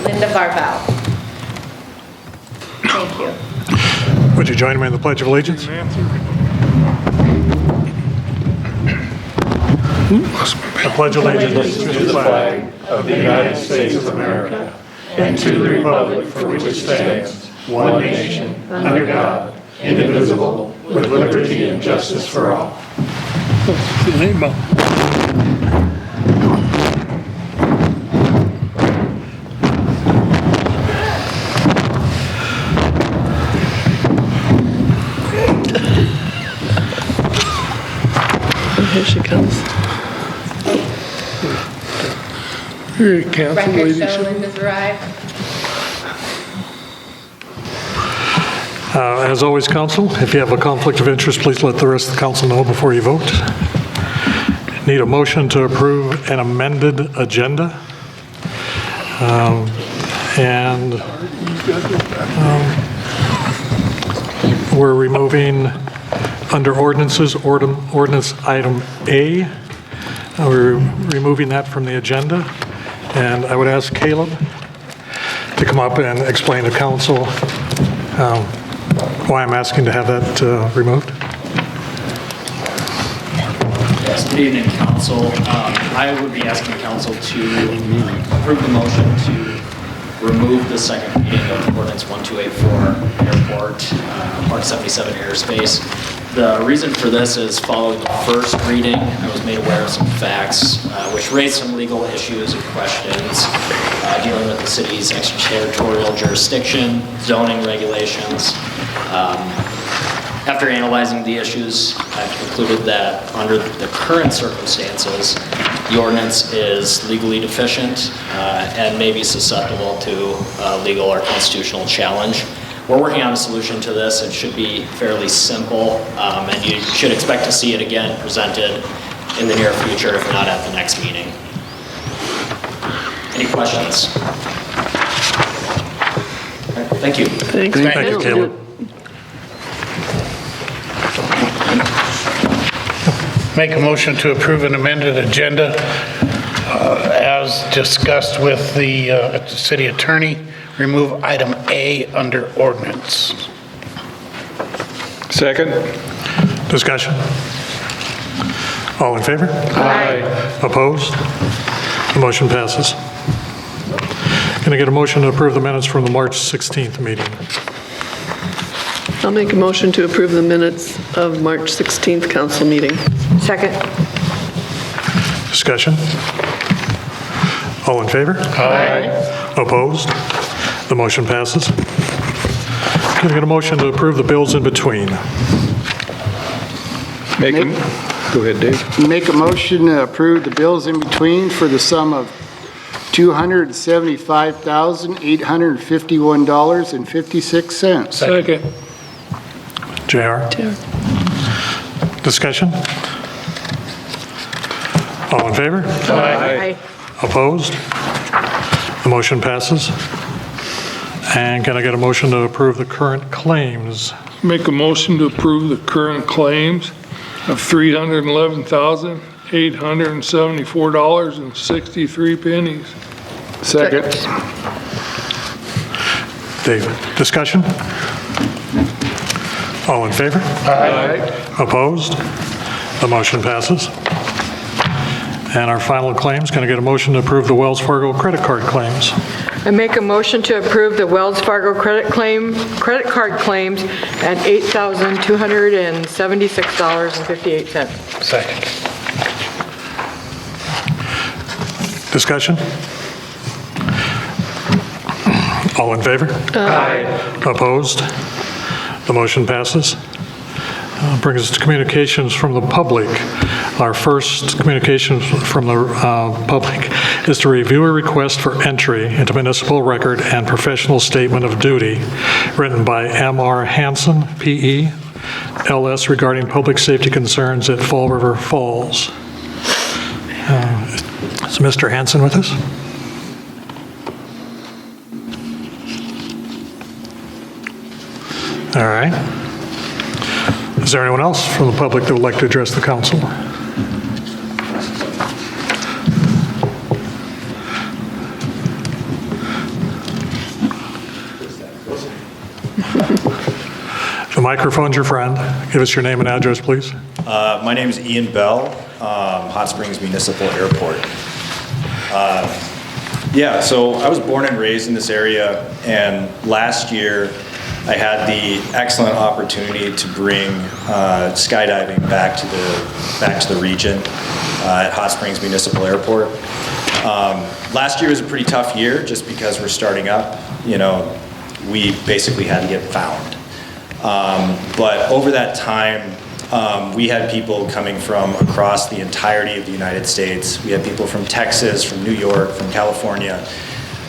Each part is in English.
Linda Barbow. Thank you. Would you join me in the Pledge of Allegiance? I pledge allegiance to the flag of the United States of America and to the republic for which it stands, one nation, under God, indivisible, with liberty and justice for all. Here she comes. Here, Council Record lady. show Linda's arrived. As always, council, if you have a conflict of interest, please let the rest of the council know before you vote. Need a motion to approve an amended agenda. We're removing under ordinances, ordinance item A. We're removing that from the agenda. And I would ask Caleb to come up and explain to council why I'm asking to have that removed. Yes, good evening, council. I would be asking council to approve the motion to remove the second reading of ordinance 1284 airport, Part 77 airspace. The reason for this is following the first reading, I was made aware of some facts which raised some legal issues and questions dealing with the city's extraterritorial jurisdiction, zoning regulations. After analyzing the issues, I've concluded that under the current circumstances, the ordinance is legally deficient and may be susceptible to legal or constitutional challenge. We're working on a solution to this. It should be fairly simple, and you should expect to see it again presented in the near future, if not at the next meeting. Any questions? All right, thank you. Thanks. Thank you, Caleb. Make a motion to approve an amended agenda as discussed with the city attorney. Remove item A under ordinance. Second. Discussion? All in favor? Aye. Opposed? The motion passes. Can I get a motion to approve the minutes from the March 16th meeting? I'll make a motion to approve the minutes of March 16th council meeting. Second. Discussion? All in favor? Aye. Opposed? The motion passes. Can I get a motion to approve the bills in between? Go ahead, Dave. Make a motion to approve the bills in between for the sum of $275,851.56. Second. JR? Discussion? All in favor? Aye. Opposed? The motion passes. And can I get a motion to approve the current claims? Make a motion to approve the current claims of $311,874.63. Second. David, discussion? All in favor? Aye. Opposed? The motion passes. And our final claims, can I get a motion to approve the Wells Fargo credit card claims? I make a motion to approve the Wells Fargo credit card claims at $8,276.58. Second. Discussion? All in favor? Aye. Opposed? The motion passes. Brings us to communications from the public. Our first communication from the public is to review a request for entry into municipal record and professional statement of duty written by M.R. Hansen, P.E., L.S. regarding public safety concerns at Fall River Falls. Is Mr. Hansen with us? All right. Is there anyone else from the public that would like to address the council? The microphone's your friend. Give us your name and address, please. My name is Ian Bell, Hot Springs Municipal Airport. Yeah, so I was born and raised in this area, and last year I had the excellent opportunity to bring skydiving back to the region at Hot Springs Municipal Airport. Last year was a pretty tough year just because we're starting up. You know, we basically had to get found. But over that time, we had people coming from across the entirety of the United States. We had people from Texas, from New York, from California.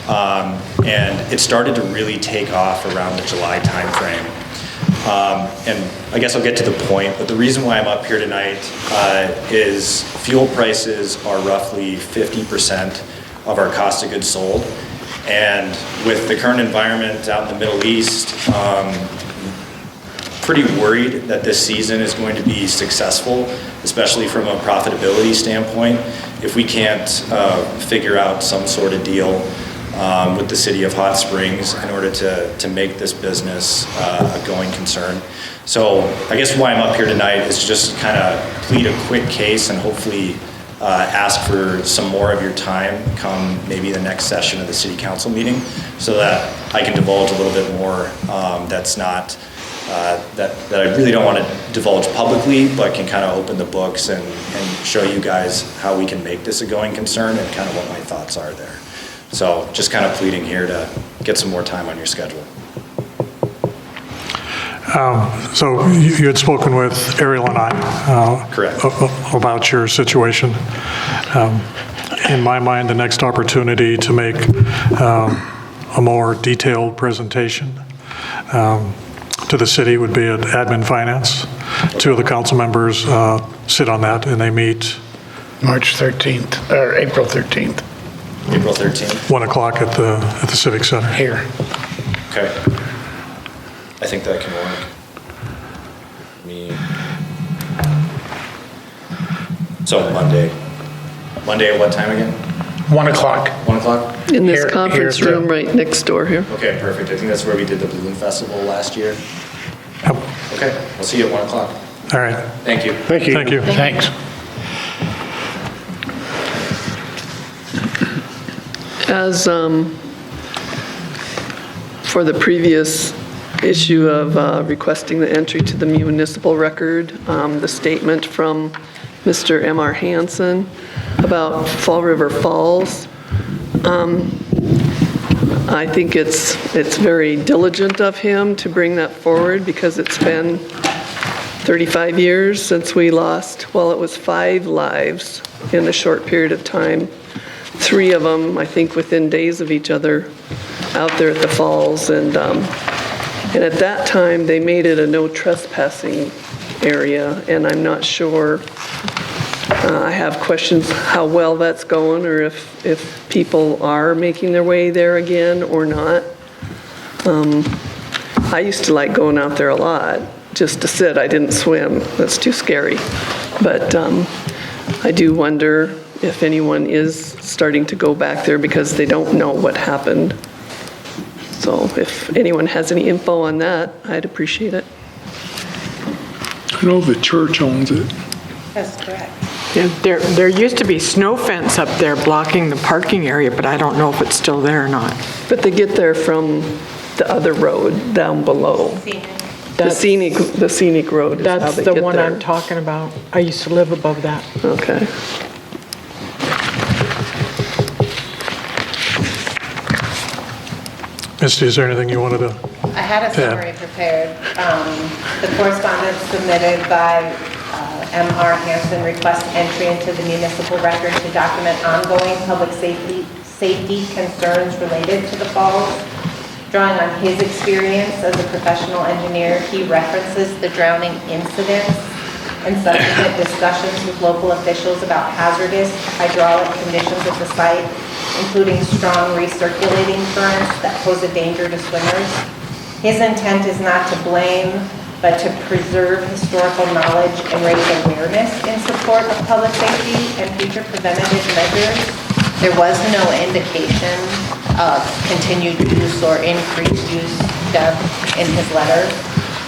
And it started to really take off around the July timeframe. And I guess I'll get to the point, but the reason why I'm up here tonight is fuel prices are roughly 50% of our cost of goods sold. And with the current environment out in the Middle East, pretty worried that this season is going to be successful, especially from a profitability standpoint, if we can't figure out some sort of deal with the city of Hot Springs in order to make this business a going concern. So I guess why I'm up here tonight is just kind of plead a quick case and hopefully ask for some more of your time come maybe the next session of the city council meeting so that I can divulge a little bit more that's not that I really don't want to divulge publicly, but can kind of open the books and show you guys how we can make this a going concern and kind of what my thoughts are there. So just kind of pleading here to get some more time on your schedule. So you had spoken with Ariel and I. Correct. About your situation. In my mind, the next opportunity to make a more detailed presentation to the city would be at Admin Finance. Two of the council members sit on that, and they meet March 13th, or April 13th, April 13th. 1 o'clock at the Civic Center. here. Okay. I think that can work. So Monday at what time again? 1 o'clock. 1 o'clock? In this Here- conference here's the- room right next door here. Okay, perfect. I think that's where we did the Balloon Festival last year. Yep. Okay, I'll see you at 1 o'clock. All right. Thank you. Thank you. Thank you. Thanks. As for the previous issue of requesting the entry to the municipal record, the statement from Mr. M.R. Hansen about Fall River Falls, I think it's very diligent of him to bring that forward because it's been 35 years since we lost, well, it was 5 lives in a short period of time. 3 of them, I think, within days of each other out there at the falls. And at that time, they made it a no trespassing area, and I'm not sure. I have questions how well that's going, or if people are making their way there again or not. I used to like going out there a lot, just to sit. I didn't swim. That's too scary. But I do wonder if anyone is starting to go back there because they don't know what happened. So if anyone has any info on that, I'd appreciate it. I know the church owns it. That's correct. Yeah, there used to be snow fence up there blocking the parking area, but I don't know if it's still there or not. But they get there from the other road down below. The scenic road is how That's they the get one there. I'm talking about. I used to live above that. Okay. Misty, is there anything you wanted to? I had a Yeah. summary prepared. The correspondence submitted by M.R. Hansen requests entry into the municipal record to document ongoing public safety concerns related to the falls. Drawing on his experience as a professional engineer, he references the drowning incidents and subsequent discussions with local officials about hazardous hydraulic conditions at the site, including strong recirculating currents that pose a danger to swimmers. His intent is not to blame, but to preserve historical knowledge and raise awareness in support of public safety and future preventative measures. There was no indication of continued use or increased use, Deb, in his letter.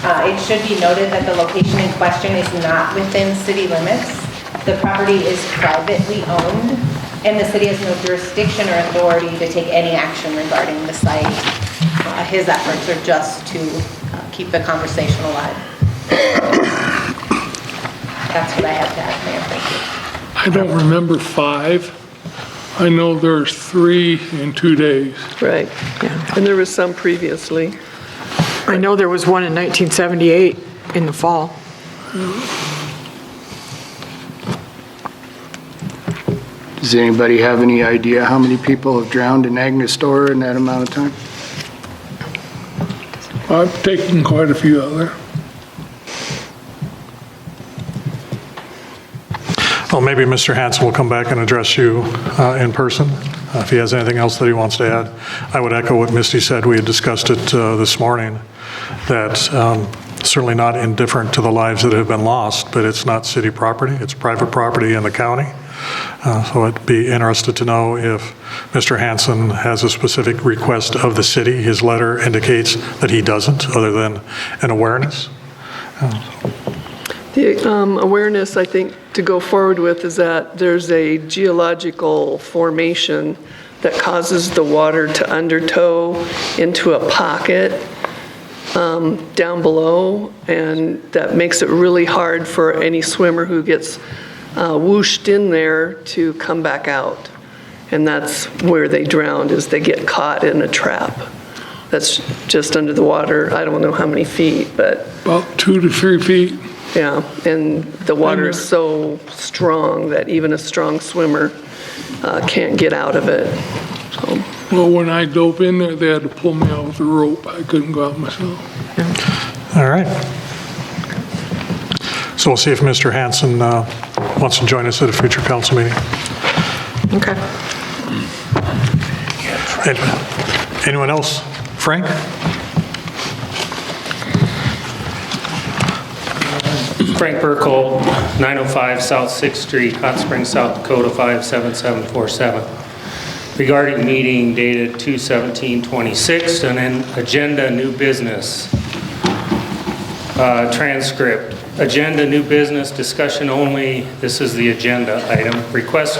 It should be noted that the location in question is not within city limits. The property is privately owned, and the city has no jurisdiction or authority to take any action regarding the site. His efforts are just to keep the conversation alive. That's what I have to add, Mayor. Thank you. I don't remember 5. I know there's 3 in 2 days. Right. And there was some previously. I know there was one in 1978 in the fall. Does anybody have any idea how many people have drowned in Agnes Store in that amount of time? I've taken quite a few out there. Well, maybe Mr. Hanson will come back and address you in person if he has anything else that he wants to add. I would echo what Misty said. We had discussed it this morning, that certainly not indifferent to the lives that have been lost, but it's not city property. It's private property in the county. So I'd be interested to know if Mr. Hanson has a specific request of the city. His letter indicates that he doesn't, other than an awareness. The awareness, I think, to go forward with is that there's a geological formation that causes the water to undertow into a pocket down below, and that makes it really hard for any swimmer who gets whooshed in there to come back out. And that's where they drowned, is they get caught in a trap that's just under the water. I don't know how many feet, but About 2 to 3 feet. yeah, and the water is so strong that even a strong swimmer can't get out of it. So, Well, when I dove in there, they had to pull me out with a rope. I couldn't go out myself. All right. So we'll see if Mr. Hanson wants to join us at a future council meeting. Okay. Anyone else? Frank? Frank Burkle, 905 South 6th Street, Hot Springs, South Dakota 57747. Regarding meeting dated 2/17/26 and an agenda new business transcript. Agenda new business discussion only. This is the agenda item. Request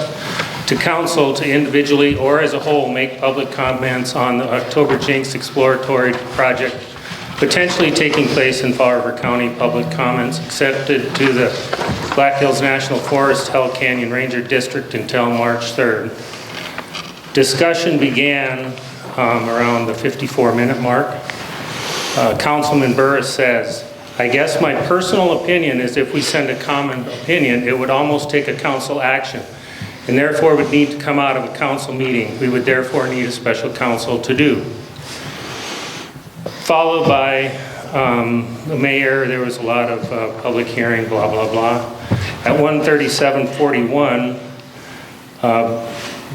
to council to individually or as a whole make public comments on the October Jinx exploratory project potentially taking place in Fall River County. Public comments accepted to the Black Hills National Forest Hell Canyon Ranger District until March 3rd. Discussion began around the 54-minute mark. Councilman Burris says, I guess my personal opinion is if we send a common opinion, it would almost take a council action and therefore would need to come out of a council meeting. We would therefore need a special council to do. Followed by the mayor. There was a lot of public hearing, blah, blah, blah. At 1:37:41,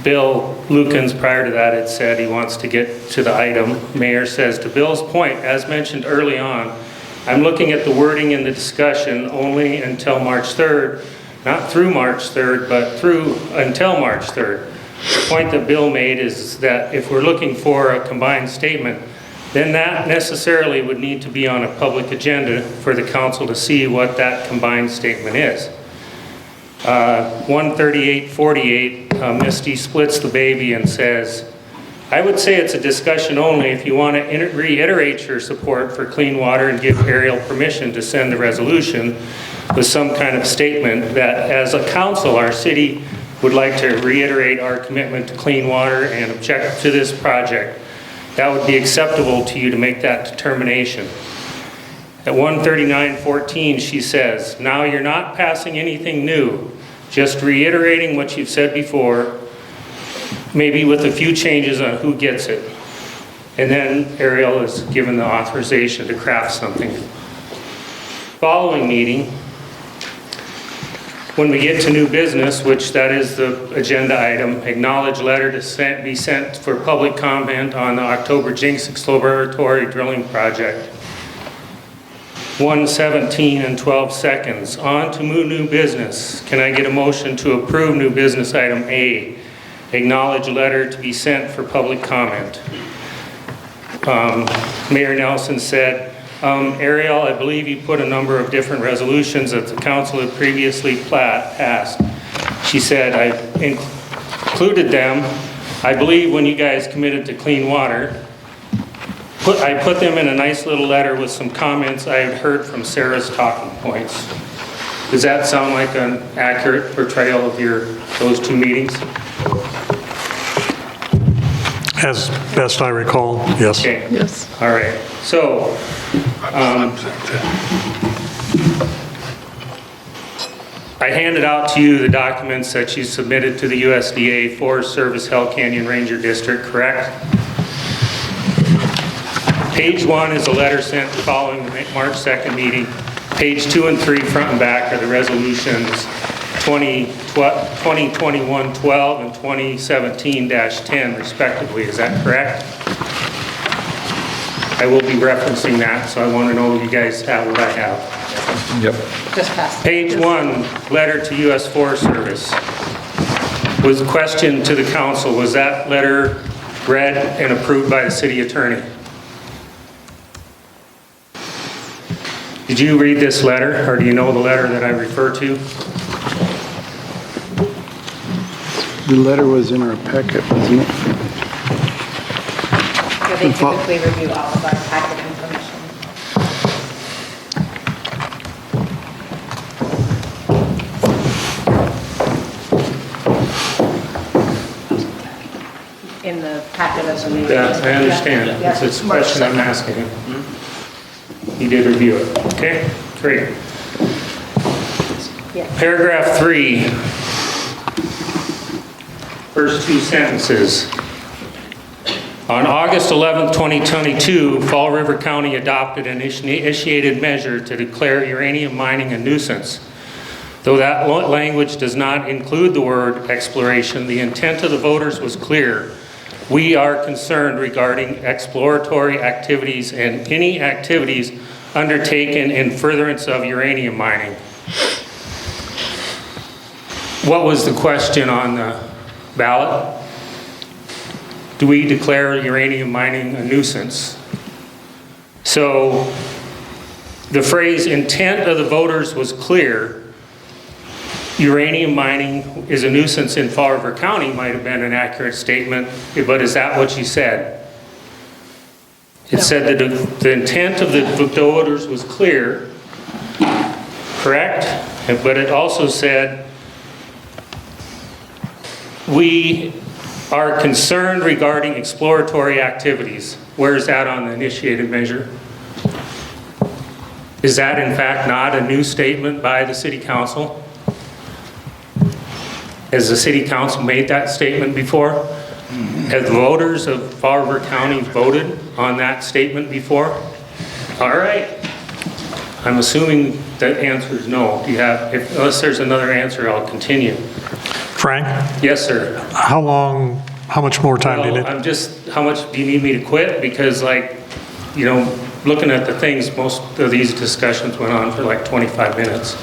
Bill Lukens, prior to that, had said he wants to get to the item. Mayor says, to Bill's point, as mentioned early on, I'm looking at the wording in the discussion only until March 3rd, not through March 3rd, but through until March 3rd. The point that Bill made is that if we're looking for a combined statement, then that necessarily would need to be on a public agenda for the council to see what that combined statement is. 138:48, Misty splits the baby and says, I would say it's a discussion only if you want to reiterate your support for clean water and give Ariel permission to send the resolution with some kind of statement that as a council, our city would like to reiterate our commitment to clean water and object to this project. That would be acceptable to you to make that determination. At 139:14, she says, now you're not passing anything new, just reiterating what you've said before, maybe with a few changes on who gets it. And then Ariel is given the authorization to craft something. Following meeting, when we get to new business, which that is the agenda item, acknowledge letter to be sent for public comment on the October Jinx exploratory drilling project. 1:17 and 12 seconds. On to new business. Can I get a motion to approve new business item A? Acknowledge letter to be sent for public comment. Mayor Nelson said, Ariel, I believe you put a number of different resolutions that the council had previously passed. She said, I included them, I believe when you guys committed to clean water, I put them in a nice little letter with some comments I had heard from Sarah's talking points. Does that sound like an accurate portrayal of those two meetings? As best I recall, yes. Okay. Yes. All right. So, I handed out to you the documents that you submitted to the USDA Forest Service Hell Canyon Ranger District, correct? Page 1 is a letter sent following the March 2nd meeting. Page 2 and 3, front and back, are the resolutions 2021-12 and 2017-10 respectively. Is that correct? I will be referencing that, so I want to know if you guys have what I have. Yep. Just passed. Page 1, letter to U.S. Forest Service. Was a question to the council. Was that letter read and approved by the city attorney? Did you read this letter, or do you know the letter that I refer to? The letter was in our packet, wasn't it? So they typically review all of our packet information. In the packet of the meeting. Yeah, I understand. It's a question I'm asking him. He did review it. Okay, great. Yeah. Paragraph 3, first two sentences. On August 11, 2022, Fall River County adopted an initiated measure to declare uranium mining a nuisance. Though that language does not include the word exploration, the intent of the voters was clear. We are concerned regarding exploratory activities and any activities undertaken in furtherance of uranium mining. What was the question on the ballot? Do we declare uranium mining a nuisance? So the phrase intent of the voters was clear. Uranium mining is a nuisance in Fall River County might have been an accurate statement, but is that what you said? It said that the intent of the voters was clear, correct? But it also said, we are concerned regarding exploratory activities. Where is that on the initiated measure? Is that in fact not a new statement by the City Council? Has the City Council made that statement before? Have the voters of Fall River County voted on that statement before? All right. I'm assuming the answer is no. Do you have, unless there's another answer, I'll continue. Frank, Yes, sir. how much more time do you Well, need? how much do you need me to quit? Because looking at the things, most of these discussions went on for like 25 minutes.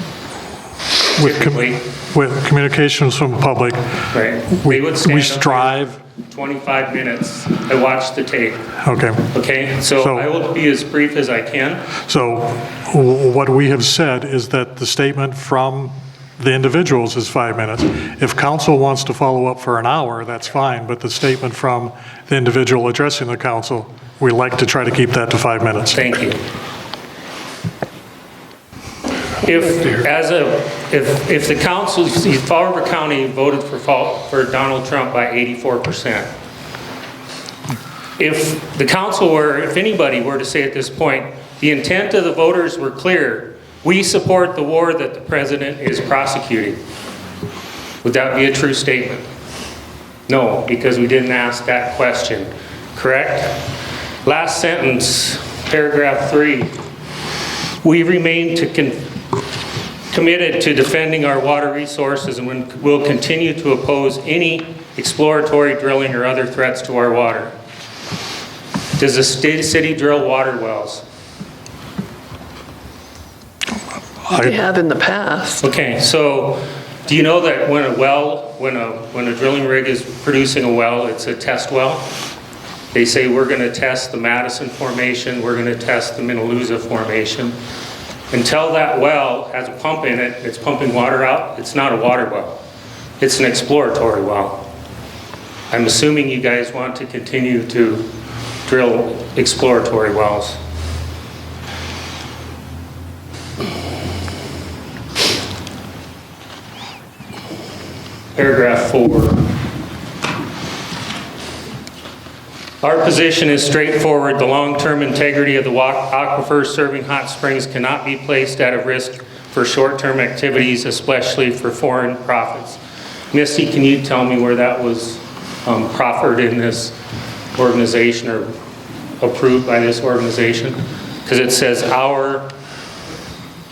Typically, With communications from the public, right. we They would stand we up there strive, 25 minutes. I watched the tape. okay. Okay, so So- I will be as brief as I can. So what we have said is that the statement from the individuals is 5 minutes. If council wants to follow up for an hour, that's fine, but the statement from the individual addressing the council, we like to try to keep that to 5 minutes. Thank you. If the council, Fall River County voted for Donald Trump by 84%. If the council if anybody were to say at this point, the intent of the voters were clear, we support the war that the president is prosecuting. Would that be a true statement? No, because we didn't ask that question, correct? Last sentence, paragraph 3. We remain committed to defending our water resources and will continue to oppose any exploratory drilling or other threats to our water. Does the city drill water wells? They have in the past. Okay, so do you know that when a drilling rig is producing a well, it's a test well? They say we're going to test the Madison Formation, we're going to test the Minaloosa Formation. Until that well has a pump in it, it's pumping water out, it's not a water well. It's an exploratory well. I'm assuming you guys want to continue to drill exploratory wells. Paragraph 4. Our position is straightforward. The long-term integrity of the aquifer serving Hot Springs cannot be placed at a risk for short-term activities, especially for foreign profits. Misty, can you tell me where that was proffered in this organization or approved by this organization? Because it says our...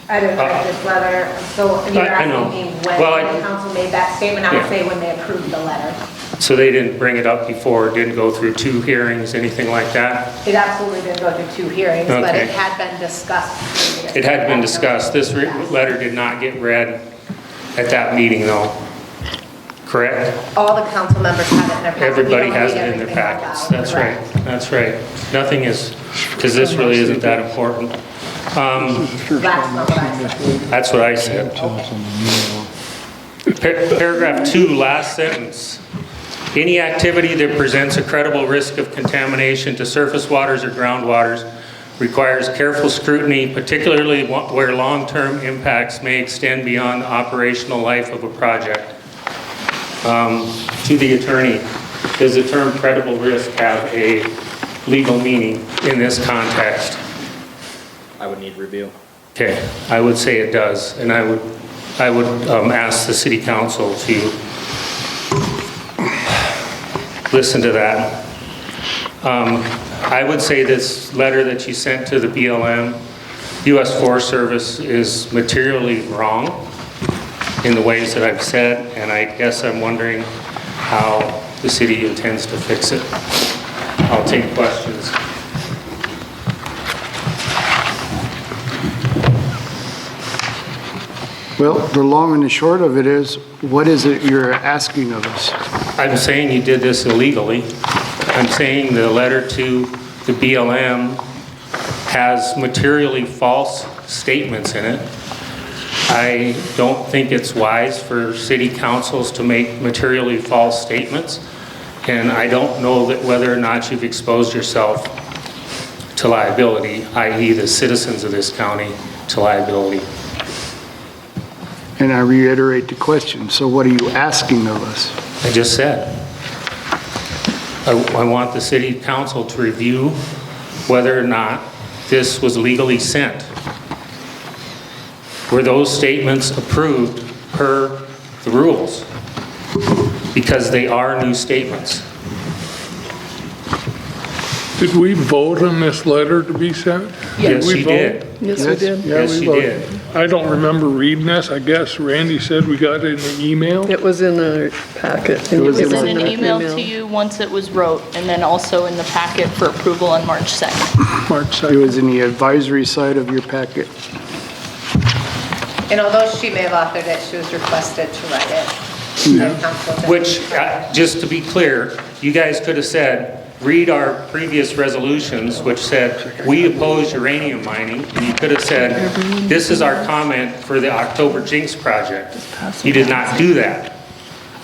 I didn't write this letter, so you're asking me when the council made that statement. I would say when they approved the letter. So they didn't bring it up before, didn't go through 2 hearings, anything like that? It absolutely didn't go through 2 hearings, but it had been discussed. It had been discussed. This letter did not get read at that meeting, though. Correct? All the council members have it in their packets. Everybody has it in their packets. That's right. That's right. Nothing is, because this really isn't that important. That's what I said. Paragraph 2, last sentence. Any activity that presents a credible risk of contamination to surface waters or groundwaters requires careful scrutiny, particularly where long-term impacts may extend beyond the operational life of a project. To the attorney, does the term credible risk have a legal meaning in this context? I would need review. Okay, I would say it does, and I would ask the city council to listen to that. I would say this letter that you sent to the BLM, U.S. Forest Service, is materially wrong in the ways that I've said, and I guess I'm wondering how the city intends to fix it. I'll take questions. Well, the long and the short of it is, what is it you're asking of us? I'm saying you did this illegally. I'm saying the letter to the BLM has materially false statements in it. I don't think it's wise for city councils to make materially false statements, and I don't know that whether or not you've exposed yourself to liability, i.e. the citizens of this county, to liability. And I reiterate the question, so what are you asking of us? I just said, I want the city council to review whether or not this was legally sent. Were those statements approved per the rules? Because they are new statements. Did we vote on this letter to be sent? Yes, you did. Yes, we did. Yes, you did. I don't remember reading this. I guess Randy said we got it in an email. It was in our packet. It was It was in in an email to you once it was wrote, and then also in the packet for approval on March 2nd. March It 2nd. was in the advisory side of your packet. And although she may have authored it, she was requested to write it. And council did. Which, just to be clear, you guys could have said, read our previous resolutions, which said, we oppose uranium mining, and you could have said, this is our comment for the October Jinx project. You did not do that.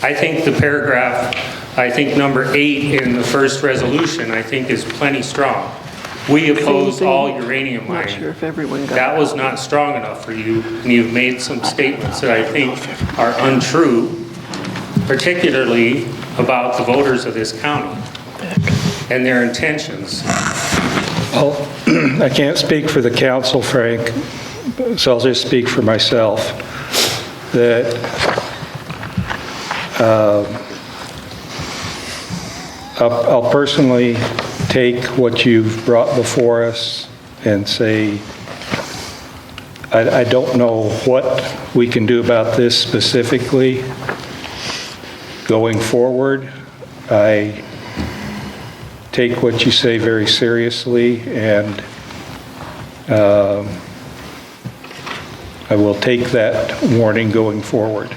I think the paragraph, I think number 8 in the first resolution, I think is plenty strong. We oppose all uranium Not sure mining. if everyone got That was not strong enough for you, and you've made some statements that I think are untrue, particularly about the voters of this county and their intentions. Well, I can't speak for the council, Frank, so I'll just speak for myself, that I'll personally take what you've brought before us and say, I don't know what we can do about this specifically going forward. I take what you say very seriously, and I will take that warning going forward.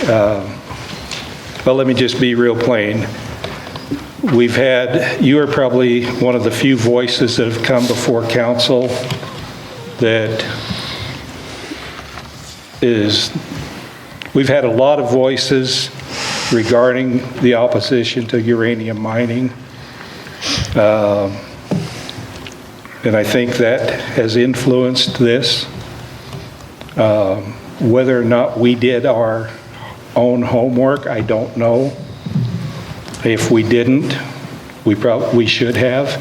But let me just be real plain. you are probably one of the few voices that have come before council that we've had a lot of voices regarding the opposition to uranium mining. And I think that has influenced this. Whether or not we did our own homework, I don't know. If we didn't, we should have.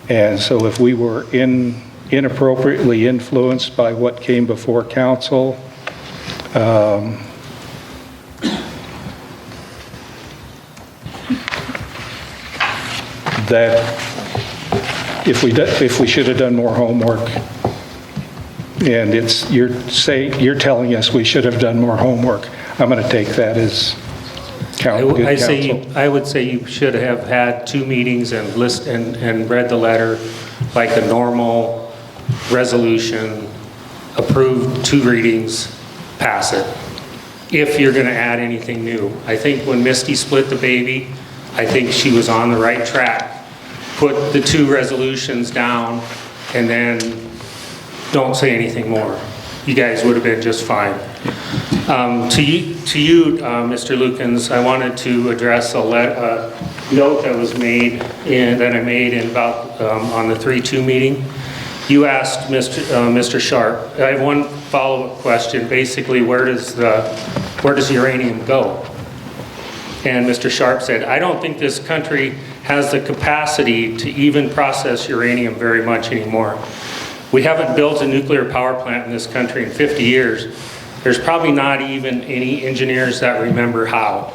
And so if we were inappropriately influenced by what came before council, that if we should have done more homework, and you're telling us we should have done more homework, I'm going to take that as good counsel. I would say you should have had 2 meetings and read the letter like a normal resolution, approved 2 readings, pass it. If you're going to add anything new. I think when Misty split the baby, I think she was on the right track. Put the 2 resolutions down and then don't say anything more. You guys would have been just fine. To you, Mr. Lukens, I wanted to address a note that was made that I made on the 3-2 meeting. You asked Mr. Sharp. I have one follow-up question. Basically, where does uranium go? And Mr. Sharp said, I don't think this country has the capacity to even process uranium very much anymore. We haven't built a nuclear power plant in this country in 50 years. There's probably not even any engineers that remember how.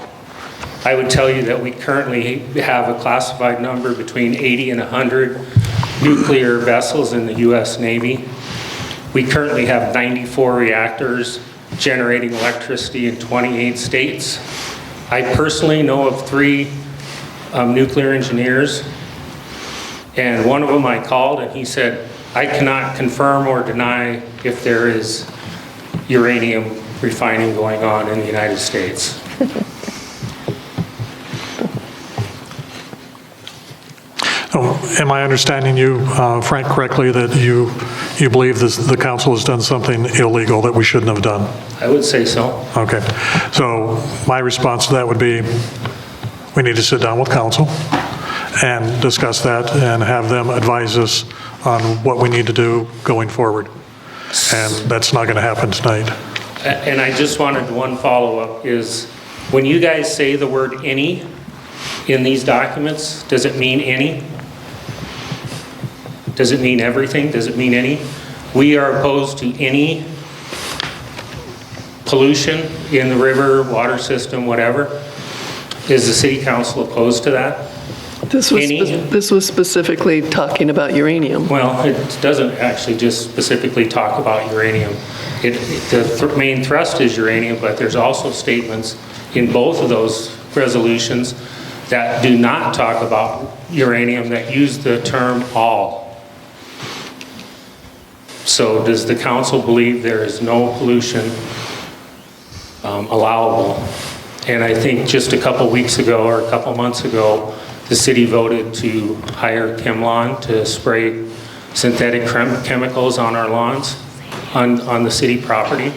I would tell you that we currently have a classified number between 80 and 100 nuclear vessels in the U.S. Navy. We currently have 94 reactors generating electricity in 28 states. I personally know of 3 nuclear engineers, and one of them I called and he said, I cannot confirm or deny if there is uranium refining going on in the United States. Am I understanding you, Frank, correctly, that you believe the council has done something illegal that we shouldn't have done? I would say so. Okay. So my response to that would be, we need to sit down with council and discuss that and have them advise us on what we need to do going forward. And that's not going to happen tonight. And I just wanted one follow-up is, when you guys say the word any in these documents, does it mean any? Does it mean everything? Does it mean any? We are opposed to any pollution in the river, water system, whatever. Is the city council opposed to that? This was specifically talking about uranium. Well, it doesn't actually just specifically talk about uranium. The main thrust is uranium, but there's also statements in both of those resolutions that do not talk about uranium, that use the term all. So does the council believe there is no pollution allowable? And I think just a couple weeks ago or a couple months ago, the city voted to hire ChemLawn to spray synthetic chemicals on our lawns on the city property.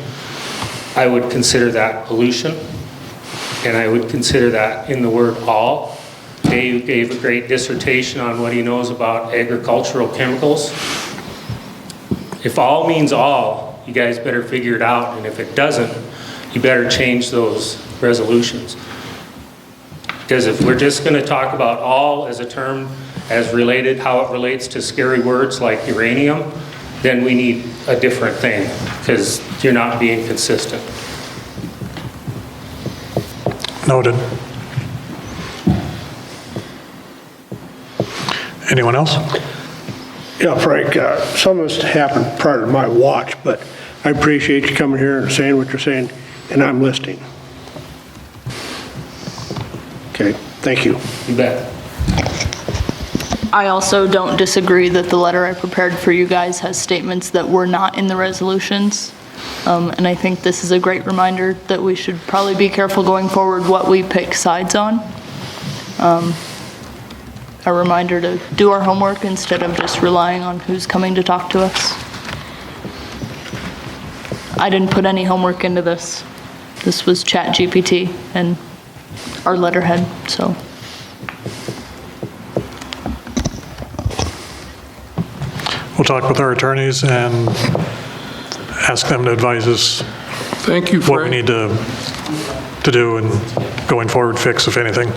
I would consider that pollution, and I would consider that in the word all. Dave gave a great dissertation on what he knows about agricultural chemicals. If all means all, you guys better figure it out, and if it doesn't, you better change those resolutions. Because if we're just going to talk about all as a term, as related, how it relates to scary words like uranium, then we need a different thing, because you're not being consistent. Noted. Anyone else? Yeah, Frank, some of this happened prior to my watch, but I appreciate you coming here and saying what you're saying, and I'm listening. Okay, thank you. You bet. I also don't disagree that the letter I prepared for you guys has statements that were not in the resolutions. And I think this is a great reminder that we should probably be careful going forward what we pick sides on. a reminder to do our homework instead of just relying on who's coming to talk to us. I didn't put any homework into this. This was ChatGPT and our letterhead, so. We'll talk with our attorneys and ask them to advise us Thank you, what we Frank. need to do and going forward fix, if anything.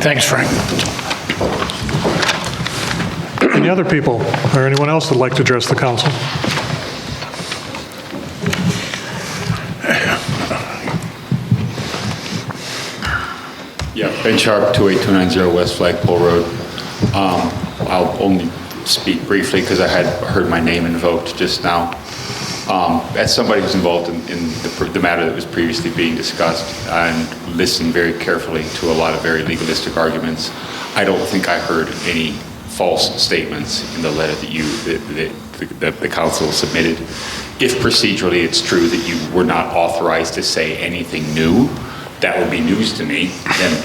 Thanks, Frank. Any other people or anyone else that'd like to address the council? Yeah, Ben Sharp, 28290 West Flagpole Road. I'll only speak briefly because I had heard my name invoked just now. As somebody who's involved in the matter that was previously being discussed and listened very carefully to a lot of very legalistic arguments, I don't think I heard any false statements in the letter that the council submitted. If procedurally it's true that you were not authorized to say anything new, that would be news to me,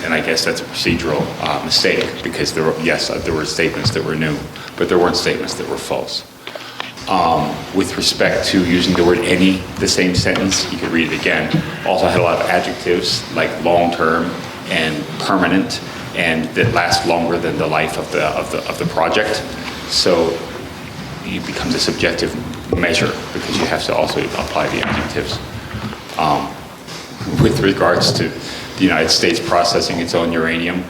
and I guess that's a procedural mistake, because there were statements that were new, but there weren't statements that were false. With respect to using the word any, the same sentence, you could read it again, also had a lot of adjectives like long-term and permanent, and that last longer than the life of the project. So it becomes a subjective measure because you have to also apply the adjectives. With regards to the United States processing its own uranium,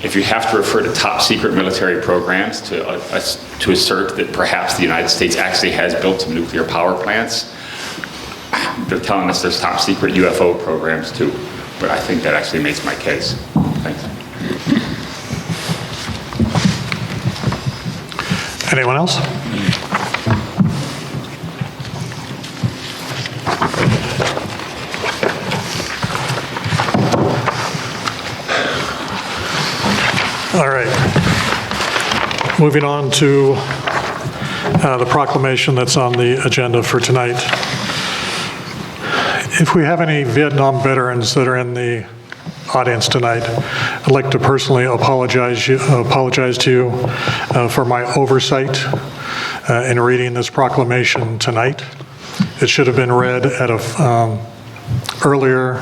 if you have to refer to top secret military programs to assert that perhaps the United States actually has built some nuclear power plants, they're telling us there's top secret UFO programs too. But I think that actually makes my case. Thanks. Anyone else? All right. Moving on to the proclamation that's on the agenda for tonight. If we have any Vietnam veterans that are in the audience tonight, I'd like to personally apologize to you for my oversight in reading this proclamation tonight. It should have been read at a earlier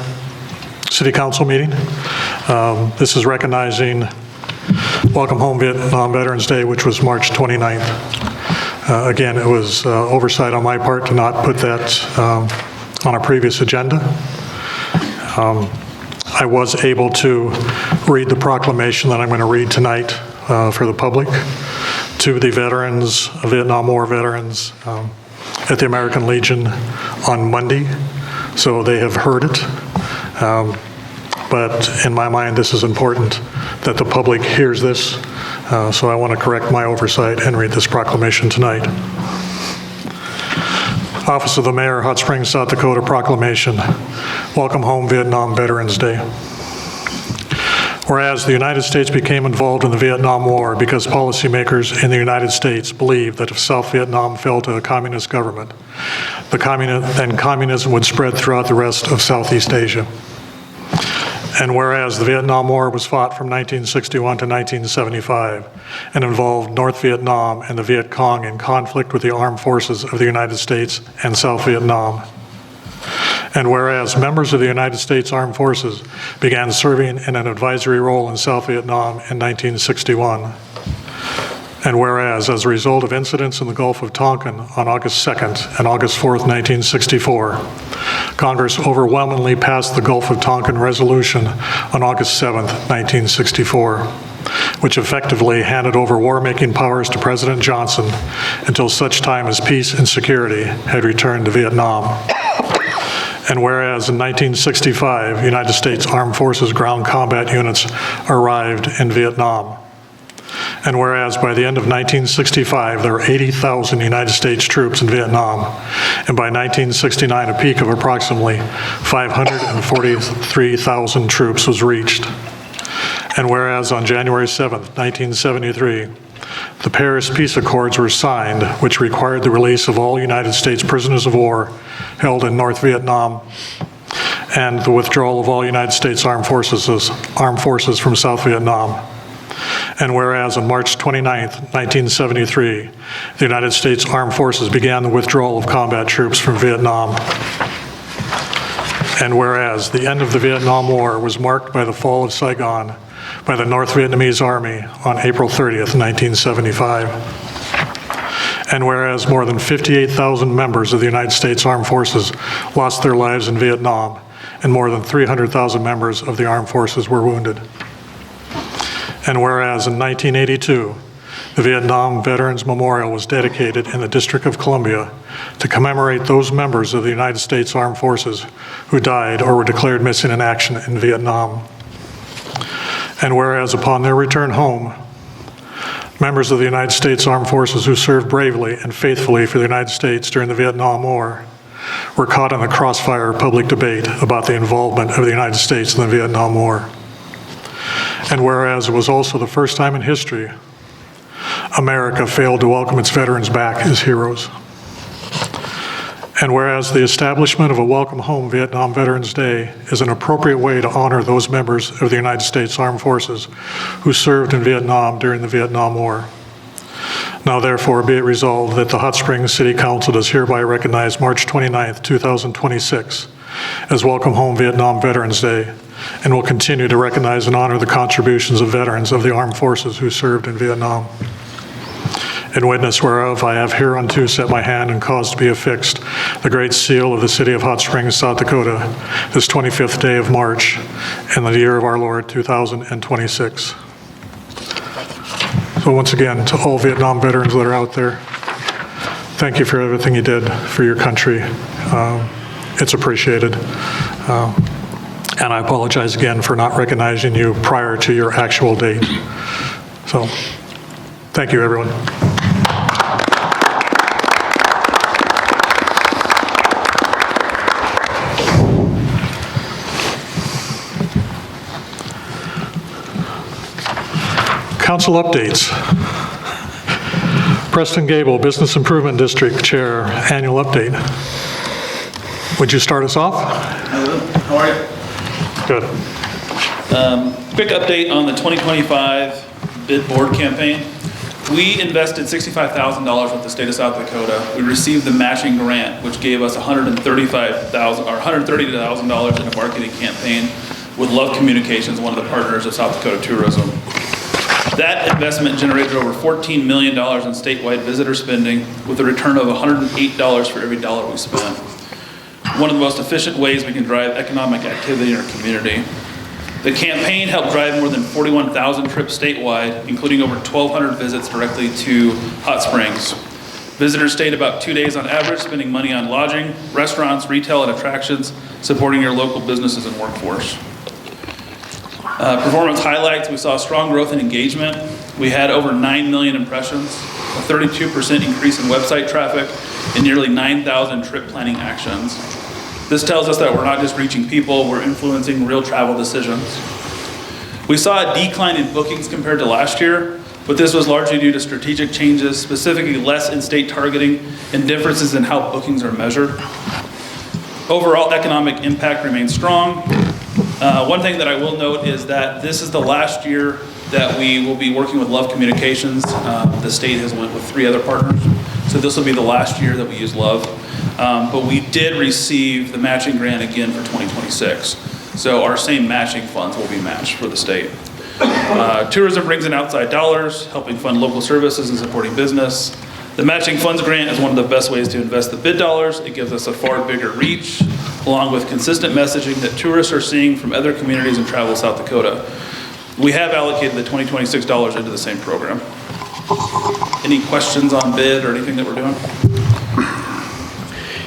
city council meeting. This is recognizing Welcome Home Vietnam Veterans Day, which was March 29th. Again, it was oversight on my part to not put that on a previous agenda. I was able to read the proclamation that I'm going to read tonight for the public to the veterans, Vietnam War veterans at the American Legion on Monday, so they have heard it. But in my mind, this is important that the public hears this, so I want to correct my oversight and read this proclamation tonight. Office of the Mayor, Hot Springs, South Dakota proclamation. Welcome Home Vietnam Veterans Day. Whereas the United States became involved in the Vietnam War because policymakers in the United States believed that if South Vietnam fell to a communist government, then communism would spread throughout the rest of Southeast Asia. And whereas the Vietnam War was fought from 1961 to 1975 and involved North Vietnam and the Viet Cong in conflict with the armed forces of the United States and South Vietnam. And whereas members of the United States Armed Forces began serving in an advisory role in South Vietnam in 1961. And whereas, as a result of incidents in the Gulf of Tonkin on August 2nd and August 4th, 1964, Congress overwhelmingly passed the Gulf of Tonkin Resolution on August 7th, 1964, which effectively handed over war-making powers to President Johnson until such time as peace and security had returned to Vietnam. And whereas in 1965, United States Armed Forces ground combat units arrived in Vietnam. And whereas by the end of 1965, there were 80,000 United States troops in Vietnam, and by 1969, a peak of approximately 543,000 troops was reached. And whereas on January 7th, 1973, the Paris Peace Accords were signed, which required the release of all United States prisoners of war held in North Vietnam. and the withdrawal of all United States armed forces from South Vietnam. And whereas on March 29, 1973, the United States Armed Forces began the withdrawal of combat troops from Vietnam. And whereas the end of the Vietnam War was marked by the fall of Saigon by the North Vietnamese Army on April 30th, 1975. And whereas more than 58,000 members of the United States Armed Forces lost their lives in Vietnam, and more than 300,000 members of the armed forces were wounded. And whereas in 1982, the Vietnam Veterans Memorial was dedicated in the District of Columbia to commemorate those members of the United States Armed Forces who died or were declared missing in action in Vietnam. And whereas upon their return home, members of the United States Armed Forces who served bravely and faithfully for the United States during the Vietnam War were caught in the crossfire of public debate about the involvement of the United States in the Vietnam War. And whereas it was also the first time in history America failed to welcome its veterans back as heroes. And whereas the establishment of a Welcome Home Vietnam Veterans Day is an appropriate way to honor those members of the United States Armed Forces who served in Vietnam during the Vietnam War. Now therefore be it resolved that the Hot Springs City Council does hereby recognize March 29th, 2026 as Welcome Home Vietnam Veterans Day, and will continue to recognize and honor the contributions of veterans of the armed forces who served in Vietnam. In witness whereof, I have hereunto set my hand and caused to be affixed the great seal of the city of Hot Springs, South Dakota, this 25th day of March, in the year of our Lord, 2026. So once again, to all Vietnam veterans that are out there, thank you for everything you did for your country. It's appreciated. And I apologize again for not recognizing you prior to your actual date. So, thank you, everyone. Council updates. Preston Gable, Business Improvement District Chair, annual update. Would you start us off? Hello, how are you? Good. Quick update on the 2025 bid board campaign. We invested $65,000 with the state of South Dakota. We received the matching grant, which gave us $130,000 in a marketing campaign with Love Communications, one of the partners of South Dakota Tourism. That investment generated over $14 million in statewide visitor spending with a return of $108 for every dollar we spent. One of the most efficient ways we can drive economic activity in our community. The campaign helped drive more than 41,000 trips statewide, including over 1,200 visits directly to Hot Springs. Visitors stayed about 2 days on average, spending money on lodging, restaurants, retail, and attractions, supporting your local businesses and workforce. Performance highlights, we saw strong growth in engagement. We had over 9 million impressions, a 32% increase in website traffic, and nearly 9,000 trip planning actions. This tells us that we're not just reaching people, we're influencing real travel decisions. We saw a decline in bookings compared to last year, but this was largely due to strategic changes, specifically less in-state targeting and differences in how bookings are measured. Overall economic impact remains strong. One thing that I will note is that this is the last year that we will be working with Love Communications. The state has went with 3 other partners, so this will be the last year that we use Love. But we did receive the matching grant again for 2026. So our same matching funds will be matched for the state. Tourism brings in outside dollars, helping fund local services and supporting business. The matching funds grant is one of the best ways to invest the bid dollars. It gives us a far bigger reach, along with consistent messaging that tourists are seeing from other communities in travel South Dakota. We have allocated the 2026 dollars into the same program. Any questions on bid or anything that we're doing?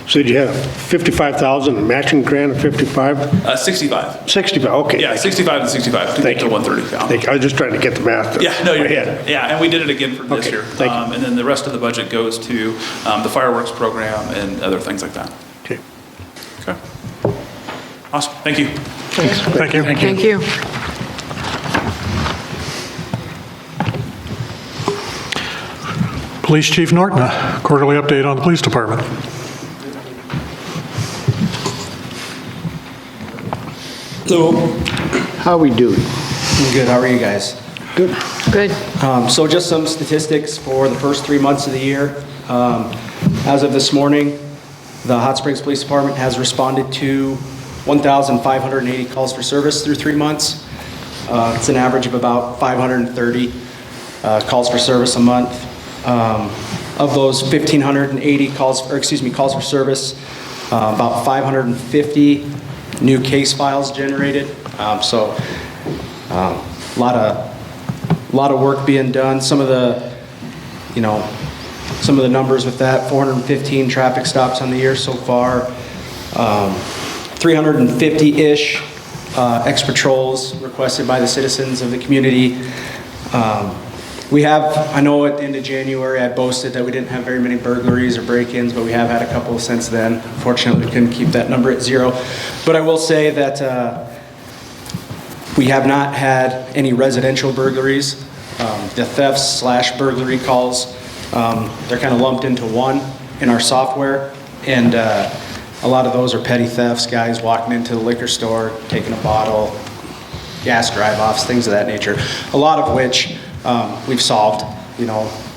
So did you have 55,000 and matching grant of 55? 65. 65, okay. Yeah, 65 and 65 to get to 130. Thank you. I was just trying to get the math. Yeah, no, you're ahead. good. Yeah, and we did it again for this year. Thank you. And then the rest of the budget goes to the fireworks program and other things like that. Okay. Okay. Awesome. Thank you. Thanks. Thank you. Thank you. Police Chief Norton, a quarterly update on the police department. Hello. How we doing? I'm good. How are you guys? Good. Good. So just some statistics for the first 3 months of the year. As of this morning, the Hot Springs Police Department has responded to 1,580 calls for service through 3 months. It's an average of about 530 calls for service a month. Of those 1,580 calls for service, about 550 new case files generated. So a lot of work being done. Some of the numbers with that: 415 traffic stops on the year so far, 350-ish ex-patrols requested by the citizens of the community. I know at the end of January I boasted that we didn't have very many burglaries or break-ins, but we have had a couple since then. Fortunately, we couldn't keep that number at 0. But I will say that we have not had any residential burglaries. The thefts/burglary calls, they're kind of lumped into one in our software, and a lot of those are petty thefts, guys walking into the liquor store, taking a bottle, gas drive-offs, things of that nature, a lot of which we've solved,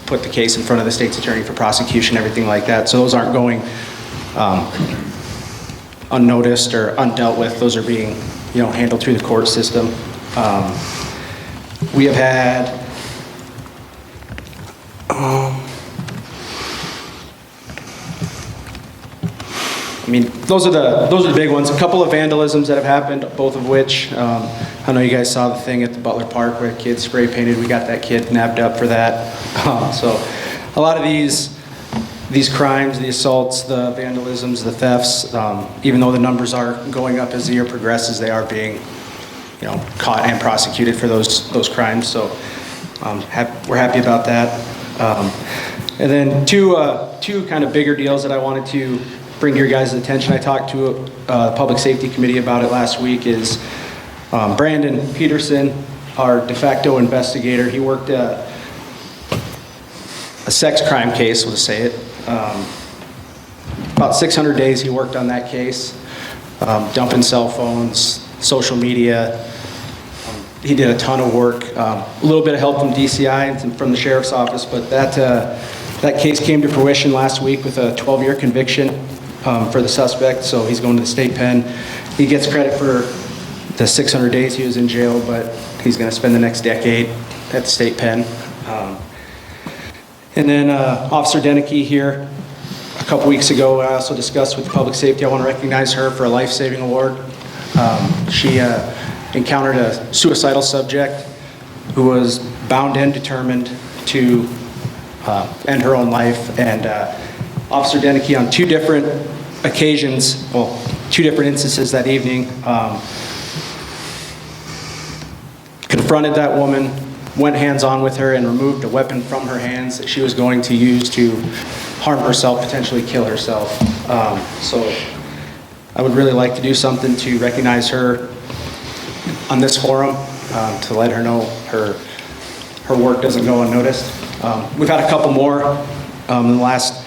put the case in front of the state's attorney for prosecution, everything like that. So those aren't going unnoticed or undealt with. Those are being, handled through the court system. We have had those are the big ones. A couple of vandalisms that have happened, both of which, I know you guys saw the thing at the Butler Park where a kid spray painted. We got that kid nabbed up for that. So a lot of these crimes, the assaults, the vandalisms, the thefts, even though the numbers are going up as the year progresses, they are being, caught and prosecuted for those crimes. So we're happy about that. And then two kind of bigger deals that I wanted to bring to your guys' attention. I talked to the Public Safety Committee about it last week. Is Brandon Peterson, our de facto investigator. He worked a sex crime case, we'll just say it. About 600 days he worked on that case, dumping cell phones, social media. He did a ton of work, a little bit of help from DCI and from the Sheriff's Office, but that case came to fruition last week with a 12-year conviction for the suspect, so he's going to the state pen. He gets credit for the 600 days he was in jail, but he's going to spend the next decade at the state pen. And then Officer Deneke here, a couple weeks ago, I also discussed with Public Safety. I want to recognize her for a life-saving award. She encountered a suicidal subject who was bound and determined to end her own life, and Officer Deneke on 2 different occasions, 2 different instances that evening, confronted that woman, went hands-on with her, and removed a weapon from her hands that she was going to use to harm herself, potentially kill herself. So I would really like to do something to recognize her on this forum, to let her know her work doesn't go unnoticed. We've had a couple more in the last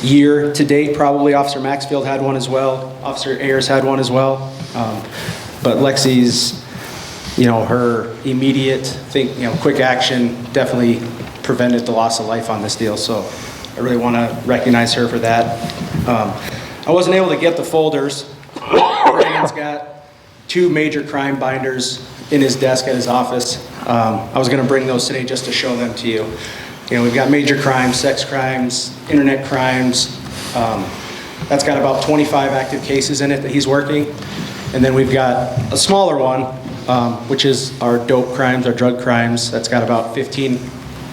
year to date. Probably Officer Maxfield had one as well. Officer Ayers had one as well. But Lexi's, her immediate quick action definitely prevented the loss of life on this deal. So I really want to recognize her for that. I wasn't able to get the folders. Brandon's got 2 major crime binders in his desk at his office. I was going to bring those today just to show them to you. We've got major crimes, sex crimes, internet crimes. That's got about 25 active cases in it that he's working. And then we've got a smaller one, which is our dope crimes, our drug crimes. That's got about 15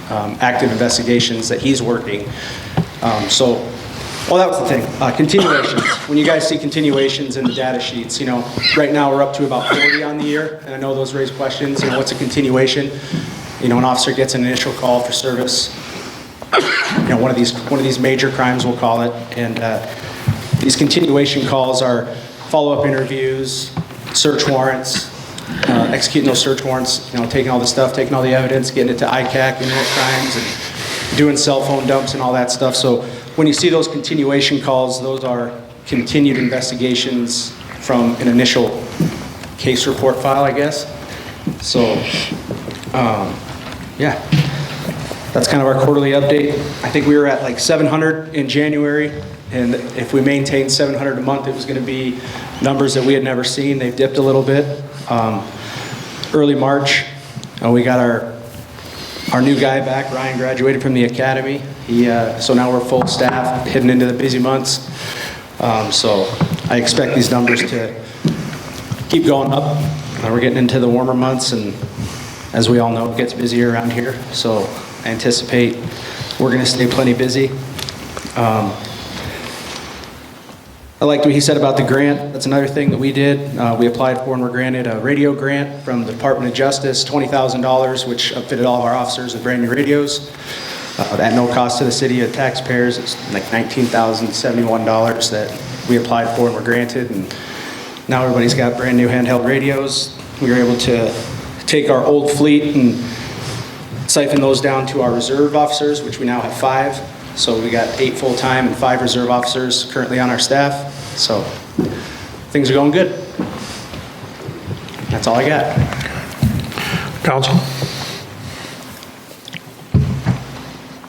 active investigations that he's working. That was the thing. Continuations. When you guys see continuations in the data sheets, right now we're up to about 40 on the year, and I know those raise questions. What's a continuation? An officer gets an initial call for service. One of these major crimes, we'll call it, and these continuation calls are follow-up interviews, search warrants, executing those search warrants. Taking all the stuff, taking all the evidence, getting it to ICAC, internet crimes, and doing cell phone dumps and all that stuff. So when you see those continuation calls, those are continued investigations from an initial case report file, I guess. So, yeah, that's kind of our quarterly update. I think we were at like 700 in January, and if we maintained 700 a month, it was going to be numbers that we had never seen. They've dipped a little bit. Early March, we got our new guy back. Ryan graduated from the academy. So now we're full staff, heading into the busy months. So I expect these numbers to keep going up. We're getting into the warmer months, and as we all know, it gets busier around here. So I anticipate we're going to stay plenty busy. I liked what he said about the grant. That's another thing that we did. We applied for and were granted a radio grant from the Department of Justice, $20,000, which outfitted all of our officers with brand new radios. At no cost to the city or taxpayers. It's like $19,071 that we applied for and were granted. And now everybody's got brand new handheld radios. We were able to take our old fleet and siphon those down to our reserve officers, which we now have 5. So we got 8 full-time and 5 reserve officers currently on our staff. So things are going good. That's all I got. Council?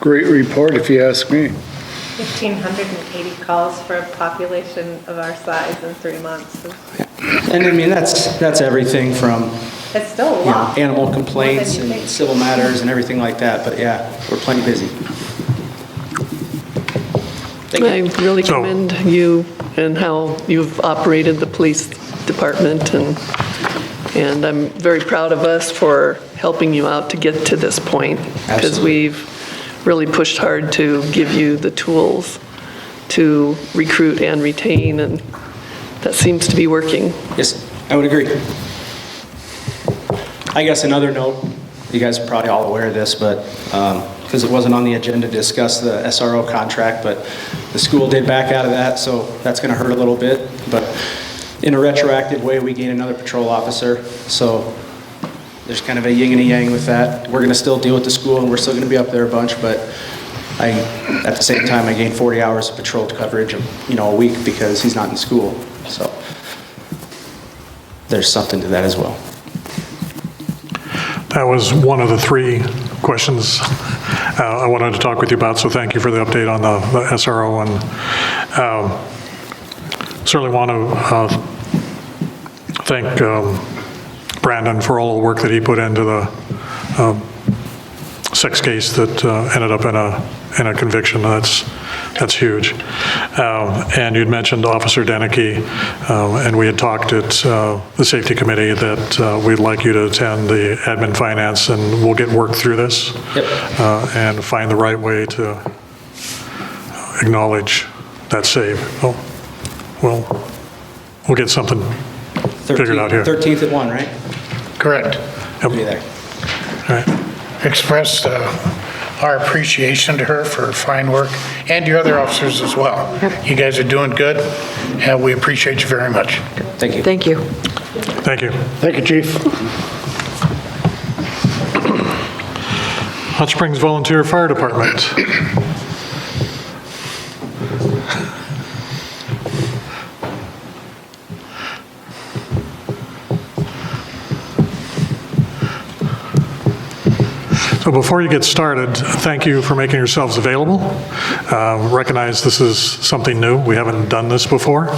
Great report, if you ask me. 1,580 calls for a population of our size in 3 months. And I mean, that's everything from It's still a lot. animal complaints and civil matters and everything like that. But yeah, we're plenty busy. I really commend you and how you've operated the police department, and I'm very proud of us for helping you out to get to this point. Because we've really pushed hard to give you the tools to recruit and retain, and that seems to be working. Yes, I would agree. I guess another note, you guys are probably all aware of this, but because it wasn't on the agenda to discuss the SRO contract, but the school did back out of that, so that's going to hurt a little bit. But in a retroactive way, we gain another patrol officer, so there's kind of a yin and a yang with that. We're going to still deal with the school, and we're still going to be up there a bunch, but at the same time, I gained 40 hours of patrol coverage, a week because he's not in school. So there's something to that as well. That was one of the 3 questions I wanted to talk with you about, so thank you for the update on the SRO, and certainly want to thank Brandon for all the work that he put into the sex case that ended up in a conviction. That's huge. And you'd mentioned Officer Denicky, and we had talked at the safety committee that we'd like you to attend the admin finance, and we'll get work through this. Yep. And find the right way to acknowledge that save. We'll get something figured out here. 13th at 1, right? Correct. Yep. Be there. All right. Expressed our appreciation to her for fine work, and your other officers as well. You guys are doing good, and we appreciate you very much. Thank you. Thank you. Thank you. Thank you, Chief. Hot Springs Volunteer Fire Department. So before you get started, thank you for making yourselves available. Recognize this is something new. We haven't done this before.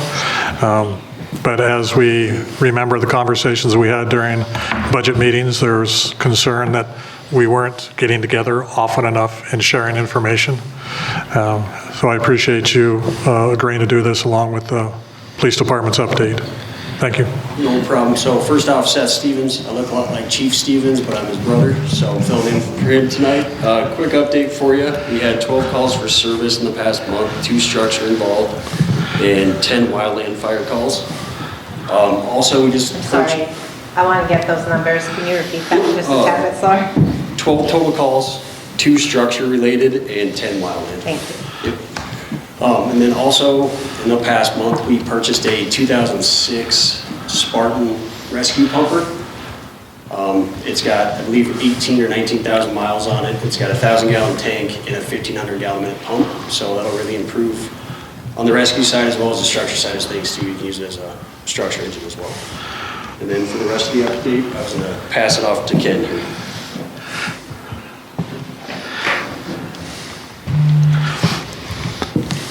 But as we remember the conversations we had during budget meetings, there's concern that we weren't getting together often enough and sharing information. So I appreciate you agreeing to do this along with the police department's update. Thank you. No problem. So first off, Seth Stevens. I look a lot like Chief Stevens, but I'm his brother, so I'm filling in for him tonight. Quick update for you. We had 12 calls for service in the past month, 2 structure involved, and 10 wildland fire calls. Also, we just... Sorry, I want to get those numbers. Can you repeat that just a tad bit slower? 12 total calls, 2 structure related, and 10 wildland. Thank you. Yep. And then also, in the past month, we purchased a 2006 Spartan rescue pumper. It's got, I believe, 18 or 19,000 miles on it. It's got a 1,000-gallon tank and a 1,500-gallon-minute pump, so that'll really improve on the rescue side as well as the structure side of things, too. You can use it as a structure engine as well. And then for the rest of the update, I was going to pass it off to Ken here.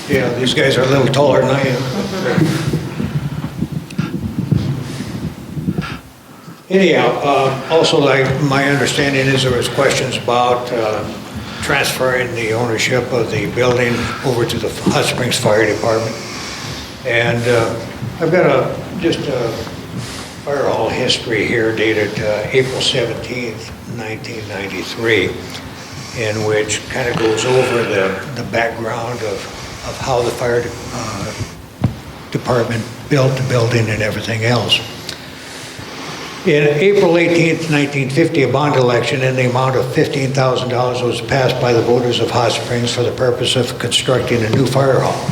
Yeah, these guys are a little taller than I am. Anyhow, also like my understanding is there was questions about transferring the ownership of the building over to the Hot Springs Fire Department. And I've got just a fire hall history here dated April 17th, 1993, in which kind of goes over the background of how the fire department built the building and everything else. In April 18th, 1950, a bond election in the amount of $15,000 was passed by the voters of Hot Springs for the purpose of constructing a new fire hall.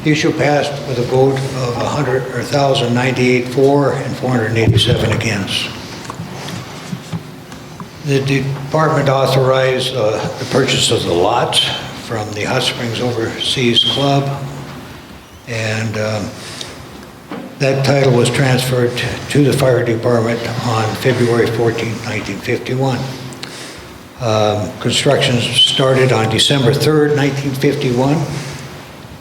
The issue passed with a vote of 1,098 for and 487 against. The department authorized the purchase of the lots from the Hot Springs Overseas Club, and that title was transferred to the fire department on February 14, 1951. Construction started on December 3rd, 1951,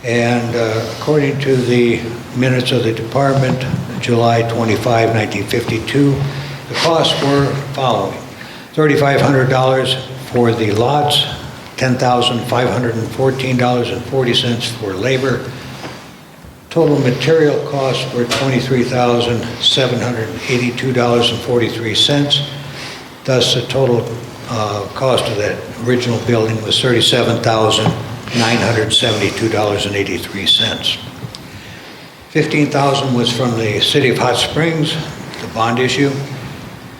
and according to the minutes of the department, July 25, 1952, the costs were following: $3,500 for the lots, $10,514.40 for labor. Total material costs were $23,782.43. Thus, the total cost of that original building was $37,972.83. $15,000 was from the City of Hot Springs, the bond issue,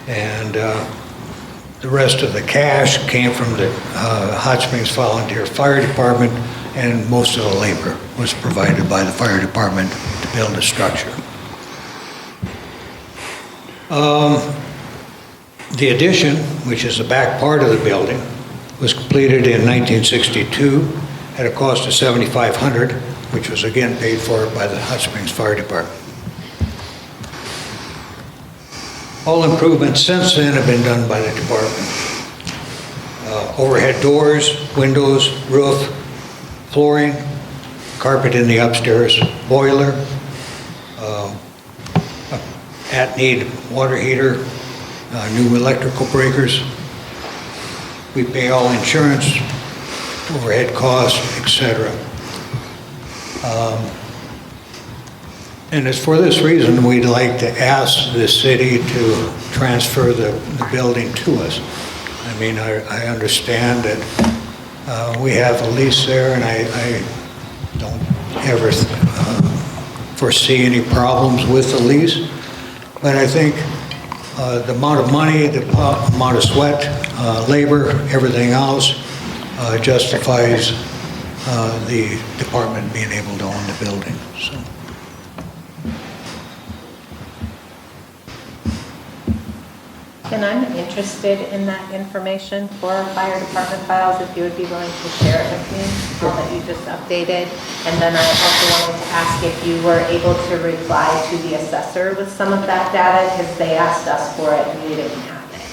and the rest of the cash came from the Hot Springs Volunteer Fire Department, and most of the labor was provided by the fire department to build the structure. The addition, which is the back part of the building, was completed in 1962 at a cost of $7,500, which was again paid for by the Hot Springs Fire Department. All improvements since then have been done by the department. Overhead doors, windows, roof, flooring, carpet in the upstairs, boiler, at-need water heater, new electrical breakers. We pay all insurance, overhead costs, etc. And it's for this reason we'd like to ask the city to transfer the building to us. I mean, I understand that we have a lease there, and I don't ever foresee any problems with the lease. But I think the amount of money, the amount of sweat, labor, everything else justifies the department being able to own the building. So. And I'm interested in that information for fire department files, if you would be willing to share it with me, all that you just updated. And then I also wanted to ask if you were able to reply to the assessor with some of that data, because they asked us for it and we didn't have it.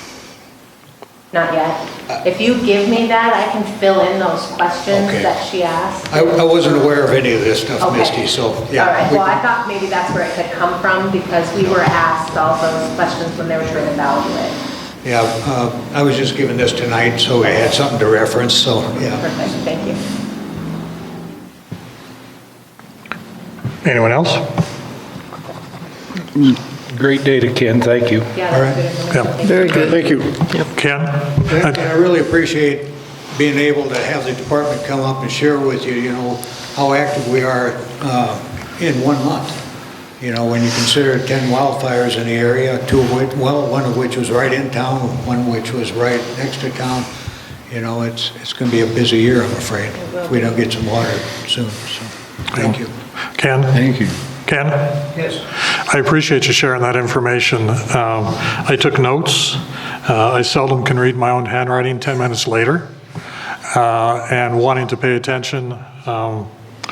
Not yet. If you give me that, I can fill in those questions Okay. that she asked. I wasn't aware of any of this stuff, Okay. Misty, so, yeah. All right, well, I thought maybe that's where it could come from, because we were asked all those questions when they were trying to value it. Yeah, I was just given this tonight, so I had something to reference, so, yeah. Perfect, thank you. Anyone else? Great data, Ken, thank you. Yeah, All that's right. good. Yeah. Very good. Thank you. Ken? And I really appreciate being able to have the department come up and share with you, you know, how active we are in 1 month. You know, when you consider 10 wildfires in the area, one of which was right in town, one which was right next to town, you know, it's going to be a busy year, I'm afraid, if we don't get some water soon. So, thank you. Ken? Thank you. Ken? Yes. I appreciate you sharing that information. I took notes. I seldom can read my own handwriting 10 minutes later. And wanting to pay attention to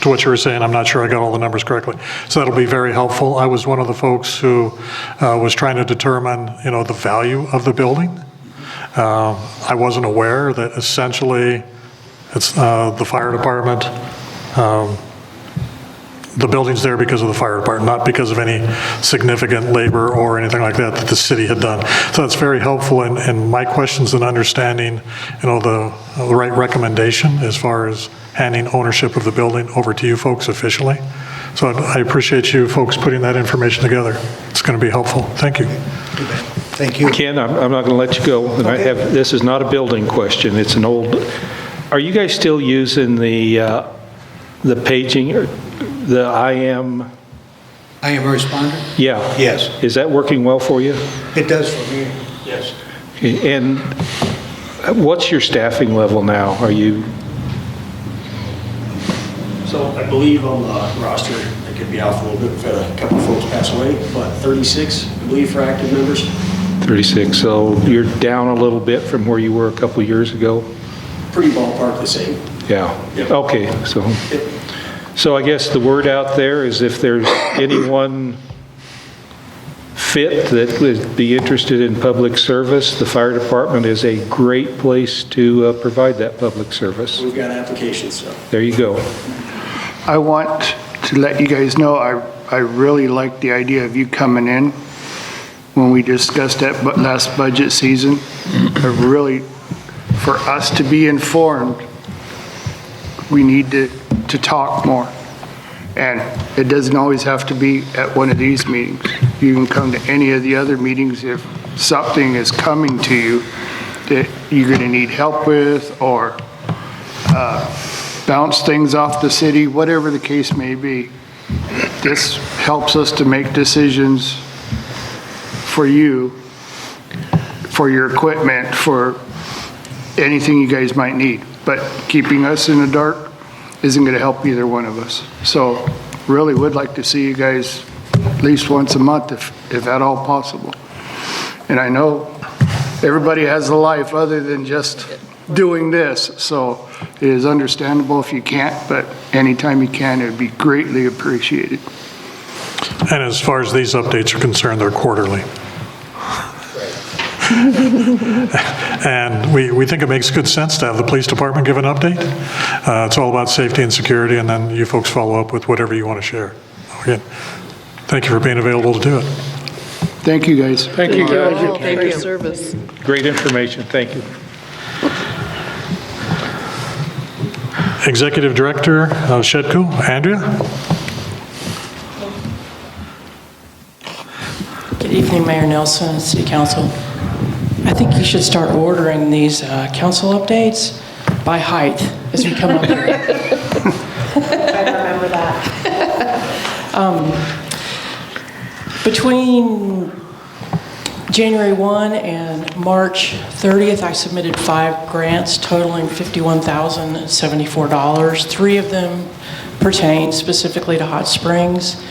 to what you were saying. I'm not sure I got all the numbers correctly. So that'll be very helpful. I was one of the folks who was trying to determine, the value of the building. I wasn't aware that essentially it's the fire department. The building's there because of the fire department, not because of any significant labor or anything like that that the city had done. So that's very helpful, and my questions and understanding, the right recommendation as far as handing ownership of the building over to you folks officially. So I appreciate you folks putting that information together. It's going to be helpful. Thank you. Thank you. Ken, I'm not going to let you go. And this is not a building question. It's an old, are you guys still using the paging, or the IM responder? Yeah. Yes. Is that working well for you? It does for me, yes. Okay. And what's your staffing level now? Are you? So I believe on the roster, I could be off a little bit, we've had a couple of folks pass away, but 36, I believe, for active members. 36, so you're down a little bit from where you were a couple of years ago? Pretty ballpark the same. Yeah. Yep. Okay, so I guess the word out there is if there's anyone fit that would be interested in public service, the fire department is a great place to provide that public service. We've got applications, so. There you go. I want to let you guys know, I really like the idea of you coming in when we discussed that last budget season. For us to be informed, we need to talk more. And it doesn't always have to be at one of these meetings. You can come to any of the other meetings if something is coming to you that you're going to need help with, or bounce things off the city, whatever the case may be. This helps us to make decisions for you, for your equipment, for anything you guys might need. But keeping us in the dark isn't going to help either one of us. So really would like to see you guys at least once a month, if at all possible. And I know everybody has a life other than just doing this, so it is understandable if you can't, but anytime you can, it would be greatly appreciated. And as far as these updates are concerned, they're quarterly. And we think it makes good sense to have the police department give an update. It's all about safety and security, and then you folks follow up with whatever you want to share. Again, thank you for being available to do it. Thank you, guys. Thank you, guys. Thank you. Service. Great information. Thank you. Executive Director Shedko, Andrea. Good evening, Mayor Nelson and City Council. I think you should start ordering these council updates by height as we come up here. I remember that. Between January 1 and March 30th, I submitted 5 grants totaling $51,074. 3 of them pertain specifically to hot springs,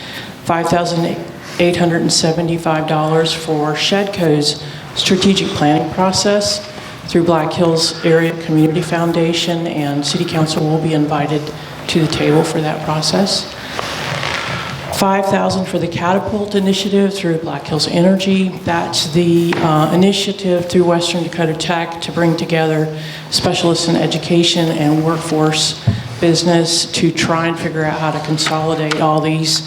$5,875 for Shedco's strategic planning process through Black Hills Area Community Foundation, and City Council will be invited to the table for that process. $5,000 for the Catapult Initiative through Black Hills Energy. That's the initiative through Western Dakota Tech to bring together specialists in education and workforce business to try and figure out how to consolidate all these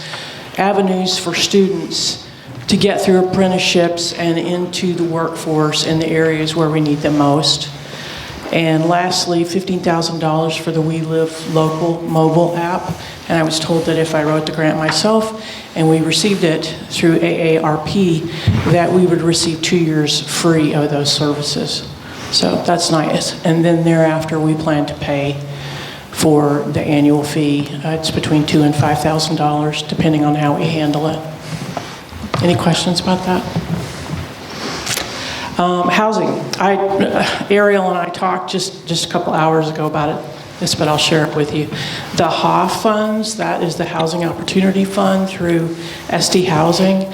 avenues for students to get through apprenticeships and into the workforce in the areas where we need them most. And lastly, $15,000 for the We Live Local mobile app. And I was told that if I wrote the grant myself and we received it through AARP, that we would receive 2 years free of those services. So that's nice. And then thereafter, we plan to pay for the annual fee. It's between $2,000 and $5,000, depending on how we handle it. Any questions about that? Housing. Ariel and I talked just a couple hours ago about it. this, but I'll share it with you. The HOF funds, that is the Housing Opportunity Fund through SD Housing,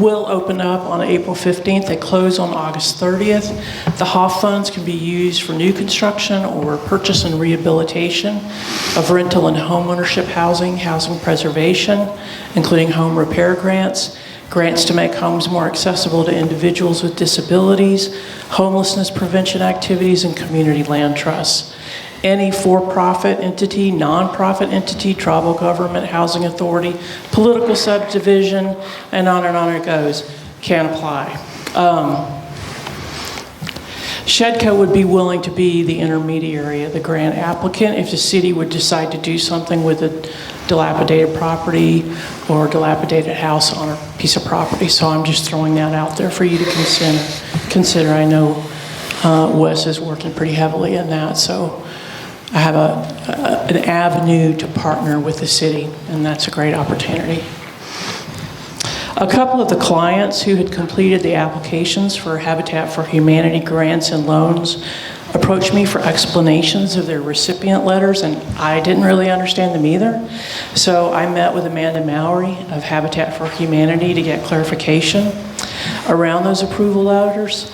will open up on April 15th. They close on August 30th. The HOF funds can be used for new construction or purchase and rehabilitation of rental and homeownership housing, housing preservation, including home repair grants, grants to make homes more accessible to individuals with disabilities, homelessness prevention activities, and community land trusts. Any for-profit entity, nonprofit entity, tribal government, housing authority, political subdivision, and on it goes, can apply. Shedco would be willing to be the intermediary of the grant applicant if the city would decide to do something with a dilapidated property or dilapidated house on a piece of property. So I'm just throwing that out there for you to consider. I know Wes is working pretty heavily in that, so I have an avenue to partner with the city, and that's a great opportunity. A couple of the clients who had completed the applications for Habitat for Humanity grants and loans approached me for explanations of their recipient letters, and I didn't really understand them either. So I met with Amanda Mowry of Habitat for Humanity to get clarification around those approval letters.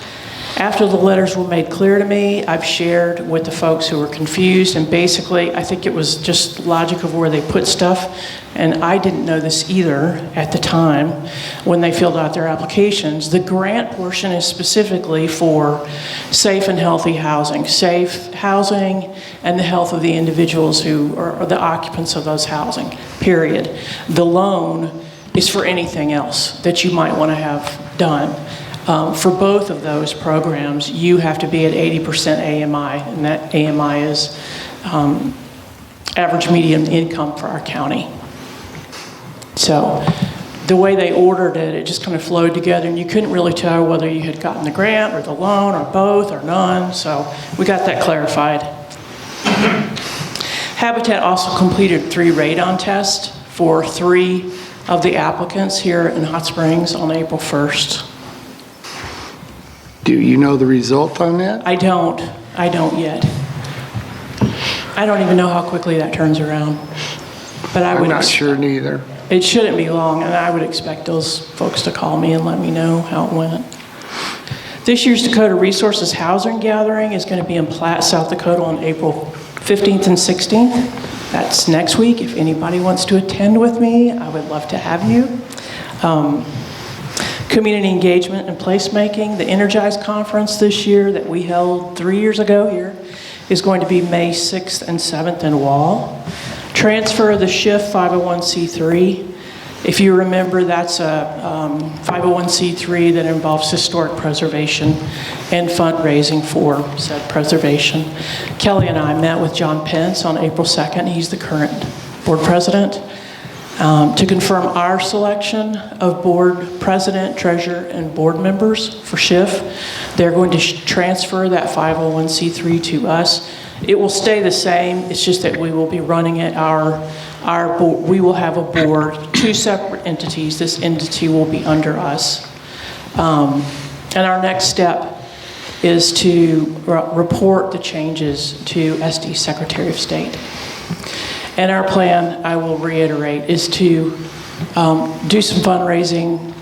After the letters were made clear to me, I've shared with the folks who were confused, and basically I think it was just logic of where they put stuff, and I didn't know this either at the time when they filled out their applications. The grant portion is specifically for safe and healthy housing, safe housing and the health of the individuals who are the occupants of those housing, period. The loan is for anything else that you might want to have done. For both of those programs, you have to be at 80% AMI, and that AMI is average median income for our county. So the way they ordered it, it just kind of flowed together, and you couldn't really tell whether you had gotten the grant or the loan or both or none, so we got that clarified. Habitat also completed 3 radon tests for 3 of the applicants here in Hot Springs on April 1st. Do you know the result on that? I don't yet. I don't even know how quickly that turns around. But I'm not sure neither. It shouldn't be long, and I would expect those folks to call me and let me know how it went. This year's Dakota Resources Housing Gathering is going to be in Platte, South Dakota on April 15th and 16th. That's next week. If anybody wants to attend with me, I would love to have you. Community engagement and placemaking. The Energize Conference this year that we held 3 years ago here is going to be May 6th and 7th in Wall. Transfer of the SHIF 501c3. If you remember, that's a 501c3 that involves historic preservation and fundraising for said preservation. Kelly and I met with John Pence on April 2nd. He's the current board president. To confirm our selection of board president, treasurer, and board members for SHIF. They're going to transfer that 501c3 to us. It will stay the same, it's just that we will be running it our board. We will have a board, 2 separate entities. This entity will be under us. And our next step is to report the changes to SD Secretary of State. And our plan, I will reiterate, is to do some fundraising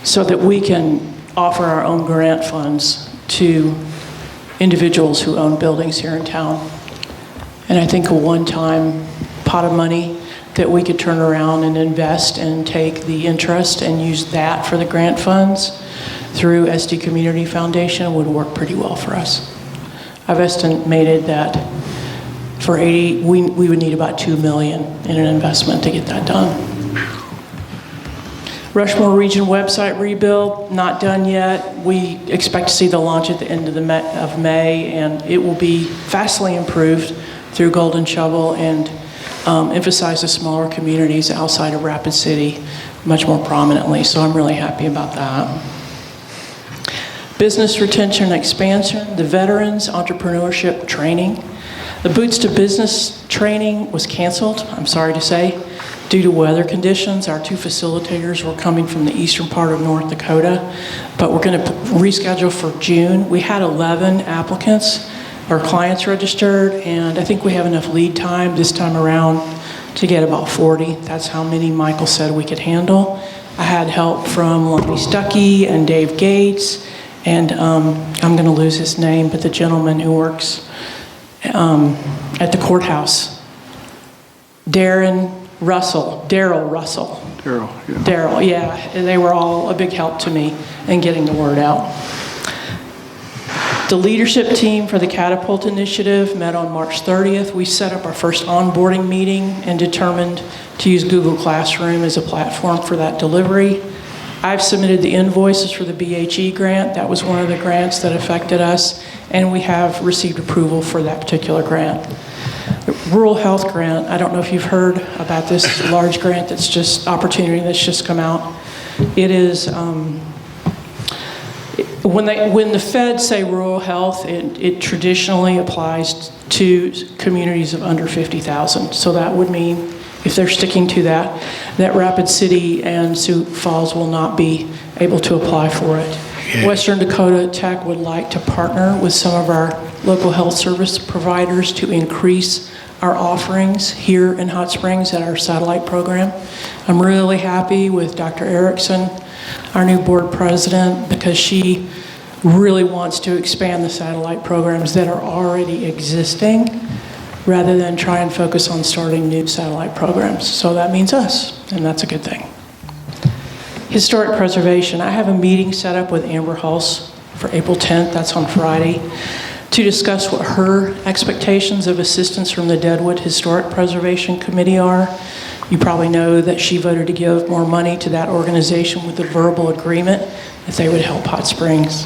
so that we can offer our own grant funds to individuals who own buildings here in town. And I think a one-time pot of money that we could turn around and invest and take the interest and use that for the grant funds through SD Community Foundation would work pretty well for us. I've estimated that for 80, we would need about $2 million in an investment to get that done. Rushmore Region website rebuild, not done yet. We expect to see the launch at the end of May, and it will be vastly improved through Golden Shovel and emphasize the smaller communities outside of Rapid City much more prominently, so I'm really happy about that. Business retention and expansion, the veterans entrepreneurship training. The Boots to Business training was canceled, I'm sorry to say, due to weather conditions. Our 2 facilitators were coming from the eastern part of North Dakota, but we're going to reschedule for June. We had 11 applicants. our clients registered, and I think we have enough lead time this time around to get about 40. That's how many Michael said we could handle. I had help from Lonnie Stuckey and Dave Gates, and I'm going to lose his name, but the gentleman who works at the courthouse, Daryl Russell. Daryl, yeah. And they were all a big help to me in getting the word out. The leadership team for the Catapult Initiative met on March 30th. We set up our first onboarding meeting and determined to use Google Classroom as a platform for that delivery. I've submitted the invoices for the BHE grant. That was one of the grants that affected us, and we have received approval for that particular grant. The Rural Health Grant, I don't know if you've heard about this large grant that's just opportunity that's just come out. It is, when the feds say rural health, it traditionally applies to communities of under 50,000. So that would mean, if they're sticking to that, that Rapid City and Sioux Falls will not be able to apply for it. Yeah. Western Dakota Tech would like to partner with some of our local health service providers to increase our offerings here in Hot Springs at our satellite program. I'm really happy with Dr. Erickson, our new board president, because she really wants to expand the satellite programs that are already existing rather than try and focus on starting new satellite programs. So that means us, and that's a good thing. Historic preservation. I have a meeting set up with Amber Hulse for April 10th, that's on Friday, to discuss what her expectations of assistance from the Deadwood Historic Preservation Committee are. You probably know that she voted to give more money to that organization with a verbal agreement that they would help Hot Springs.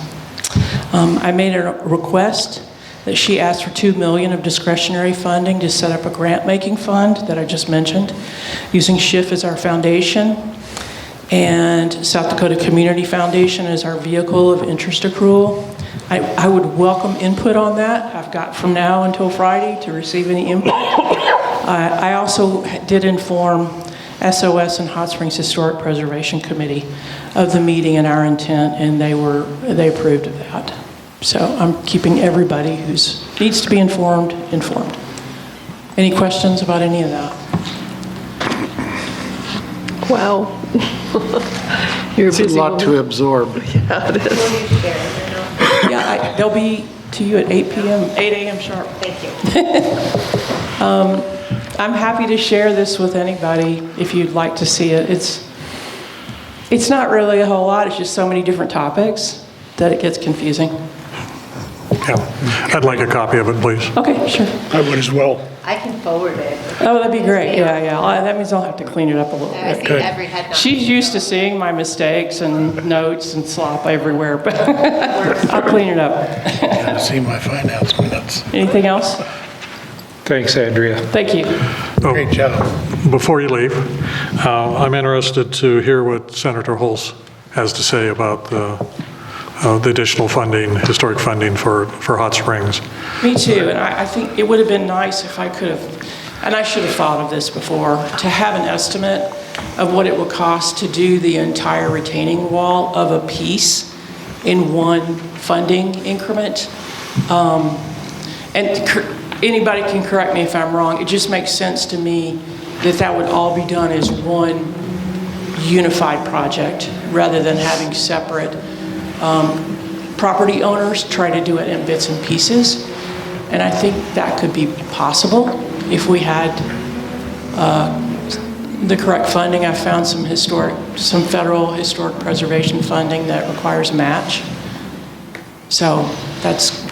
I made a request that she asked for $2 million of discretionary funding to set up a grant-making fund that I just mentioned, using SCHIF as our foundation, and South Dakota Community Foundation as our vehicle of interest accrual. I would welcome input on that. I've got from now until Friday to receive any input. I also did inform SOS and Hot Springs Historic Preservation Committee of the meeting and our intent, and they approved of that. So I'm keeping everybody who needs to be informed. Any questions about any of that? Wow. You're a busy It's a lot woman. to absorb. Yeah, it is. Yeah, they'll be to you at 8 a.m. sharp. Thank you. I'm happy to share this with anybody if you'd like to see it. It's not really a whole lot. It's just so many different topics that it gets confusing. Yeah, I'd like a copy of it, please. Okay, sure. I would as well. I can forward it. Oh, that'd be great. Yeah. That means I'll have to clean it up a little I bit. see every head nod. She's used to seeing my mistakes and notes and slop everywhere, but I'll clean it up. See my finance minutes. Anything else? Thanks, Andrea. Thank you. Great job. Before you leave, I'm interested to hear what Senator Hulse has to say about the additional funding, historic funding for Hot Springs. Me too, and I think it would have been nice if I could have, and I should have thought of this before, to have an estimate of what it would cost to do the entire retaining wall of a piece in one funding increment. Anybody can correct me if I'm wrong. It just makes sense to me that would all be done as one unified project rather than having separate property owners try to do it in bits and pieces. And I think that could be possible if we had the correct funding. I found some federal historic preservation funding that requires a match. So that's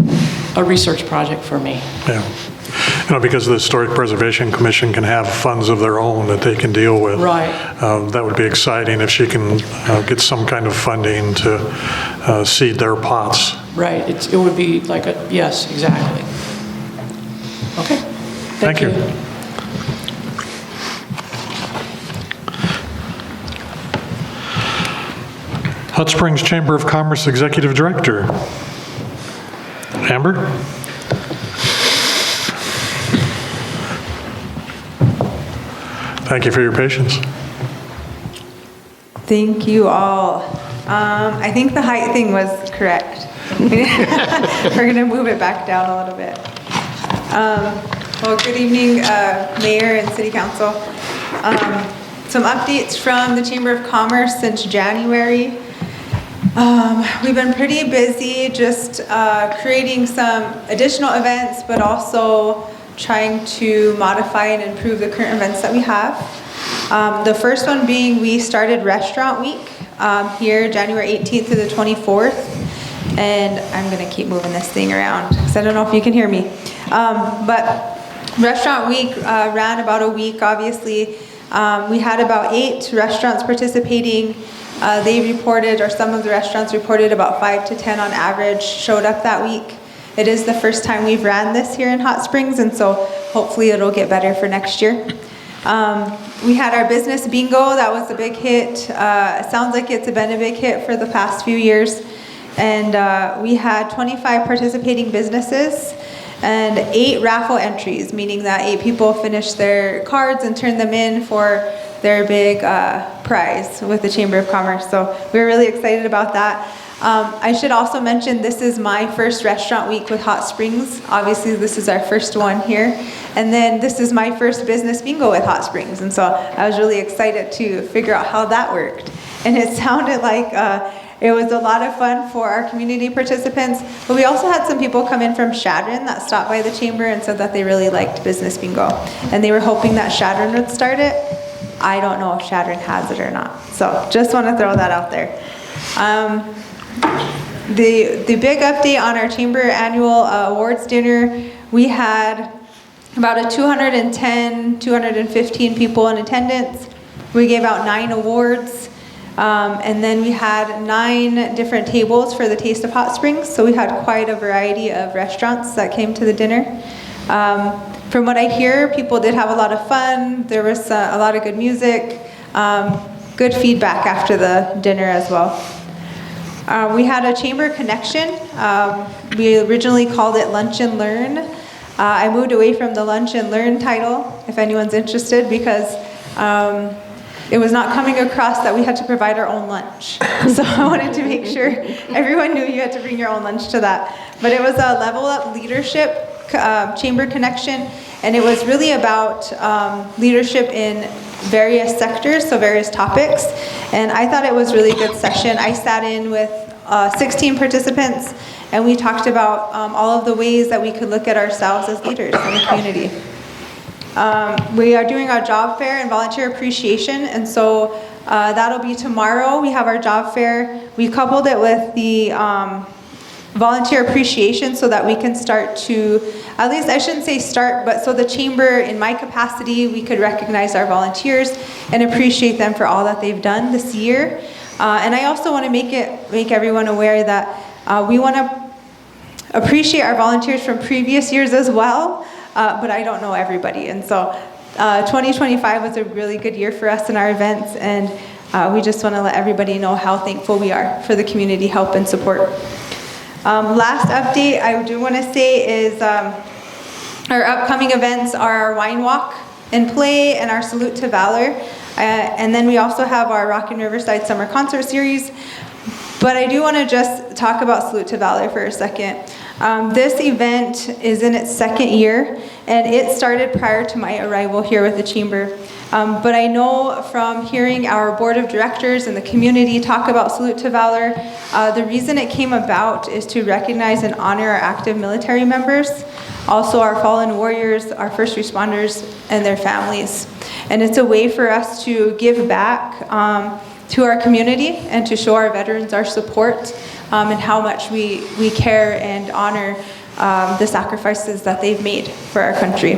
a research project for me. Yeah. Because the Historic Preservation Commission can have funds of their own that they can deal with. Right. That would be exciting if she can get some kind of funding to seed their pots. Right. It would be like yes, exactly. Okay. Thank you. Hot Springs Chamber of Commerce Executive Director. Amber? Thank you for your patience. Thank you all. I think the height thing was correct. We're going to move it back down a little bit. Well, good evening, Mayor and City Council. Some updates from the Chamber of Commerce since January. We've been pretty busy just creating some additional events, but also trying to modify and improve the current events that we have. The first one being we started Restaurant Week here January 18th to the 24th. And I'm going to keep moving this thing around because I don't know if you can hear me. But Restaurant Week ran about a week, obviously. We had about 8 restaurants participating. They reported, or some of the restaurants reported, about 5 to 10 on average showed up that week. It is the first time we've ran this here in Hot Springs, and so hopefully it'll get better for next year. We had our business bingo. That was a big hit. It sounds like it's been a big hit for the past few years. And we had 25 participating businesses and 8 raffle entries, meaning that 8 people finished their cards and turned them in for their big prize with the Chamber of Commerce. So we're really excited about that. I should also mention this is my first Restaurant Week with Hot Springs. Obviously, this is our first one here. And then this is my first business bingo with Hot Springs. And so I was really excited to figure out how that worked. And it sounded like it was a lot of fun for our community participants. But we also had some people come in from Chadron that stopped by the Chamber and said that they really liked business bingo. And they were hoping that Chadron would start it. I don't know if Chadron has it or not. So just want to throw that out there. The big update on our Chamber annual awards dinner, we had about 215 people in attendance. We gave out 9 awards. And then we had 9 different tables for the Taste of Hot Springs. So we had quite a variety of restaurants that came to the dinner. From what I hear, people did have a lot of fun. There was a lot of good music, good feedback after the dinner as well. We had a Chamber connection. We originally called it Lunch and Learn. I moved away from the Lunch and Learn title, if anyone's interested, because it was not coming across that we had to provide our own lunch. So I wanted to make sure everyone knew you had to bring your own lunch to that. But it was a Level Up Leadership Chamber connection, and it was really about leadership in various sectors, so various topics. And I thought it was a really good session. I sat in with 16 participants, and we talked about all of the ways that we could look at ourselves as leaders in the community. We are doing our job fair and volunteer appreciation, and so that'll be tomorrow. We have our job fair. We coupled it with the volunteer appreciation so that we can start to, at least I shouldn't say start, but so the Chamber, in my capacity, we could recognize our volunteers and appreciate them for all that they've done this year. And I also want to make everyone aware that we want to appreciate our volunteers from previous years as well. But I don't know everybody. And so 2025 was a really good year for us in our events, and we just want to let everybody know how thankful we are for the community help and support. Last update I do want to say is our upcoming events are our Wine Walk and Play and our Salute to Valor. And then we also have our Rock and Riverside Summer Concert Series. But I do want to just talk about Salute to Valor for a second. This event is in its 2nd year, and it started prior to my arrival here with the Chamber. But I know from hearing our board of directors and the community talk about Salute to Valor, the reason it came about is to recognize and honor our active military members, also our fallen warriors, our first responders, and their families. And it's a way for us to give back to our community and to show our veterans our support and how much we care and honor the sacrifices that they've made for our country.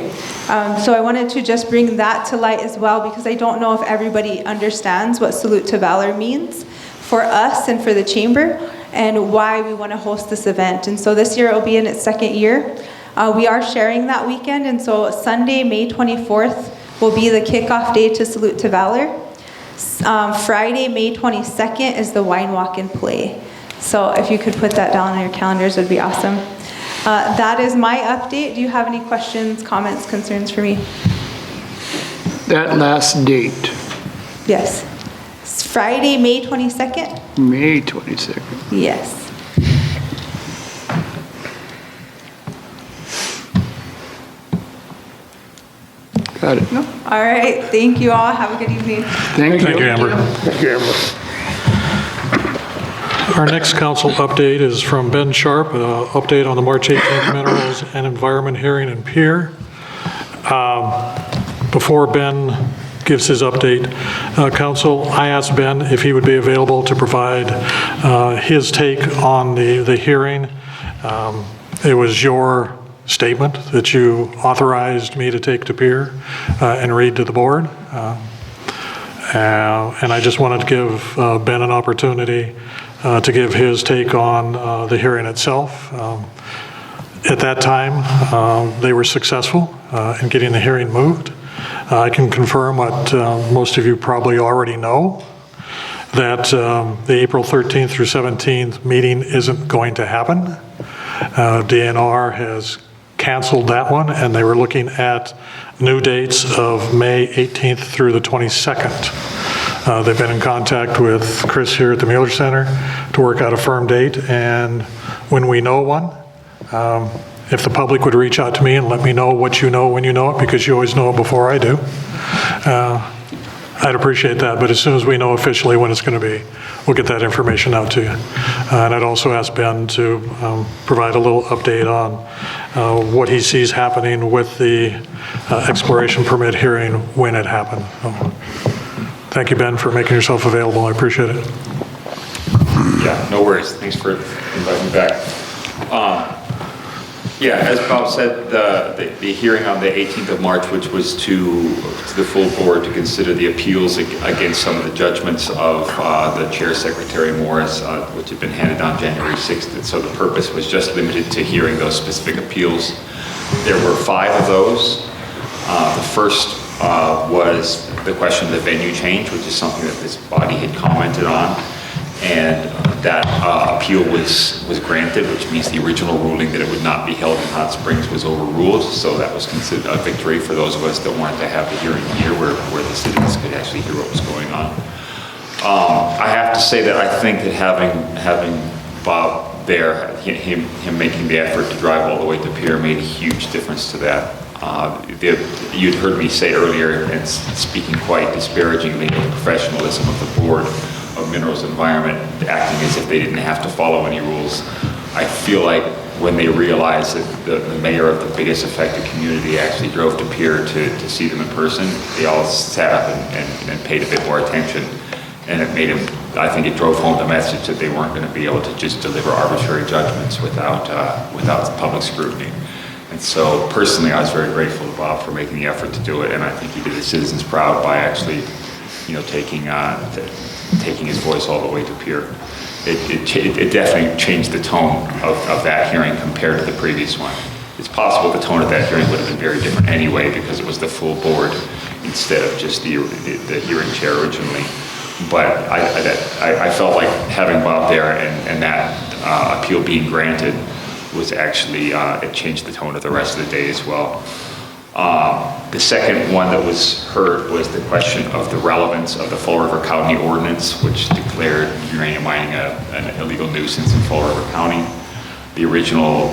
So I wanted to just bring that to light as well, because I don't know if everybody understands what Salute to Valor means for us and for the Chamber and why we want to host this event. And so this year it will be in its 2nd year. We are sharing that weekend, and so Sunday, May 24th will be the kickoff day to Salute to Valor. Friday, May 22nd is the Wine Walk and Play. So if you could put that down on your calendars, it would be awesome. That is my update. Do you have any questions, comments, concerns for me? That last date. Yes. It's Friday, May 22nd? May 22nd. Yes. Got it. All right, thank you all. Have a good evening. Thank you. Thank you, Amber. Thank you, Amber. Our next council update is from Ben Sharp, update on the March 18th Minerals and Environment hearing in Pierre. Before Ben gives his update, council, I asked Ben if he would be available to provide his take on the hearing. It was your statement that you authorized me to take to Pierre and read to the board. And I just wanted to give Ben an opportunity to give his take on the hearing itself. At that time, they were successful in getting the hearing moved. I can confirm what most of you probably already know, that the April 13th through 17th meeting isn't going to happen. DNR has canceled that one, and they were looking at new dates of May 18th through the 22nd. They've been in contact with Chris here at the Mueller Center to work out a firm date, and when we know one, if the public would reach out to me and let me know what you know when you know it, because you always know it before I do, I'd appreciate that. But as soon as we know officially when it's going to be, we'll get that information out to you. And I'd also ask Ben to provide a little update on what he sees happening with the exploration permit hearing when it happened. So, thank you, Ben, for making yourself available. I appreciate it. Yeah, no worries. Thanks for inviting me back. Yeah, as Bob said, the hearing on the 18th of March, which was to the full board to consider the appeals against some of the judgments of the Chair Secretary Morris, which had been handed on January 6th. And so the purpose was just limited to hearing those specific appeals. There were 5 of those. The first was the question of the venue change, which is something that this body had commented on. And that appeal was granted, which means the original ruling that it would not be held in Hot Springs was overruled. So that was considered a victory for those of us that wanted to have the hearing here where the citizens could actually hear what was going on. I have to say that I think that having Bob there, him making the effort to drive all the way to Pierre made a huge difference to that. You'd heard me say earlier, and speaking quite disparagingly of the professionalism of the board of Minerals and Environment, acting as if they didn't have to follow any rules. I feel like when they realized that the mayor of the biggest affected community actually drove to Pierre to see them in person, they all sat up and paid a bit more attention. And it made him, I think it drove home the message that they weren't going to be able to just deliver arbitrary judgments without public scrutiny. And so personally, I was very grateful to Bob for making the effort to do it, and I think he did the citizens proud by actually, taking his voice all the way to Pierre. It definitely changed the tone of that hearing compared to the previous one. It's possible the tone of that hearing would have been very different anyway because it was the full board instead of just the hearing chair originally. But I felt like having Bob there and that appeal being granted was actually, it changed the tone of the rest of the day as well. The second one that was heard was the question of the relevance of the Fall River County ordinance, which declared uranium mining an illegal nuisance in Fall River County. The original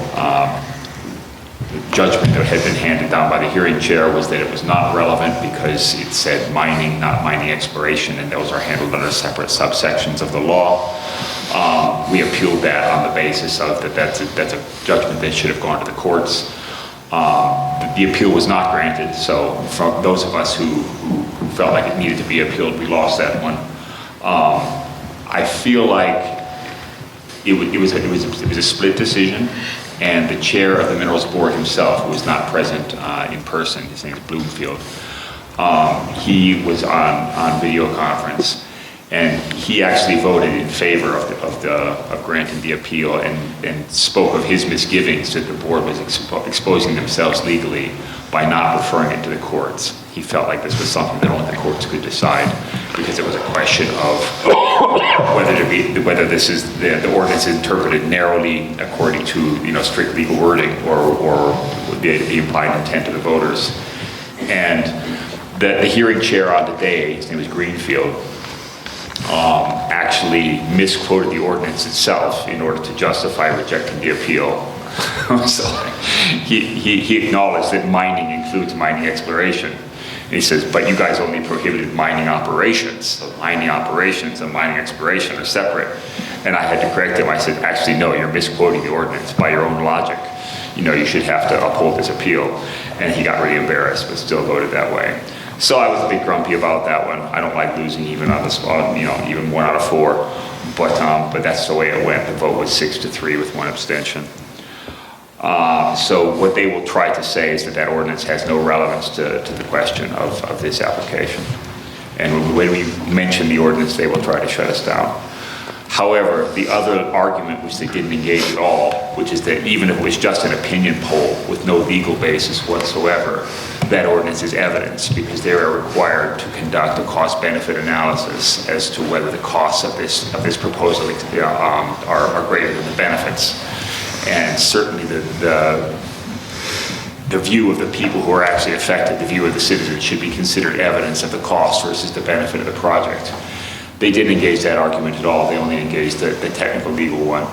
judgment that had been handed down by the hearing chair was that it was not relevant because it said mining, not mining exploration, and those are handled under separate subsections of the law. We appealed that on the basis of that's a judgment that should have gone to the courts. The appeal was not granted, so from those of us who felt like it needed to be appealed, we lost that one. I feel like it was a split decision, and the chair of the Minerals Board himself, who was not present in person, his name is Bloomfield, he was on video conference, and he actually voted in favor of granting the appeal and spoke of his misgivings that the board was exposing themselves legally by not referring it to the courts. He felt like this was something that only the courts could decide because it was a question of whether this is the ordinance is interpreted narrowly according to strict legal wording or the implied intent of the voters. And the hearing chair on the day, his name was Greenfield, actually misquoted the ordinance itself in order to justify rejecting the appeal. So he acknowledged that mining includes mining exploration. And he says, but you guys only prohibited mining operations. So mining operations and mining exploration are separate. And I had to correct him. I said, actually, no, you're misquoting the ordinance by your own logic. You should have to uphold this appeal. And he got really embarrassed, but still voted that way. So I was a bit grumpy about that one. I don't like losing even on the spot, even 1 out of 4. But that's the way it went. The vote was 6-3 with 1 abstention. So what they will try to say is that ordinance has no relevance to the question of this application. And when we mention the ordinance, they will try to shut us down. However, the other argument, which they didn't engage at all, which is that even if it was just an opinion poll with no legal basis whatsoever, that ordinance is evidence because they are required to conduct a cost-benefit analysis as to whether the costs of this proposal are greater than the benefits. And certainly the view of the people who are actually affected, the view of the citizens, should be considered evidence of the cost versus the benefit of the project. They didn't engage that argument at all. They only engaged the technical legal one.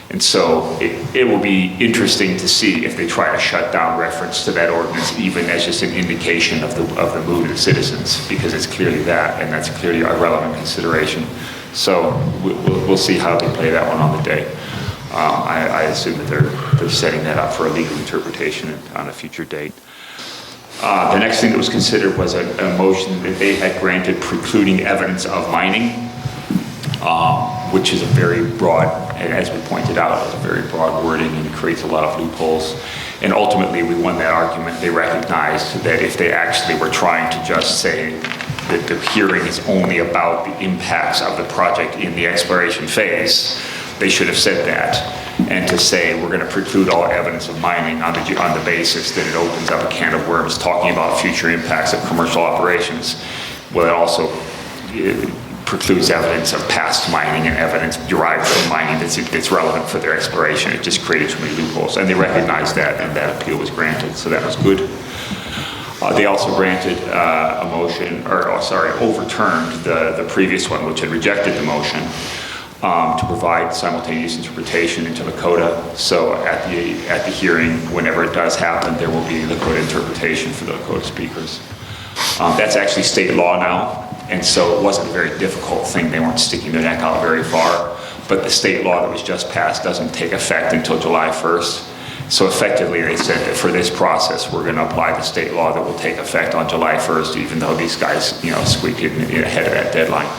And so it will be interesting to see if they try to shut down reference to that ordinance, even as just an indication of the mood of the citizens, because it's clearly that, and that's clearly a relevant consideration. So we'll see how they play that one on the day. I assume that they're setting that up for a legal interpretation on a future date. The next thing that was considered was a motion that they had granted precluding evidence of mining, which is a very broad, as we pointed out, it's a very broad wording and it creates a lot of loopholes. And ultimately, we won that argument. They recognized that if they actually were trying to just say that the hearing is only about the impacts of the project in the exploration phase, they should have said that. And to say we're going to preclude all evidence of mining on the basis that it opens up a can of worms talking about future impacts of commercial operations, well, it also precludes evidence of past mining and evidence derived from mining that's relevant for their exploration. It just created too many loopholes. And they recognized that, and that appeal was granted, so that was good. They also granted overturned the previous one, which had rejected the motion, to provide simultaneous interpretation into Lakota. So at the hearing, whenever it does happen, there will be Lakota interpretation for the Lakota speakers. That's actually state law now, and so it wasn't a very difficult thing. They weren't sticking their neck out very far, but the state law that was just passed doesn't take effect until July 1st. So effectively, they said that for this process, we're going to apply the state law that will take effect on July 1st, even though these guys, squeaked it ahead of that deadline.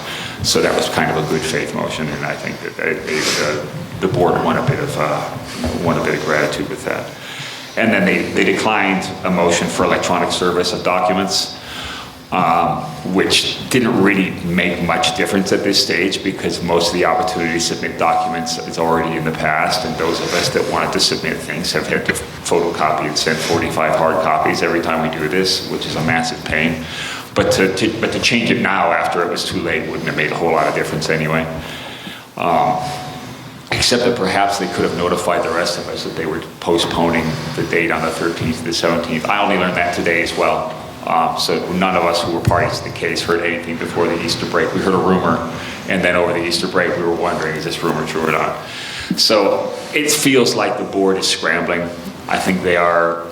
So that was kind of a good faith motion, and I think that the board won a bit of gratitude with that. And then they declined a motion for electronic service of documents, which didn't really make much difference at this stage because most of the opportunity to submit documents is already in the past, and those of us that wanted to submit things have had to photocopy and send 45 hard copies every time we do this, which is a massive pain. But to change it now after it was too late wouldn't have made a whole lot of difference anyway. Except that perhaps they could have notified the rest of us that they were postponing the date on the 13th to the 17th. I only learned that today as well. So none of us who were parties to the case heard anything before the Easter break. We heard a rumor, and then over the Easter break we were wondering, is this rumor true or not? So it feels like the board is scrambling. I think they are,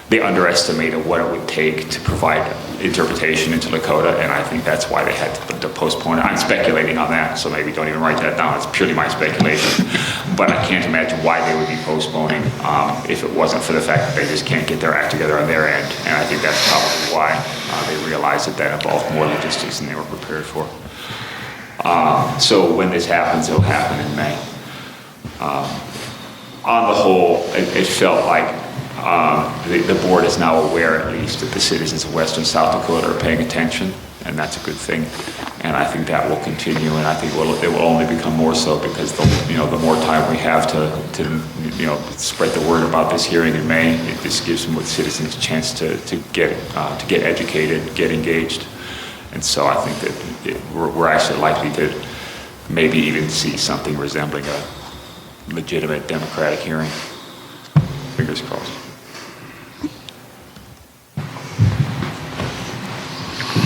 they underestimated what it would take to provide interpretation into Lakota, and I think that's why they had to postpone it. I'm speculating on that, so maybe don't even write that down. It's purely my speculation. But I can't imagine why they would be postponing if it wasn't for the fact that they just can't get their act together on their end. And I think that's probably why they realized that involved more logistics than they were prepared for. So when this happens, it'll happen in May. On the whole, it felt like the board is now aware, at least, that the citizens of Western South Dakota are paying attention, and that's a good thing. And I think that will continue, and I think it will only become more so because the more time we have to spread the word about this hearing in May, it just gives the citizens a chance to get educated, get engaged. And so I think that we're actually likely to maybe even see something resembling a legitimate democratic hearing. Fingers crossed.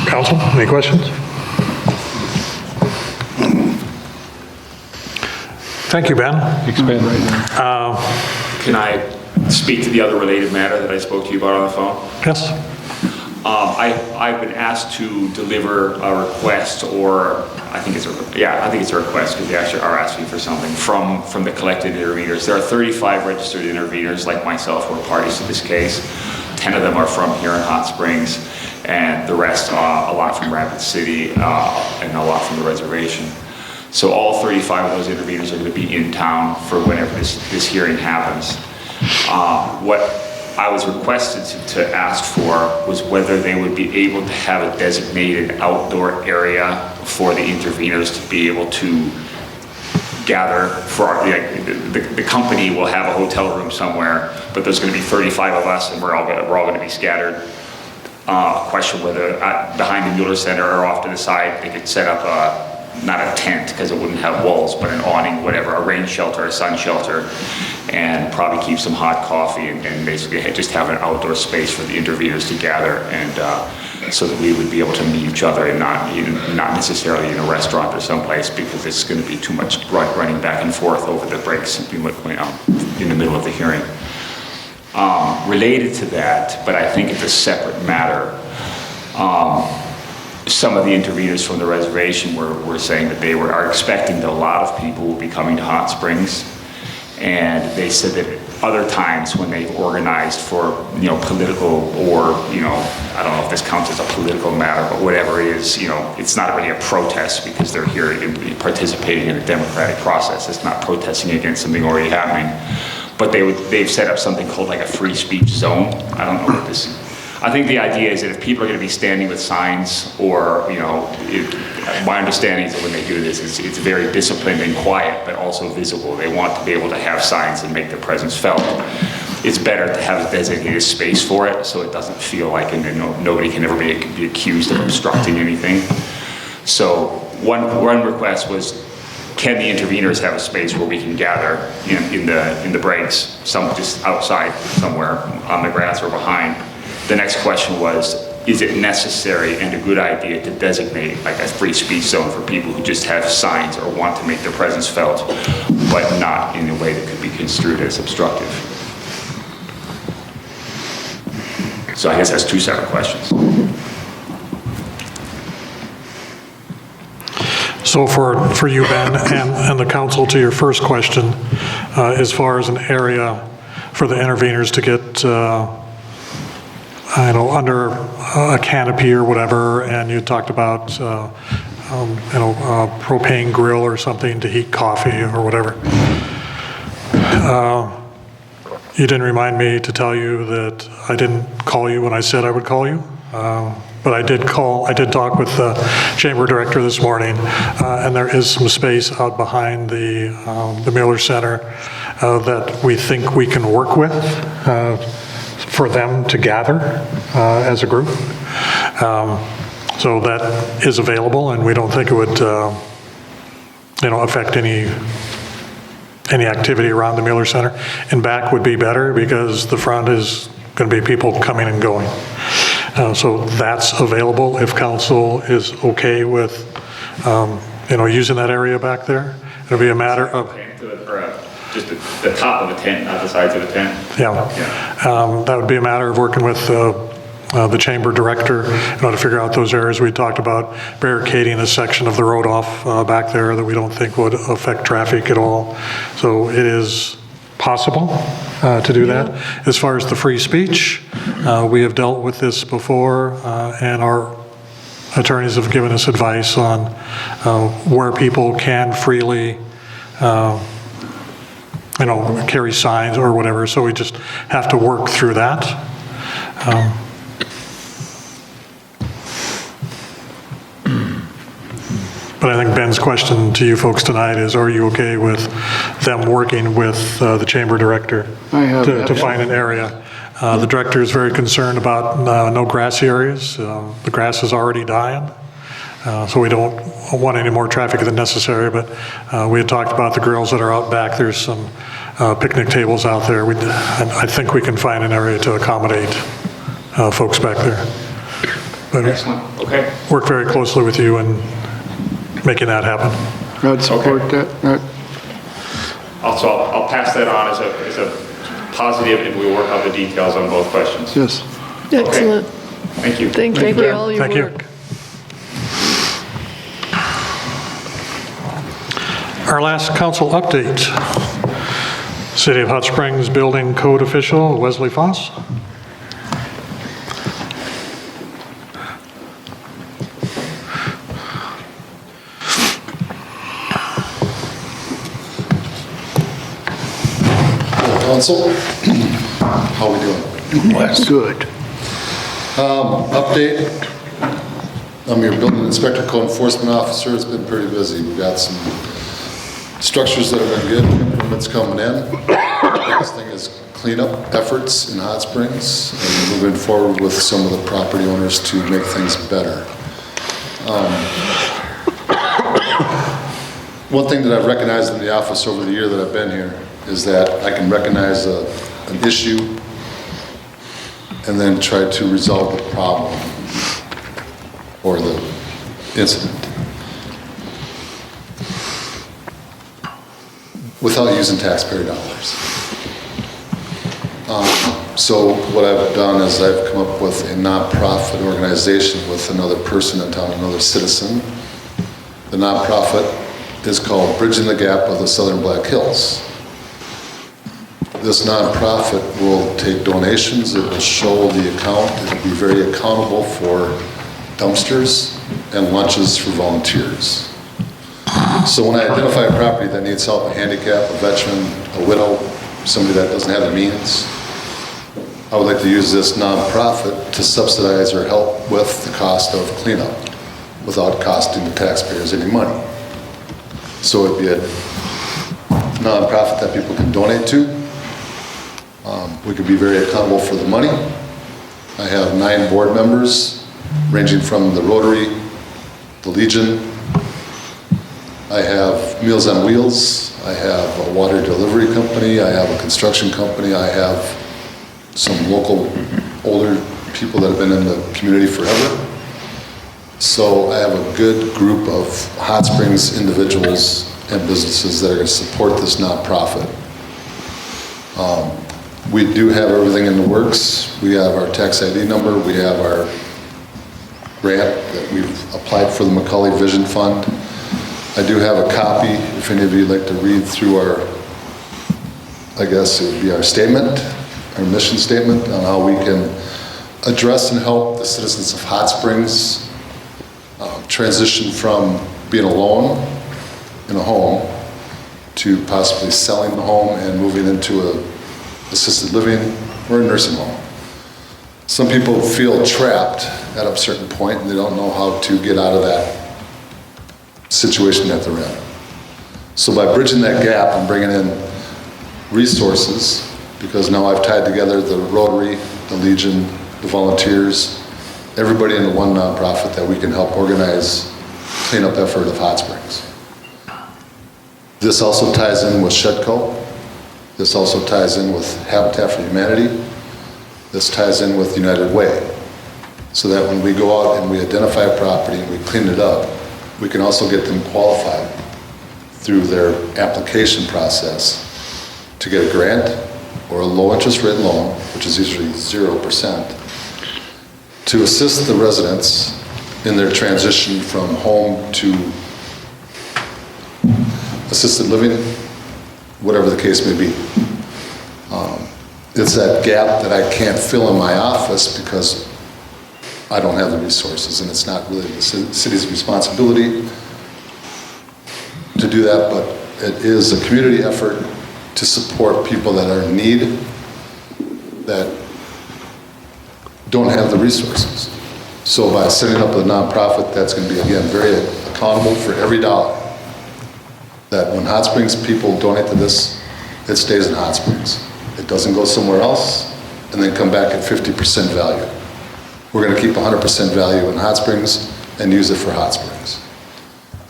Council, any questions? Thank you, Ben. Expand right Can I speak to the other related matter that I spoke to you about on the phone? Yes. I've been asked to deliver a request, or I think it's a request, because they actually are asking for something from the collected interveners. There are 35 registered interveners like myself who are parties to this case. 10 of them are from here in Hot Springs, and the rest, a lot from Rapid City, and a lot from the reservation. So all 35 of those interveners are going to be in town for whenever this hearing happens. What I was requested to ask for was whether they would be able to have a designated outdoor area for the interveners to be able to gather for the company will have a hotel room somewhere, but there's going to be 35 of us, and we're all going to be scattered. Question whether behind the Mueller Center or off to the side they could set up not a tent because it wouldn't have walls, but an awning, whatever, a rain shelter, a sun shelter, and probably keep some hot coffee and basically just have an outdoor space for the interveners to gather, and so that we would be able to meet each other and not necessarily in a restaurant or someplace, because it's going to be too much running back and forth over the breaks in the middle of the hearing. Related to that, but I think it's a separate matter, some of the interveners from the reservation were saying that they are expecting that a lot of people will be coming to Hot Springs, and they said that other times when they've organized for political or I don't know if this counts as a political matter, but whatever it is, it's not really a protest because they're here participating in a democratic process. It's not protesting against something already happening, but they've set up something called like a free speech zone. I don't know what this. I think the idea is that if people are going to be standing with signs, or my understanding is that when they do this, it's very disciplined and quiet, but also visible. They want to be able to have signs and make their presence felt. It's better to have a designated space for it, so it doesn't feel like nobody can ever be accused of obstructing anything. So one request was, can the interveners have a space where we can gather in the breaks, just outside somewhere on the grass or behind? The next question was, is it necessary and a good idea to designate like a free speech zone for people who just have signs or want to make their presence felt, but not in a way that could be construed as obstructive? So I guess that's two separate questions. So for you, Ben, and the council, to your first question, as far as an area for the interveners to get under a canopy or whatever, and you talked about, propane grill or something to heat coffee or whatever. You didn't remind me to tell you that I didn't call you when I said I would call you. But I did talk with the chamber director this morning, and there is some space out behind the Mueller Center that we think we can work with for them to gather as a group. So that is available, and we don't think it would affect any activity around the Mueller Center. And back would be better because the front is going to be people coming and going. So that's available if council is okay with, using that area back there. It'll be a matter of... Just the top of the tent, not the sides of the tent? Yeah. That would be a matter of working with the chamber director to figure out those areas. We talked about barricading a section of the road off back there that we don't think would affect traffic at all. So it is possible to do that. As far as the free speech, we have dealt with this before, and our attorneys have given us advice on where people can freely carry signs or whatever, so we just have to work through that. But I think Ben's question to you folks tonight is, are you okay with them working with the chamber director to find an area? The director is very concerned about no grassy areas. The grass is already dying. So we don't want any more traffic than necessary, but we had talked about the grills that are out back. There's some picnic tables out there. I think we can find an area to accommodate folks back there. But excellent. Okay. Work very closely with you in making that happen. I'd support that. Also, I'll pass that on as a positive, and we will work out the details on both questions. Yes. Excellent. Thank you. Thank you for all your Thank you. work. Our last council update. City of Hot Springs Building Code Official Wesley Foss. Council, how we doing? Good. Update. I'm your building inspector, code enforcement officer. It's been pretty busy. We've got some structures that have been good, improvements coming in. The biggest thing is cleanup efforts in Hot Springs and moving forward with some of the property owners to make things better. One thing that I've recognized in the office over the year that I've been here is that I can recognize an issue and then try to resolve the problem or the incident without using taxpayer dollars. So what I've done is I've come up with a nonprofit organization with another person in town, another citizen. The nonprofit is called Bridging the Gap of the Southern Black Hills. This nonprofit will take donations, it will show the account, it will be very accountable for dumpsters and lunches for volunteers. So when I identify a property that needs help, a handicap, a veteran, a widow, somebody that doesn't have the means, I would like to use this nonprofit to subsidize or help with the cost of cleanup without costing the taxpayers any money. So it'd be a nonprofit that people can donate to. We can be very accountable for the money. I have 9 board members, ranging from the Rotary, the Legion. I have Meals on Wheels. I have a water delivery company. I have a construction company. I have some local older people that have been in the community forever. So I have a good group of Hot Springs individuals and businesses that are going to support this nonprofit. We do have everything in the works. We have our tax ID number. We have our grant that we've applied for the Macaulay Vision Fund. I do have a copy, if any of you would like to read through our, I guess it would be our statement, our mission statement on how we can address and help the citizens of Hot Springs transition from being alone in a home to possibly selling the home and moving into a assisted living or a nursing home. Some people feel trapped at a certain point and they don't know how to get out of that situation that they're in. So by bridging that gap and bringing in resources, because now I've tied together the Rotary, the Legion, the volunteers, everybody in the one nonprofit that we can help organize cleanup effort of Hot Springs. This also ties in with Shedco. This also ties in with Habitat for Humanity. This ties in with United Way. So that when we go out and we identify a property and we clean it up, we can also get them qualified through their application process to get a grant or a low interest rate loan, which is usually 0%, to assist the residents in their transition from home to assisted living, whatever the case may be. It's that gap that I can't fill in my office because I don't have the resources, and it's not really the city's responsibility to do that, but it is a community effort to support people that are in need, that don't have the resources. So by setting up a nonprofit that's going to be, again, very accountable for every dollar, that when Hot Springs people donate to this, it stays in Hot Springs. It doesn't go somewhere else and then come back at 50% value. We're going to keep 100% value in Hot Springs and use it for Hot Springs.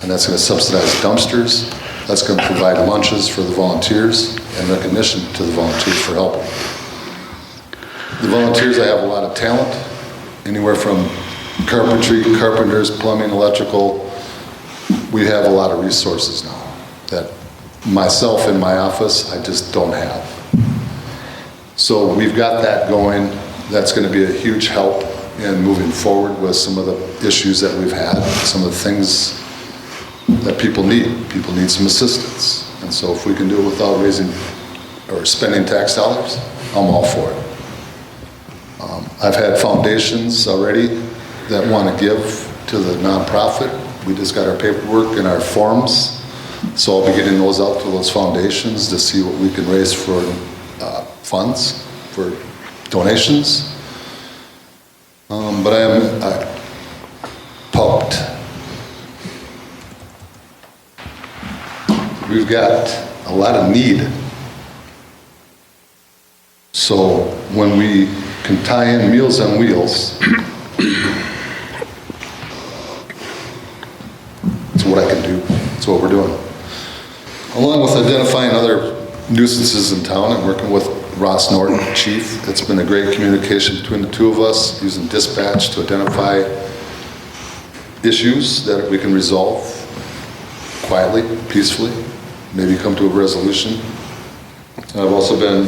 And that's going to subsidize dumpsters. That's going to provide lunches for the volunteers and recognition to the volunteers for helping. The volunteers, I have a lot of talent, anywhere from carpentry, carpenters, plumbing, electrical. We have a lot of resources now that myself in my office, I just don't have. So we've got that going. That's going to be a huge help in moving forward with some of the issues that we've had, some of the things that people need. People need some assistance. And so if we can do it without raising or spending tax dollars, I'm all for it. I've had foundations already that want to give to the nonprofit. We just got our paperwork and our forms. So I'll be getting those out to those foundations to see what we can raise for funds, for donations. But I am pumped. We've got a lot of need. So when we can tie in Meals on Wheels, it's what I can do. It's what we're doing. Along with identifying other nuisances in town, I'm working with Ross Norton, Chief. It's been a great communication between the two of us, using dispatch to identify issues that we can resolve quietly, peacefully, maybe come to a resolution. I've also been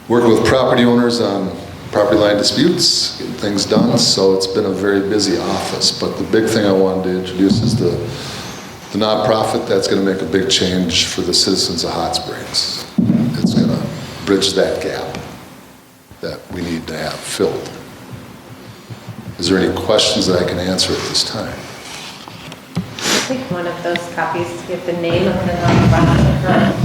working with property owners on property line disputes, getting things done, so it's been a very busy office. But the big thing I wanted to introduce is the nonprofit that's going to make a big change for the citizens of Hot Springs. It's going to bridge that gap that we need to have filled. Is there any questions that I can answer at this time? I think one of those copies give the name of the nonprofit.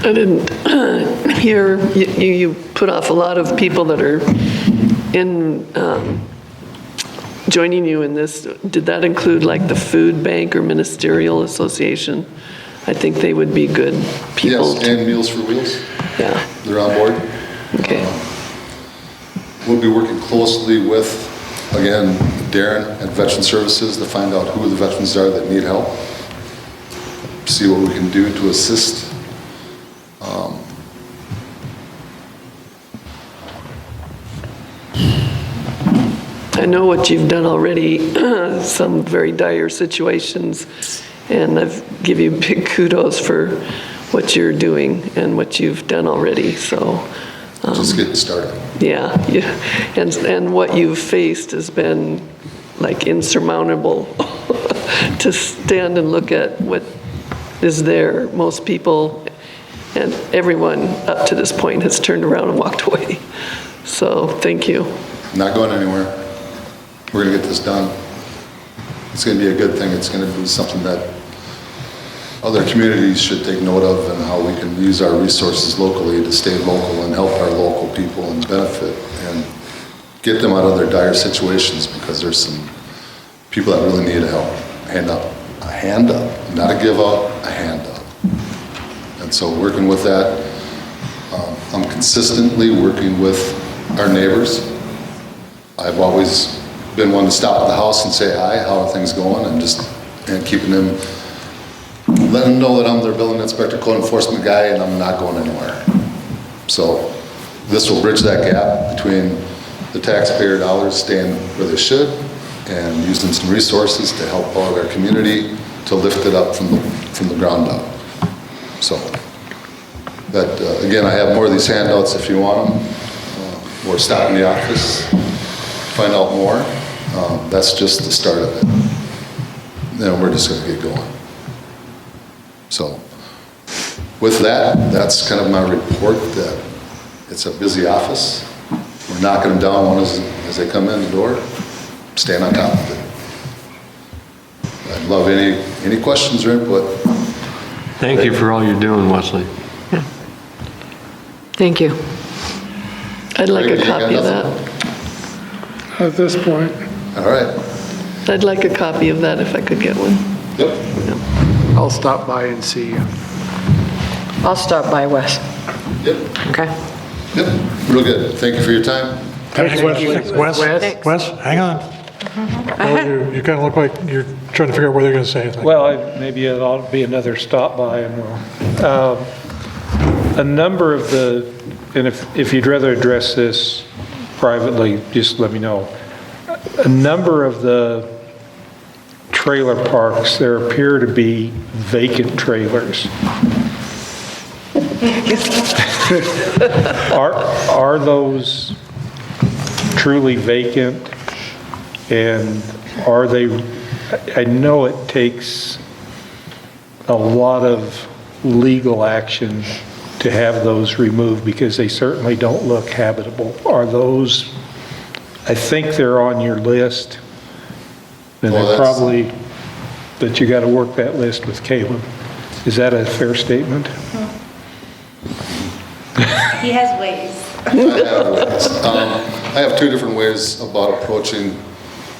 I didn't hear, you put off a lot of people that are in, joining you in this. Did that include like the food bank or ministerial association? I think they would be good people. Yes, and Meals for Wheels. Yeah. They're on board. Okay. We'll be working closely with, again, Darren at Veteran Services to find out who the veterans are that need help. See what we can do to assist. I know what you've done already, some very dire situations, and I give you big kudos for what you're doing and what you've done already, so. Just getting started. Yeah, and what you've faced has been like insurmountable to stand and look at what is there. Most people and everyone up to this point has turned around and walked away. So thank you. Not going anywhere. We're going to get this done. It's going to be a good thing. It's going to be something that other communities should take note of, and how we can use our resources locally to stay local and help our local people and benefit and get them out of their dire situations, because there's some people that really need help. A hand up, not a give up, a hand up. And so working with that, I'm consistently working with our neighbors. I've always been one to stop at the house and say hi, how are things going, and keeping them, letting them know that I'm their building inspector, code enforcement guy, and I'm not going anywhere. So this will bridge that gap between the taxpayer dollars staying where they should and using some resources to help out our community to lift it up from the ground up. So that, again, I have more of these handouts if you want them, or stop in the office, find out more. That's just the start of it. Then we're just going to get going. So with that, that's kind of my report, that it's a busy office. We're knocking them down one as they come in the door, staying on top of it. I'd love any questions or input. Thank you for all you're doing, Wesley. Thank you. I'd like a copy of that. At this point. All right. I'd like a copy of that if I could get one. Yep. I'll stop by and see you. I'll stop by, Wes. Yep. Okay. Yep. Real good. Thank you for your time. Thank you, Wes. Wes, hang on. Well, you kind of look like you're trying to figure out what they're going to say. Well, maybe it'll be another stop by, and we'll, a number of the, and if you'd rather address this privately, just let me know. A number of the trailer parks, there appear to be vacant trailers. Are those truly vacant? And are they, I know it takes a lot of legal action to have those removed because they certainly don't look habitable. Are those, I think they're on your list, and they're probably, but you got to work that list with Caleb. Is that a fair statement? He has ways. I have two different ways about approaching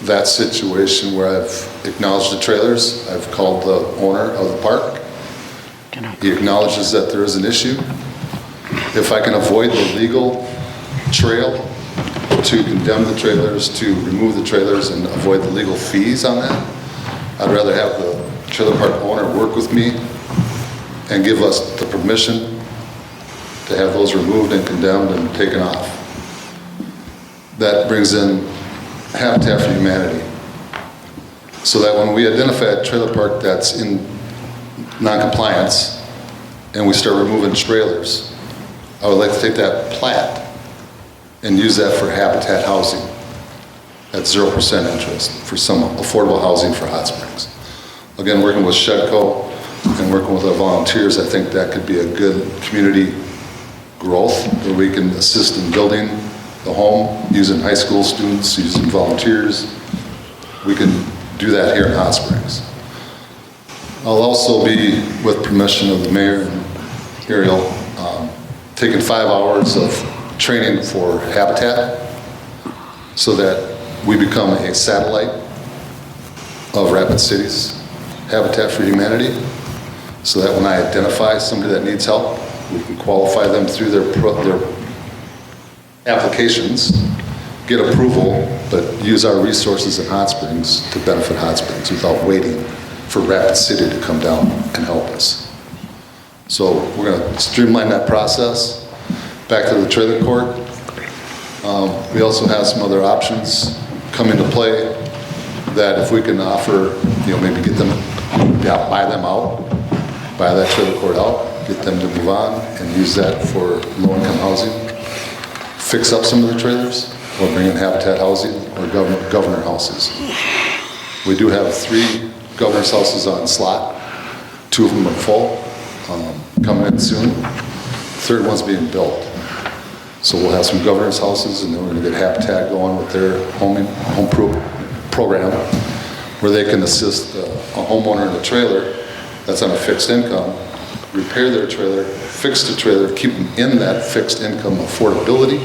that situation where I've acknowledged the trailers. I've called the owner of the park. He acknowledges that there is an issue. If I can avoid the legal trail to condemn the trailers, to remove the trailers and avoid the legal fees on that, I'd rather have the trailer park owner work with me and give us the permission to have those removed and condemned and taken off. That brings in Habitat for Humanity. So that when we identify a trailer park that's in non-compliance and we start removing trailers, I would like to take that plat and use that for habitat housing at 0% interest for some affordable housing for hot springs. Again, working with Shedco and working with our volunteers, I think that could be a good community growth where we can assist in building the home, using high school students, using volunteers. We can do that here in Hot Springs. I'll also be, with permission of the mayor and Ariel, taking 5 hours of training for habitat so that we become a satellite of Rapid City's Habitat for Humanity, so that when I identify somebody that needs help, we can qualify them through their applications, get approval, but use our resources in Hot Springs to benefit Hot Springs without waiting for Rapid City to come down and help us. So we're going to streamline that process. Back to the trailer court. We also have some other options come into play that if we can offer, maybe get them, buy them out, buy that trailer court out, get them to move on and use that for low-income housing, fix up some of the trailers, or bring in habitat housing or governor houses. We do have 3 governor's houses on slot. 2 of them are full, coming in soon. The 3rd one's being built. So we'll have some governor's houses, and then we're going to get Habitat going with their home program, where they can assist a homeowner in a trailer that's on a fixed income, repair their trailer, fix the trailer, keep them in that fixed income affordability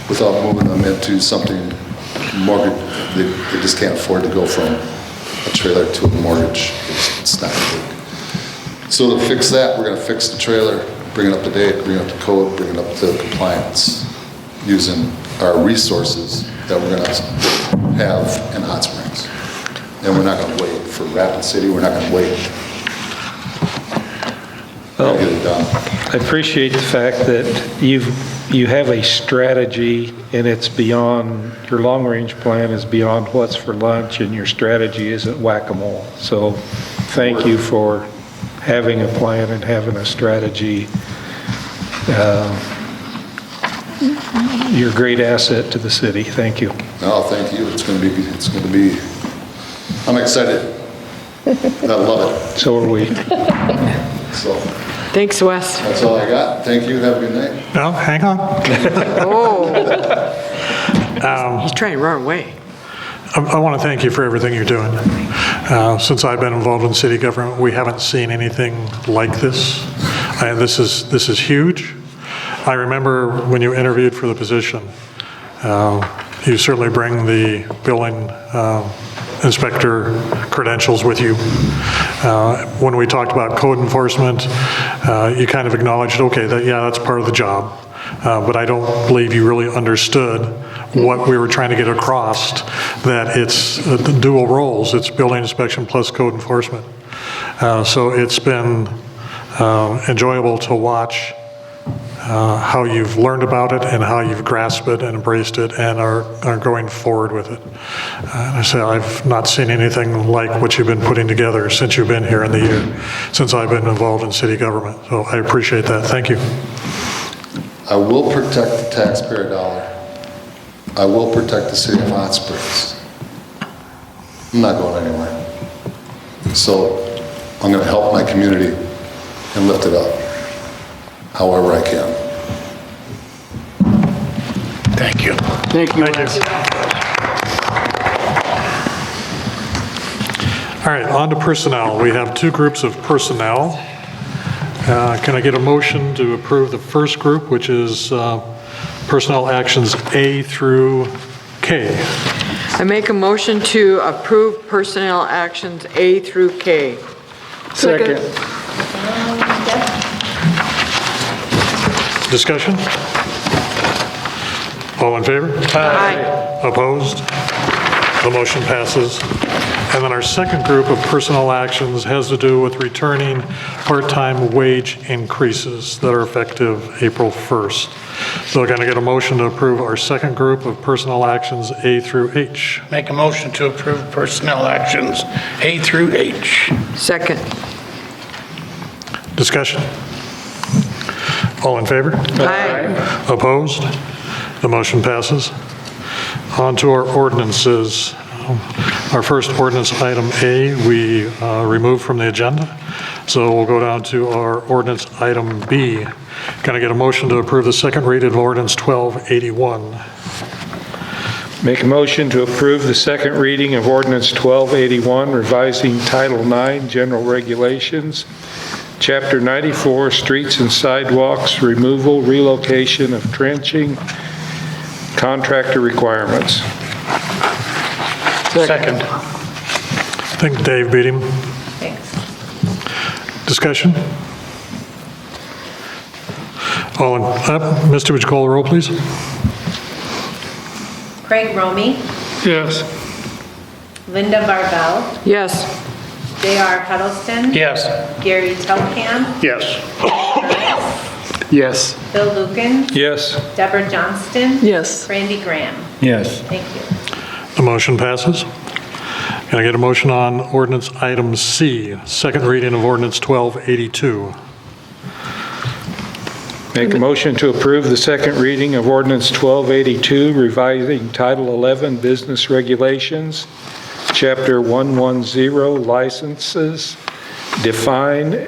without moving them into something mortgage. They just can't afford to go from a trailer to a mortgage. It's not good. So to fix that, we're going to fix the trailer, bring it up to date, bring it up to code, bring it up to compliance, using our resources that we're going to have in Hot Springs. And we're not going to wait for Rapid City. We're not going to wait. Well, get it done. I appreciate the fact that you have a strategy, and it's beyond, your long-range plan is beyond what's for lunch, and your strategy isn't whack-a-mole. So thank you for having a plan and having a strategy. You're a great asset to the city. Thank you. No, thank you. It's going to be, I'm excited. I love it. So are we. So. Thanks, Wes. That's all I got. Thank you. Have a good night. No, hang on. He's trying to run away. I want to thank you for everything you're doing. Since I've been involved in city government, we haven't seen anything like this. This is huge. I remember when you interviewed for the position, you certainly bring the building inspector credentials with you. When we talked about code enforcement, you kind of acknowledged, okay, that's part of the job. But I don't believe you really understood what we were trying to get across, that it's the dual roles. It's building inspection plus code enforcement. So it's been enjoyable to watch how you've learned about it and how you've grasped it and embraced it and are going forward with it. And I say I've not seen anything like what you've been putting together since you've been here in the year, since I've been involved in city government. So I appreciate that. Thank you. I will protect the taxpayer dollar. I will protect the city of Hot Springs. I'm not going anywhere. So I'm going to help my community and lift it up however I can. Thank you. Thank you. All right, on to personnel. We have two groups of personnel. Can I get a motion to approve the first group, which is personnel actions A through K? I make a motion to approve personnel actions A through K. Second. Discussion? All in favor? Aye. Opposed? The motion passes. And then our second group of personnel actions has to do with returning part-time wage increases that are effective April 1st. So can I get a motion to approve our second group of personnel actions A through H? Make a motion to approve personnel actions A through H. Second. Discussion? All in favor? Aye. Opposed? The motion passes. On to our ordinances. Our first ordinance, item A, we removed from the agenda. So we'll go down to our ordinance, item B. Can I get a motion to approve the second reading of ordinance 1281? Make a motion to approve the second reading of ordinance 1281, revising Title 9, General Regulations, Chapter 94, Streets and Sidewalks, removal, relocation of trenching, contractor requirements. Second. I think Dave beat him. Thanks. Discussion? All in, Misty, would you call the roll, please? Craig Romey, Yes. Linda Varvel, Yes. J.R. Huddleston. Yes. Gary Telkamp, Yes. Yes. Bill Lukens, Yes. Deborah Johnston. Yes. Randy Graham. Yes. Thank you. The motion passes. Can I get a motion on ordinance item C, second reading of ordinance 1282? Make a motion to approve the second reading of ordinance 1282, revising Title 11, Business Regulations, Chapter 110, Licenses, define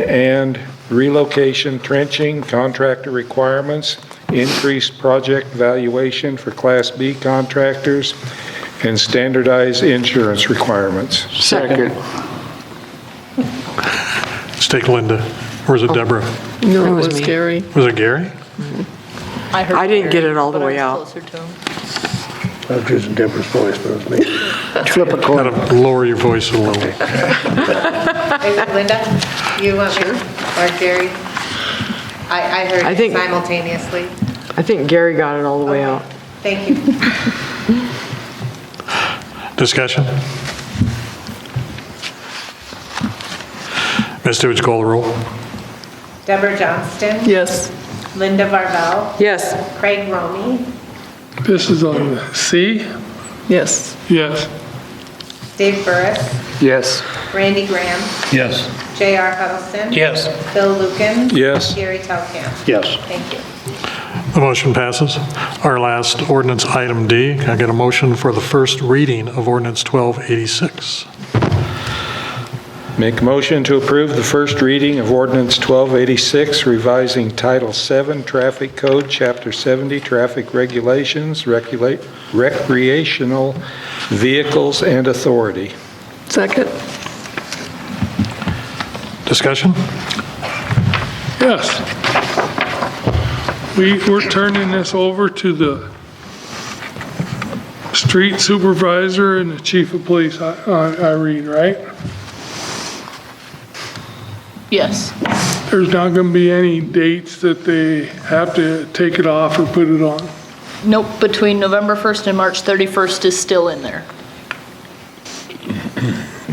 and relocation trenching, contractor requirements, increased project valuation for Class B contractors, and standardized insurance requirements. Second. Let's take Linda. Or is it Deborah? No, It it was was me. Gary. Was it Gary? I heard I didn't get Gary, it all the but I way was out. closer to him. I was using Deborah's voice, but it was me. Flip a Kind coin. of lower your voice a little. Is it Linda? You want me or Gary? I heard I it think- simultaneously. I think Gary got it all the way out. Thank you. Discussion? Misty, would you call the roll? Deborah Johnston. Yes. Linda Varvel. Yes. Craig Romey. This is on the C? Yes. Yes. Dave Burris. Yes. Randy Graham. Yes. J.R. Huddleston. Yes. Bill Lukens. Yes. Gary Telkamp. Yes. Thank you. The motion passes. Our last ordinance, item D. Can I get a motion for the first reading of ordinance 1286? Make a motion to approve the first reading of ordinance 1286, revising Title 7, Traffic Code, Chapter 70, Traffic Regulations, recreational vehicles and authority. Second. Discussion? Yes. We're turning this over to the street supervisor and the chief of police, Irene, right? Yes. There's not going to be any dates that they have to take it off or put it on. Nope, between November 1st and March 31st is still in there.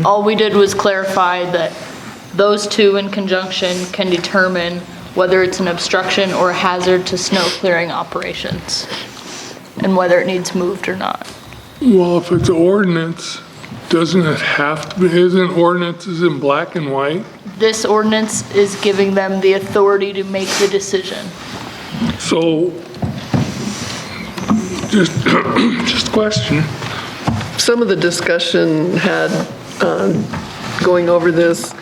All we did was clarify that Those two in conjunction can determine whether it's an obstruction or a hazard to snow clearing operations and whether it needs moved or not. Well, if it's ordinance, doesn't it have to be, isn't ordinances in black and white? This ordinance is giving them the authority to make the decision. So, just question. Some of the discussion had, going over this,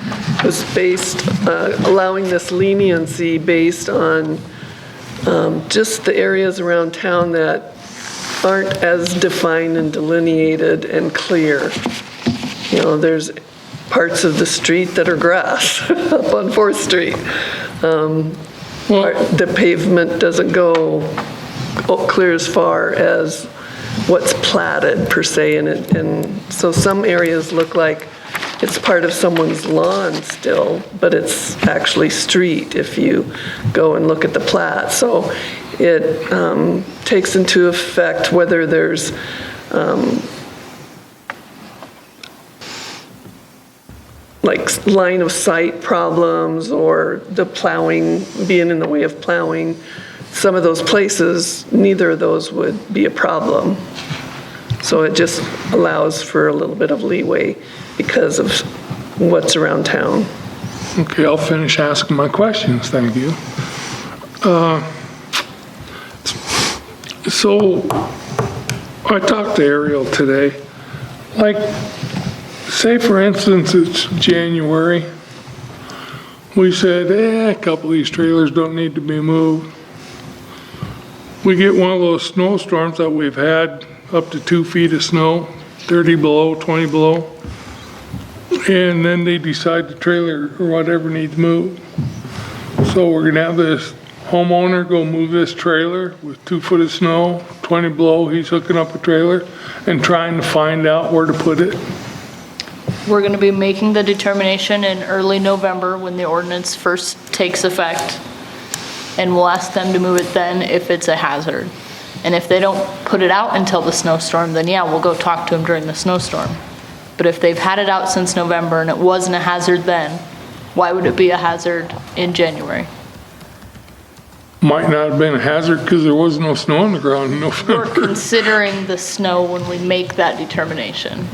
was based, allowing this leniency based on just the areas around town that aren't as defined and delineated and clear. You know, there's parts of the street that are grass up on 4th Street. The pavement doesn't go clear as far as what's platted per se, and so some areas look like it's part of someone's lawn still, but it's actually street if you go and look at the plat. So it takes into effect whether there's like line of sight problems or the plowing, being in the way of plowing. Some of those places, neither of those would be a problem. So it just allows for a little bit of leeway because of what's around town. Okay, I'll finish asking my questions, thank you. So, I talked to Ariel today. Like, say for instance, it's January. We said, a couple of these trailers don't need to be moved. We get one of those snowstorms that we've had, up to 2 feet of snow, 30 below, 20 below. And then they decide the trailer or whatever needs moved. So we're gonna have this homeowner go move this trailer with 2 foot of snow, 20 below, he's hooking up a trailer and trying to find out where to put it. We're going to be making the determination in early November when the ordinance first takes effect, and we'll ask them to move it then if it's a hazard. And if they don't put it out until the snowstorm, then yeah, we'll go talk to them during the snowstorm. But if they've had it out since November and it wasn't a hazard then, why would it be a hazard in January? Might not have been a hazard because there was no snow on the ground in November. We're considering the snow when we make that determination.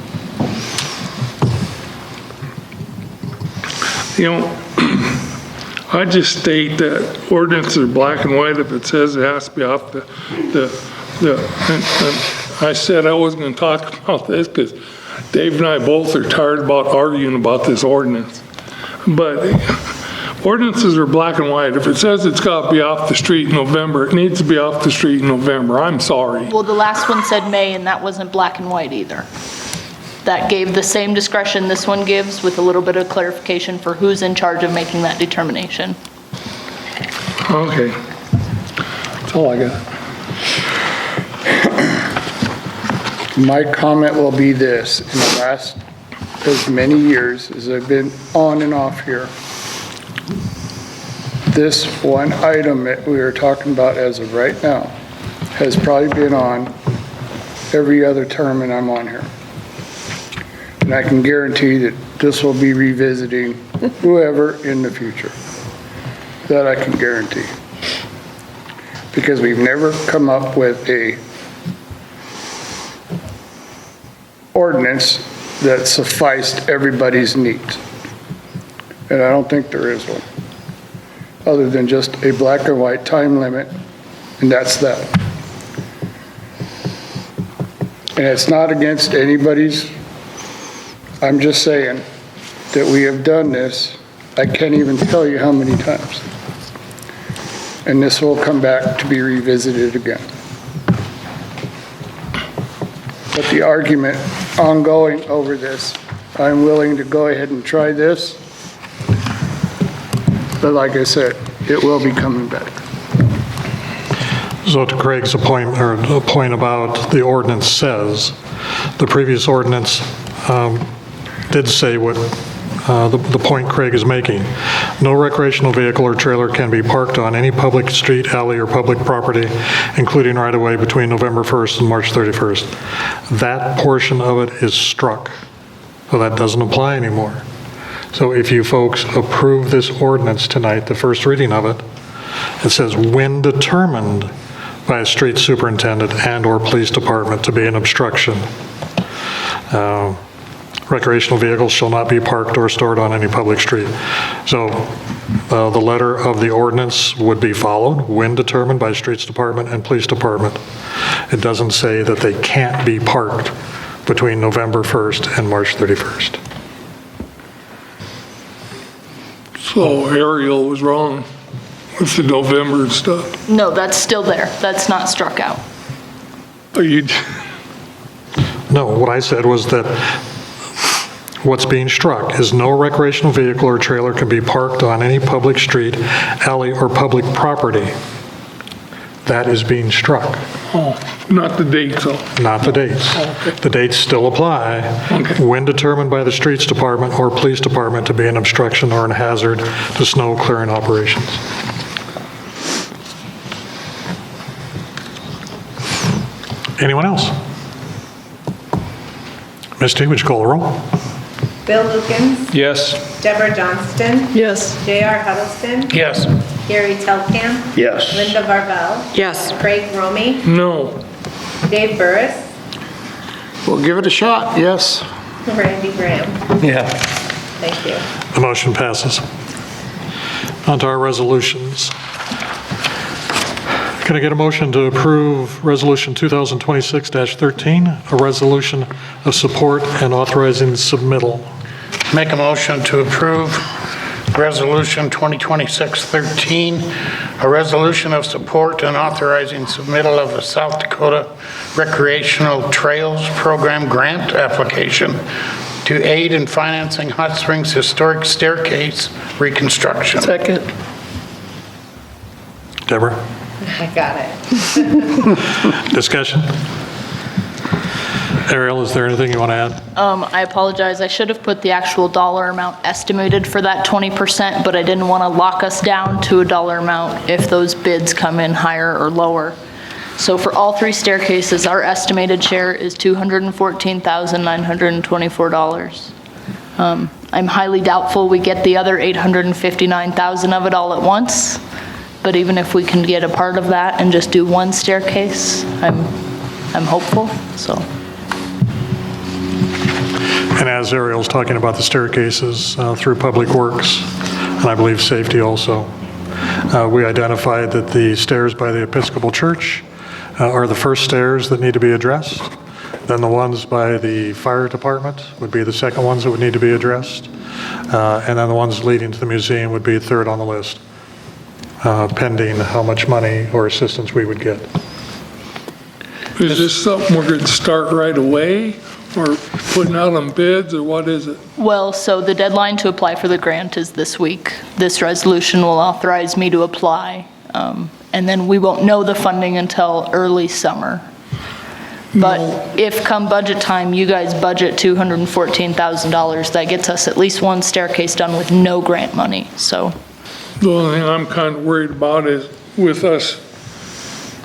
You know, I just state that ordinances are black and white. If it says it has to be off and I said I wasn't going to talk about this because Dave and I both are tired about arguing about this ordinance. But ordinances are black and white. If it says it's got to be off the street in November, it needs to be off the street in November. I'm sorry. Well, the last one said May, and that wasn't black and white either. That gave the same discretion this one gives with a little bit of clarification for who's in charge of making that determination. Okay. That's all I got. My comment will be this: in the last as many years as I've been on and off here, this one item that we are talking about as of right now has probably been on every other term and I'm on here. And I can guarantee that this will be revisiting whoever in the future. That I can guarantee. Because we've never come up with a ordinance that sufficed everybody's needs. And I don't think there is one. Other than just a black and white time limit, and that's that. And it's not against anybody's. I'm just saying that we have done this, I can't even tell you how many times. And this will come back to be revisited again. But the argument ongoing over this, I'm willing to go ahead and try this. But like I said, it will be coming back. So to Craig's point about the ordinance says, the previous ordinance did say what the point Craig is making. No recreational vehicle or trailer can be parked on any public street, alley, or public property, including right-of-way between November 1st and March 31st. That portion of it is struck, so that doesn't apply anymore. So if you folks approve this ordinance tonight, the first reading of it, it says, when determined by a street superintendent and/or police department to be an obstruction, recreational vehicles shall not be parked or stored on any public street. So the letter of the ordinance would be followed when determined by streets department and police department. It doesn't say that they can't be parked between November 1st and March 31st. So Ariel was wrong with the November stuff. No, that's still there. That's not struck out. Are you? No, what I said was that what's being struck is no recreational vehicle or trailer can be parked on any public street, alley, or public property. That is being struck. Oh, not the dates, though. Not the dates. The dates still apply when determined by the streets department or police department to be an obstruction or a hazard to snow clearing operations. Anyone else? Misty, would you call the roll? Bill Lukens. Yes. Deborah Johnston. Yes. J.R. Huddleston. Yes. Gary Telkamp. Yes. Linda Varvel. Yes. Craig Romy. No. Dave Burris. We'll give it a shot, yes. Randy Graham. Yeah. Thank you. The motion passes. On to our resolutions. Can I get a motion to approve Resolution 2026-13, a resolution of support and authorizing submittal? Make a motion to approve Resolution 2026-13, a resolution of support and authorizing submittal of a South Dakota Recreational Trails Program grant application to aid in financing Hot Springs Historic Staircase reconstruction. Second. Deborah? I got it. Discussion? Ariel, is there anything you want to add? I apologize. I should have put the actual dollar amount estimated for that 20%, but I didn't want to lock us down to a dollar amount if those bids come in higher or lower. So for all three staircases, our estimated share is $214,924. I'm highly doubtful we get the other $859,000 of it all at once, but even if we can get a part of that and just do one staircase, I'm hopeful, so. And as Ariel's talking about the staircases through Public Works, and I believe safety also, we identified that the stairs by the Episcopal Church are the first stairs that need to be addressed. Then the ones by the fire department would be the second ones that would need to be addressed. And then the ones leading to the museum would be third on the list, pending how much money or assistance we would get. Is this something we're going to start right away, or putting out on bids, or what is it? Well, so the deadline to apply for the grant is this week. This resolution will authorize me to apply, and then we won't know the funding until early summer. But if come budget time, you guys budget $214,000, that gets us at least one staircase done with no grant money, so. The only thing I'm kind of worried about is with us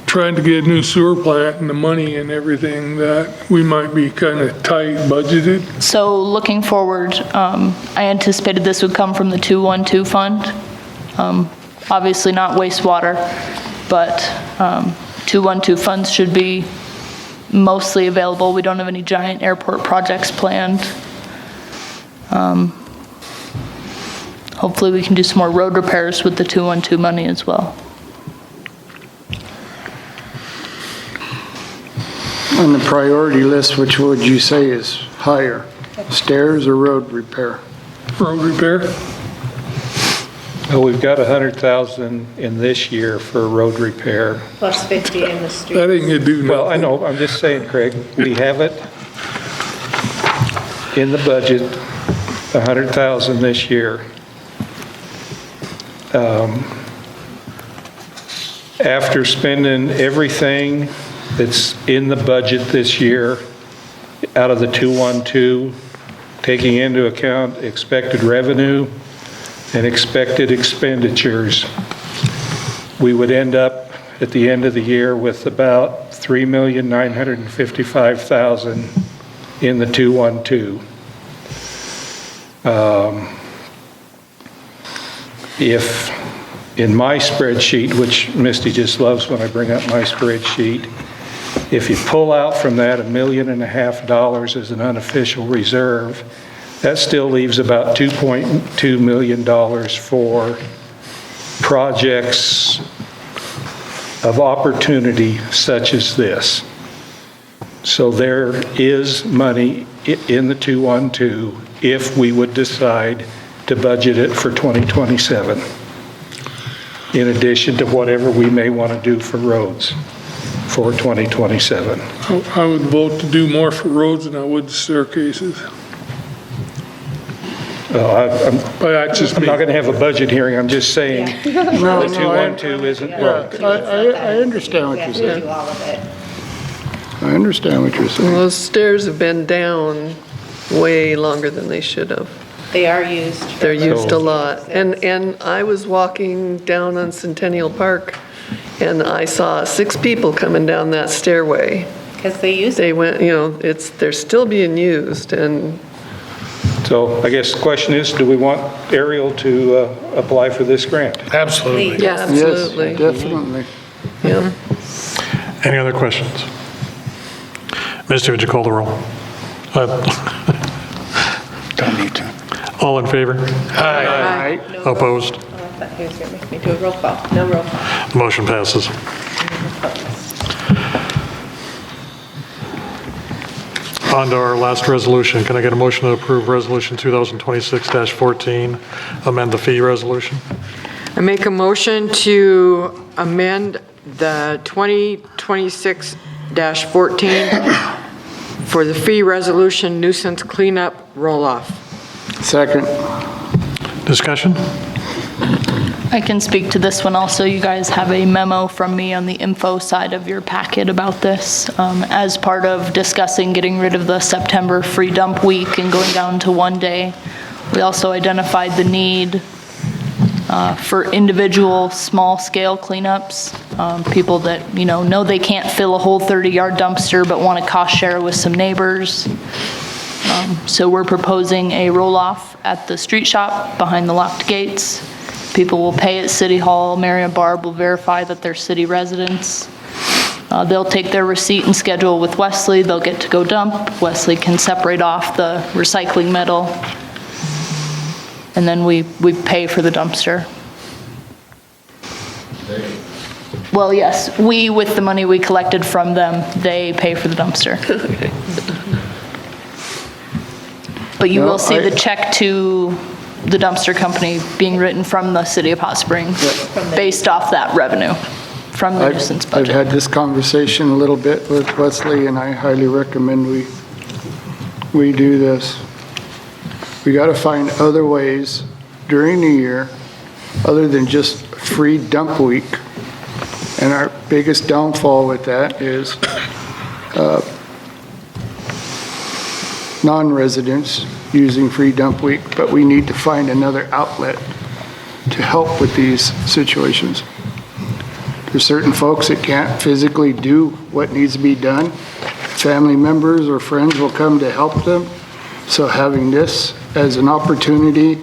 trying to get a new sewer plant and the money and everything, that we might be kind of tight budgeted. So looking forward, I anticipated this would come from the 212 fund. Obviously not wastewater, but 212 funds should be mostly available. We don't have any giant airport projects planned. Hopefully we can do some more road repairs with the 212 money as well. On the priority list, which would you say is higher? Stairs or road repair? Road repair? Well, we've got 100,000 in this year for road repair. Plus 50 in the street. That ain't gonna do nothing. Well, I know, I'm just saying, Craig, we have it in the budget, 100,000 this year. After spending everything that's in the budget this year out of the 212, taking into account expected revenue and expected expenditures, we would end up at the end of the year with about $3,955,000 in the 212. if, in my spreadsheet, which Misty just loves when I bring up my spreadsheet, if you pull out from that $1.5 million as an unofficial reserve, that still leaves about $2.2 million for projects of opportunity such as this. So there is money in the 212 if we would decide to budget it for 2027, in addition to whatever we may want to do for roads for 2027. I would vote to do more for roads than I would staircases. I'm But that's just I'm me. not going to have a budget hearing, I'm just saying the 212 isn't broke. I understand what you're We saying. do all of it. I understand what you're saying. Those stairs have been down way longer than they should have. They are used. for They're used a emergency lot. services. And I was walking down on Centennial Park, and I saw 6 people coming down that stairway. Because they use it. They went, they're still being used, and So I guess the question is, do we want Ariel to apply for this grant? Absolutely. yeah, absolutely. Yes, definitely. Yeah. Any other questions? Misty, would you call the roll? Don't need to. All in favor? Aye. Opposed? Oh, I thought he was going to make me do a roll call. No roll call. Motion passes. On to our last resolution. Can I get a motion to approve Resolution 2026-14, amend the fee resolution? I make a motion to amend the 2026-14 for the fee resolution nuisance cleanup roll-off. Second. Discussion? I can speak to this one also. You guys have a memo from me on the info side of your packet about this. As part of discussing getting rid of the September free dump week and going down to one day, we also identified the need for individual small-scale cleanups. People that, know they can't fill a whole 30-yard dumpster but want to cost share with some neighbors. So we're proposing a roll-off at the street shop behind the locked gates. People will pay at City Hall. Mary and Barb will verify that they're city residents. They'll take their receipt and schedule with Wesley. They'll get to go dump. Wesley can separate off the recycling metal. And then we pay for the dumpster. Well, yes, we, with the money we collected from them, they pay for the dumpster. But you will see the check to the dumpster company being written from the city of Hot Springs based off that revenue from the nuisance I've budget. had this conversation a little bit with Wesley, and I highly recommend we do this. We got to find other ways during the year, other than just free dump week. And our biggest downfall with that is non-residents using free dump week, but we need to find another outlet to help with these situations. There's certain folks that can't physically do what needs to be done. Family members or friends will come to help them. So having this as an opportunity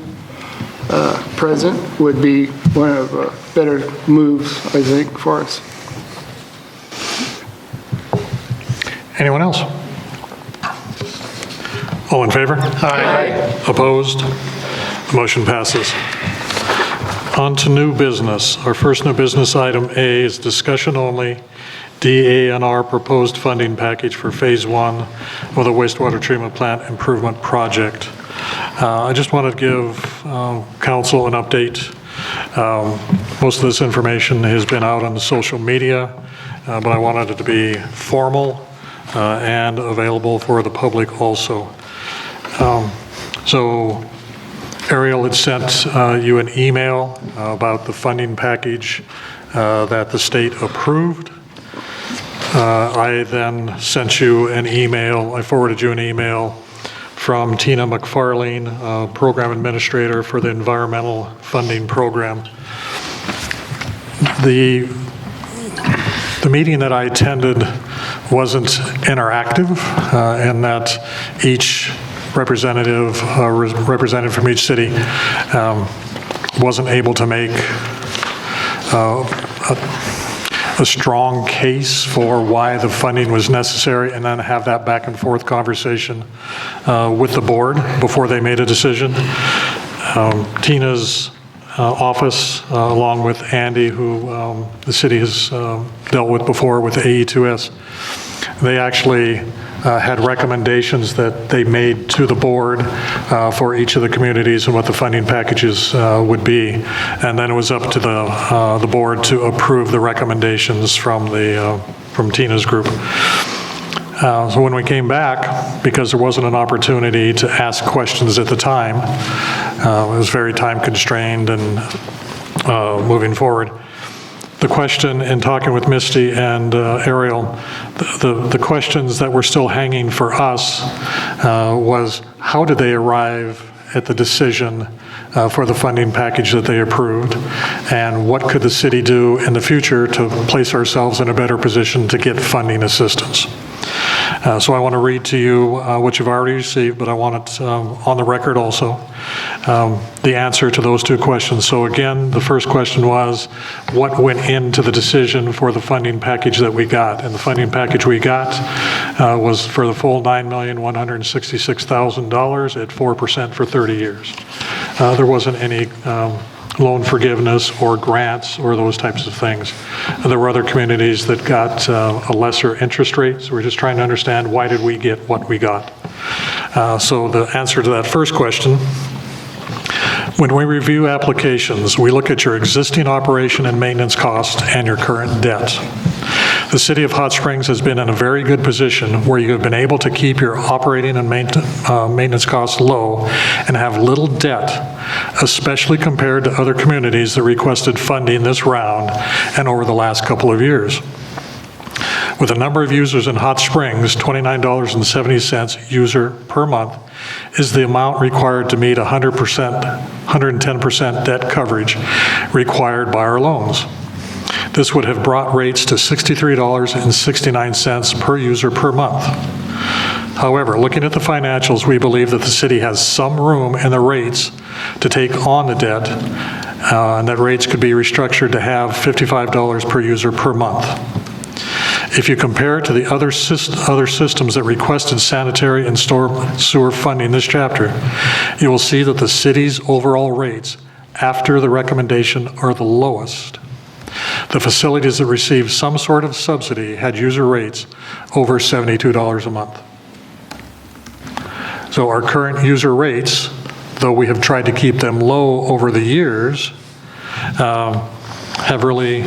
present would be one of the better moves, I think, for us. Anyone else? All in favor? Aye. Opposed? The motion passes. On to new business. Our first new business item A is discussion only, DANR proposed funding package for Phase 1 of the wastewater treatment plant improvement project. I just wanted to give council an update. Most of this information has been out on the social media, but I wanted it to be formal and available for the public also. So Ariel had sent you an email about the funding package that the state approved. I then sent you an email, I forwarded you an email from Tina McFarlane, Program Administrator for the Environmental Funding Program. The meeting that I attended wasn't interactive in that each representative from each city wasn't able to make a strong case for why the funding was necessary, and then have that back and forth conversation with the board before they made a decision. Tina's office, along with Andy, who the city has dealt with before with AE2S, they actually had recommendations that they made to the board for each of the communities and what the funding packages would be. And then it was up to the board to approve the recommendations from Tina's group. So when we came back, because there wasn't an opportunity to ask questions at the time, it was very time constrained and moving forward. The question in talking with Misty and Ariel, the questions that were still hanging for us was how did they arrive at the decision for the funding package that they approved, and what could the city do in the future to place ourselves in a better position to get funding assistance. So I want to read to you what you've already received, but I want it on the record also, the answer to those two questions. So again, the first question was, what went into the decision for the funding package that we got? And the funding package we got was for the full $9,166,000 at 4% for 30 years. There wasn't any loan forgiveness or grants or those types of things. There were other communities that got a lesser interest rate, so we're just trying to understand why did we get what we got. So the answer to that first question, when we review applications, we look at your existing operation and maintenance costs and your current debt. The City of Hot Springs has been in a very good position where you have been able to keep your operating and maintenance costs low and have little debt, especially compared to other communities that requested funding this round and over the last couple of years. With a number of users in Hot Springs, $29.70 user per month is the amount required to meet 110% debt coverage required by our loans. This would have brought rates to $63.69 per user per month. However, looking at the financials, we believe that the city has some room in the rates to take on the debt, and that rates could be restructured to have $55 per user per month. If you compare it to the other systems that requested sanitary and storm sewer funding this chapter, you will see that the city's overall rates after the recommendation are the lowest. The facilities that received some sort of subsidy had user rates over $72 a month. So our current user rates, though we have tried to keep them low over the years, have really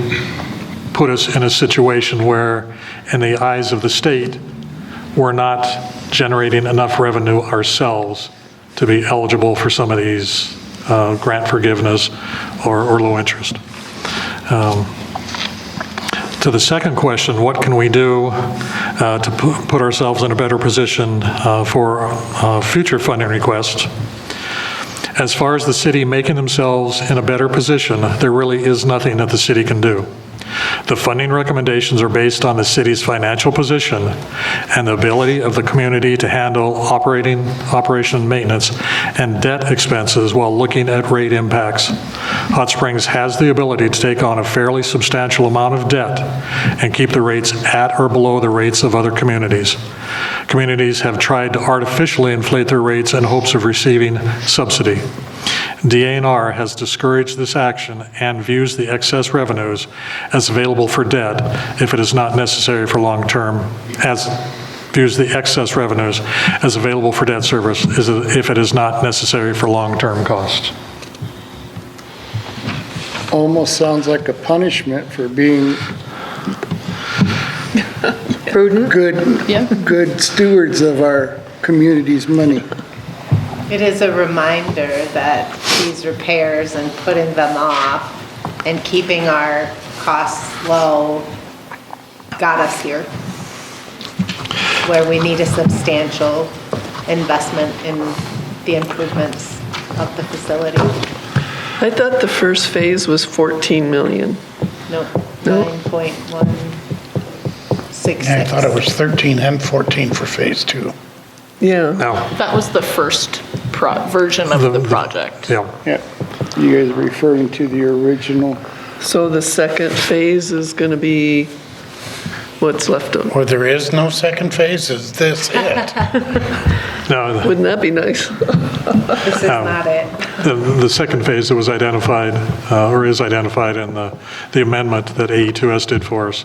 put us in a situation where, in the eyes of the state, we're not generating enough revenue ourselves to be eligible for some of these grant forgiveness or low interest. To the second question, what can we do to put ourselves in a better position for future funding requests? As far as the city making themselves in a better position, there really is nothing that the city can do. The funding recommendations are based on the city's financial position and the ability of the community to handle operation and maintenance and debt expenses while looking at rate impacts. Hot Springs has the ability to take on a fairly substantial amount of debt and keep the rates at or below the rates of other communities. Communities have tried to artificially inflate their rates in hopes of receiving subsidy. DA&R has discouraged this action and views the excess revenues as available for debt if it is not necessary for long-term, views the excess revenues as available for debt service if it is not necessary for long-term costs. Almost sounds like a punishment for being prudent, good stewards of our community's money. It is a reminder that these repairs and putting them off and keeping our costs low got us here, where we need a substantial investment in the improvements of the facility. I thought the first phase was 14 million. No, 9.166. Yeah, I thought it was 13 and 14 for phase 2. Yeah. No. That was the first version of the project. Yeah. You guys are referring to the original? So the second phase is going to be what's left of. Or there is no second phase, is this it? No, Wouldn't that be nice? This is not it. the second phase that was identified, or is identified in the amendment that AE2S did for us.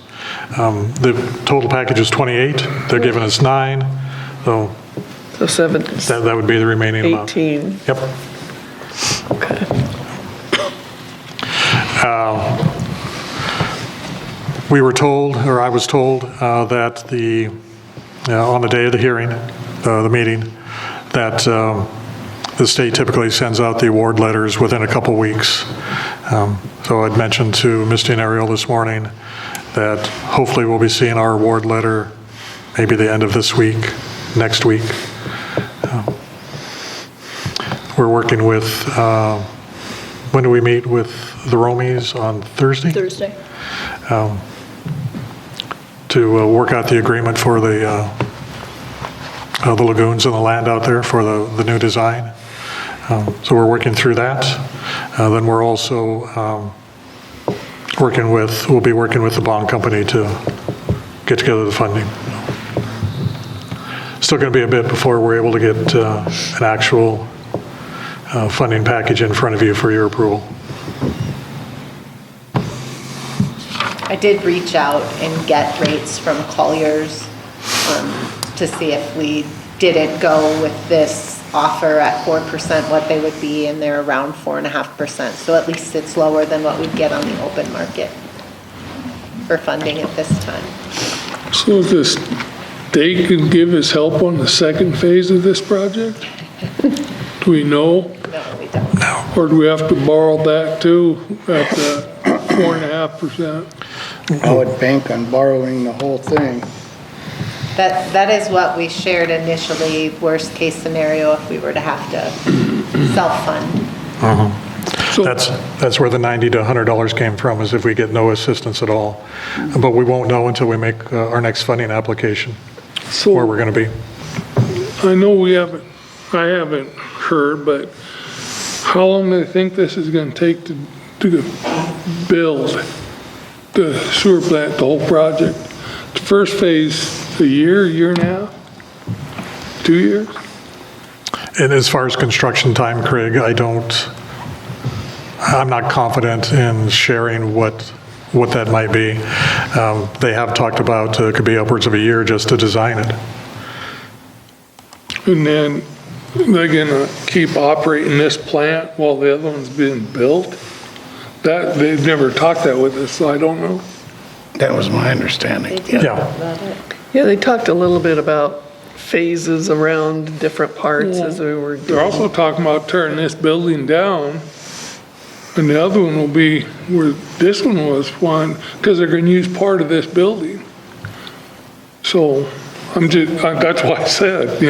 The total package is 28, they're giving us 9, so So 7, that would be the remaining amount. 18. Yep. Okay. We were told, or I was told, that on the day of the hearing, the meeting, that the state typically sends out the award letters within a couple weeks. So I'd mentioned to Misty and Ariel this morning that hopefully we'll be seeing our award letter maybe the end of this week, next week. We're working with, when do we meet with the Romies? On Thursday? Thursday. To work out the agreement for the lagoons and the land out there for the new design. So we're working through that. Then we're also we'll be working with the bond company to get together the funding. Still going to be a bit before we're able to get an actual funding package in front of you for your approval. I did reach out and get rates from Colliers to see if we didn't go with this offer at 4%, what they would be, and they're around 4.5%. So at least it's lower than what we'd get on the open market for funding at this time. So if this state could give us help on the second phase of this project? Do we know? No, we don't. Or do we have to borrow that too at the 4.5%? I would bank on borrowing the whole thing. That is what we shared initially, worst case scenario if we were to have to self-fund. That's where the $90 to $100 came from, is if we get no assistance at all. But we won't know until we make our next funding application, where we're going to be. I know I haven't heard, but how long do they think this is going to take to build the sewer plant, the whole project? The first phase, a year and a half, 2 years? And as far as construction time, Craig, I'm not confident in sharing what that might be. They have talked about it could be upwards of a year just to design it. And then they're gonna keep operating this plant while the other one's being built? They've never talked that with us, so I don't know. That was my understanding. Yeah, they talked a little bit about phases around different parts as we were. They're also talking about tearing this building down, and the other one will be where this one was one, because they're gonna use part of this building. So, that's why I said,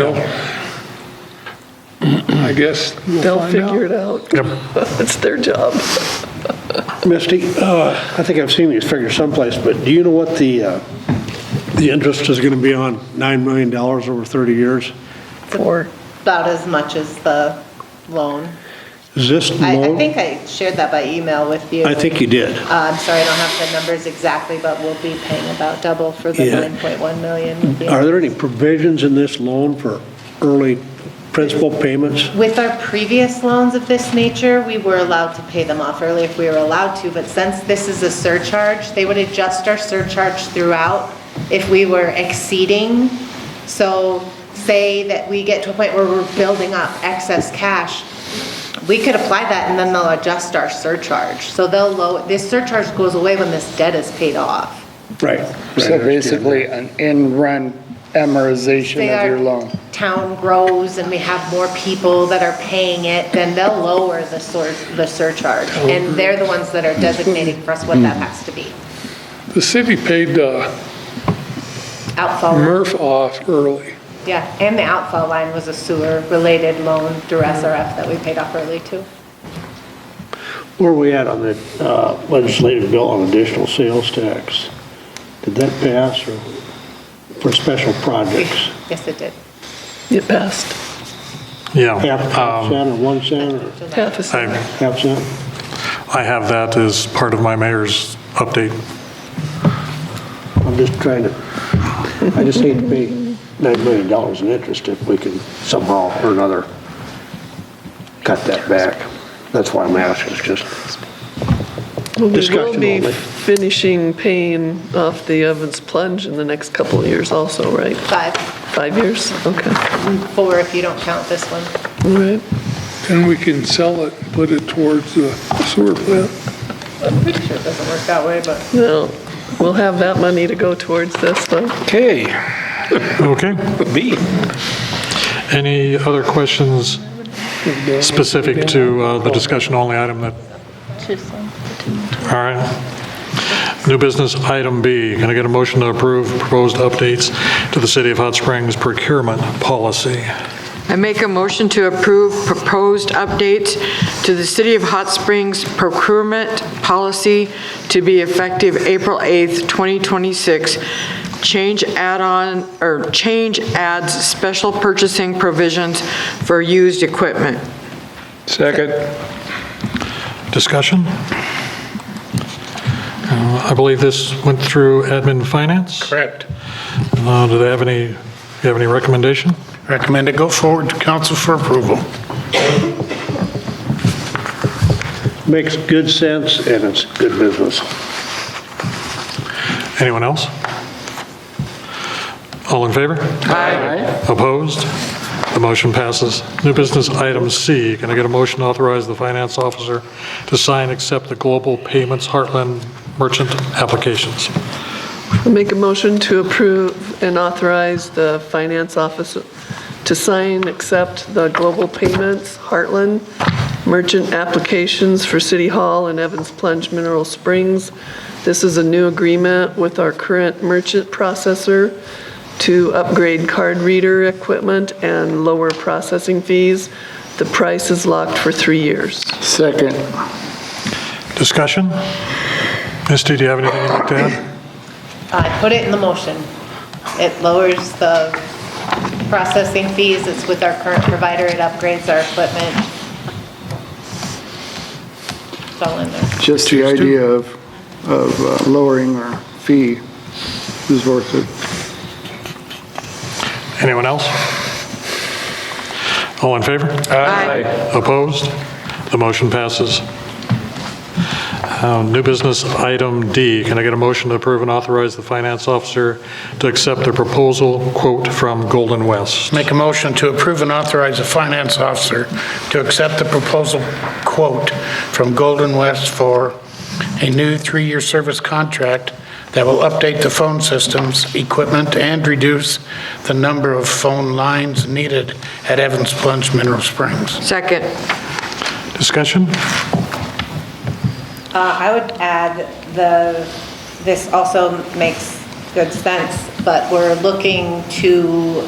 I guess They'll figure it out. It's their job. Misty, I think I've seen these figures someplace, but do you know what the interest is going to be on $9 million over 30 years? For About as much as the loan. Is this I loan? think I shared that by email with you. I think you did. I'm sorry, I don't have the numbers exactly, but we'll be paying about double for the Yeah. 9.1 million. with the- Are there any provisions in this loan for early principal payments? With our previous loans of this nature, we were allowed to pay them off early if we were allowed to, but since this is a surcharge, they would adjust our surcharge throughout if we were exceeding. So say that we get to a point where we're building up excess cash, we could apply that and then they'll adjust our surcharge. So this surcharge goes away when this debt is paid off. Right. So basically an in-run amortization of your loan. Town grows and we have more people that are paying it, then they'll lower the surcharge. And they're the ones that are designating for us what that has to be. The city paid Outfall. MRF off early. Yeah, and the outfall line was a sewer-related loan through SRF that we paid off early too. Where are we at on the legislative bill on additional sales tax? Did that pass or for special projects? Yes, it did. It passed. Yeah. Half cent or 1 cent or Half a cent. half cent? I have that as part of my mayor's update. I'm just trying to, I just hate to pay $9 million in interest if we can somehow or another cut that back. That's why I'm asking, it's just Well, we will discussion be only. finishing paying off the Evans plunge in the next couple of years also, right? 5 years? Okay. 4 if you don't count this one. All right. And we can sell it, put it towards the sewer plant. I'm pretty sure it doesn't work that way, but. Well, we'll have that money to go towards this, though. Okay. Okay. B. Any other questions specific to the discussion only item that, all right. New business item B, can I get a motion to approve proposed updates to the City of Hot Springs procurement policy? I make a motion to approve proposed updates to the City of Hot Springs procurement policy to be effective April 8th, 2026. Change adds special purchasing provisions for used equipment. Second. Discussion? I believe this went through admin finance. Correct. Do they have any recommendation? Recommend it go forward to council for approval. Makes good sense and it's good business. Anyone else? All in favor? Aye. Opposed? The motion passes. New business item C, can I get a motion to authorize the finance officer to sign, accept the Global Payments Heartland merchant applications? I'll make a motion to approve and authorize the finance officer to sign, accept the Global Payments Heartland merchant applications for City Hall and Evans Plunge Mineral Springs. This is a new agreement with our current merchant processor to upgrade card reader equipment and lower processing fees. The price is locked for 3 years. Second. Discussion? Misty, do you have anything you'd like to add? I put it in the motion. It lowers the processing fees. It's with our current provider. It upgrades our equipment. It's all in there. Just the idea of lowering our fee is worth it. Anyone else? All in favor? Aye. Opposed? The motion passes. New business item D, can I get a motion to approve and authorize the finance officer to accept the proposal quote from Golden West? Make a motion to approve and authorize the finance officer to accept the proposal quote from Golden West for a new 3-year service contract that will update the phone systems, equipment, and reduce the number of phone lines needed at Evans Plunge Mineral Springs. Second. Discussion? I would add this also makes good sense, but we're looking to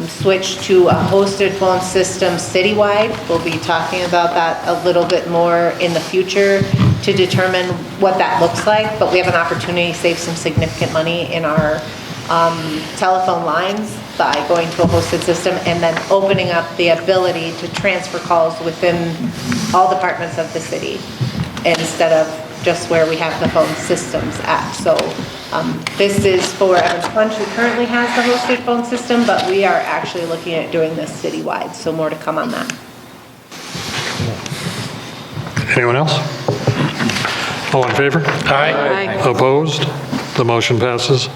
switch to a hosted phone system citywide. We'll be talking about that a little bit more in the future to determine what that looks like, but we have an opportunity to save some significant money in our telephone lines by going to a hosted system and then opening up the ability to transfer calls within all departments of the city instead of just where we have the phone systems at. So this is for Evans Plunge, who currently has the hosted phone system, but we are actually looking at doing this citywide, so more to come on that. Anyone else? All in favor? Aye. Opposed? The motion passes.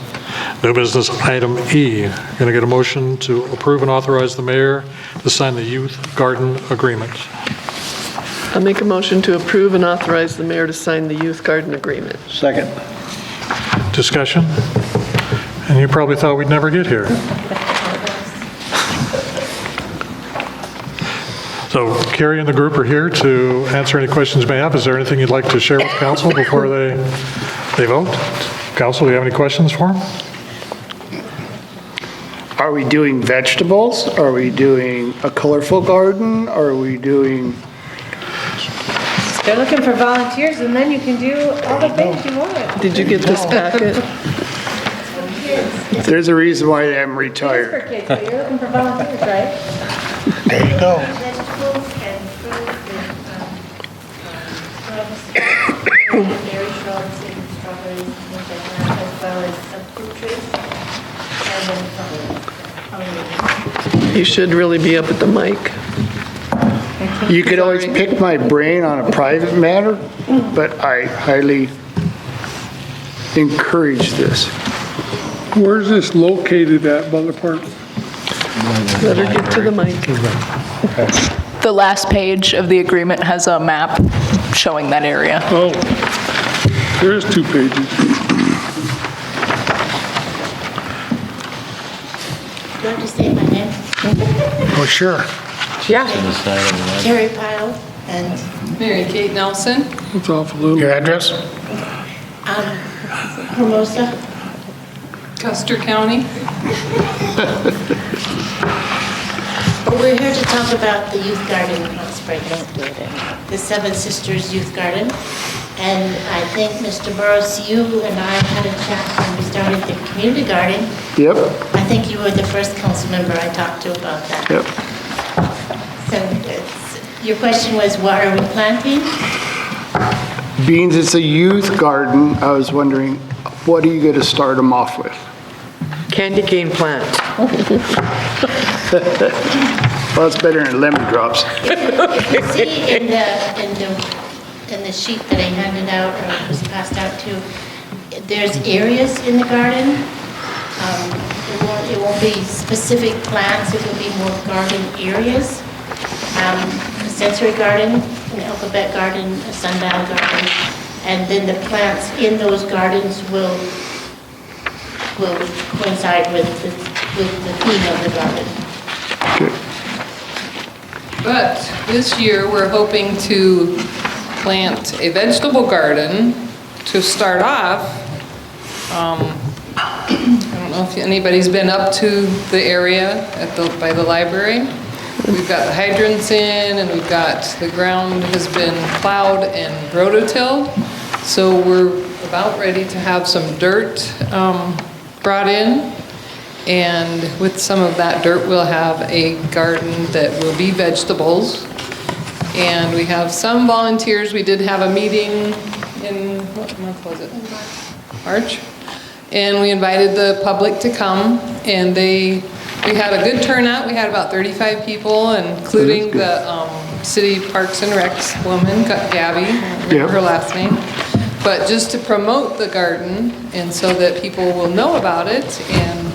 New business item E, going to get a motion to approve and authorize the mayor to sign the youth garden agreement. I'll make a motion to approve and authorize the mayor to sign the youth garden agreement. Second. Discussion? And you probably thought we'd never get here. So Carrie and the group are here to answer any questions you may have. Is there anything you'd like to share with council before they vote? Council, do you have any questions for them? Are we doing vegetables? Are we doing a colorful garden? Are we doing... They're looking for volunteers, and then you can do all the things you want. Did you get this packet? There's a reason why I'm For retired. kids, so you're looking for volunteers, right? There you go. Vegetables and fruit with berry shrubs and strawberries and things like that, as well as some fruit trees. And then some You should really be up at the mic. You could always pick my brain on a private matter, but I highly encourage this. Where's this located at, Butler Park? Better get to the mic. The last page of the agreement has a map showing that area. Oh, there's 2 pages. Do you want to say my name? Oh, sure. Yeah. Jerry Pyle and Mary Kate Nelson. It's off a little. Your address? Hermosa. Custer County. We're here to talk about the youth garden in Hot Springs, the Seven Sisters Youth Garden. And I think, Mr. Burrows, you and I had a chat when we started the community garden. Yep. I think you were the first council member I talked to about that. Yep. So your question was, what are we planting? Being it's a youth garden, I was wondering, what are you going to start them off with? Candy cane plant. Well, it's better than lemon drops. If you see in the sheet that I handed out, or was passed out too, there's areas in the garden. It won't be specific plants, it will be more garden areas. A sensory garden, an alphabet garden, a sundial garden, and then the plants in those gardens will coincide with the theme of the garden. But this year, we're hoping to plant a vegetable garden to start off. I don't know if anybody's been up to the area by the library. We've got the hydrants in, and we've got the ground has been plowed and rototilled. So we're about ready to have some dirt brought in. And with some of that dirt, we'll have a garden that will be vegetables. And we have some volunteers. We did have a meeting in, what month was it? March. And we invited the public to come, and we had a good turnout. We had about 35 people, including the city Parks and Recs woman, Gabby, I don't remember her last name. But just to promote the garden, and so that people will know about it. And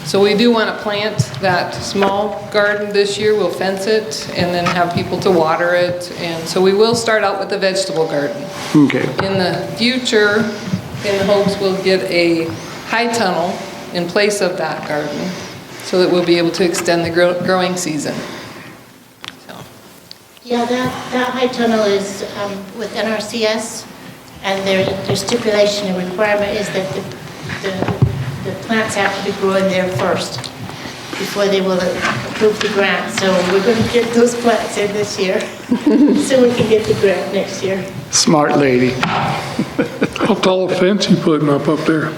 so we do want to plant that small garden this year. We'll fence it and then have people to water it. And so we will start out with a vegetable garden. Okay. In the future, in the hopes we'll get a high tunnel in place of that garden so that we'll be able to extend the growing season. Yeah, that high tunnel is with NRCS, and their stipulation and requirement is that the plants have to be growing there first before they will approve the grant. So we're going to get those plants in this year so we can get the grant next year. Smart lady. How tall a fence you putting up there?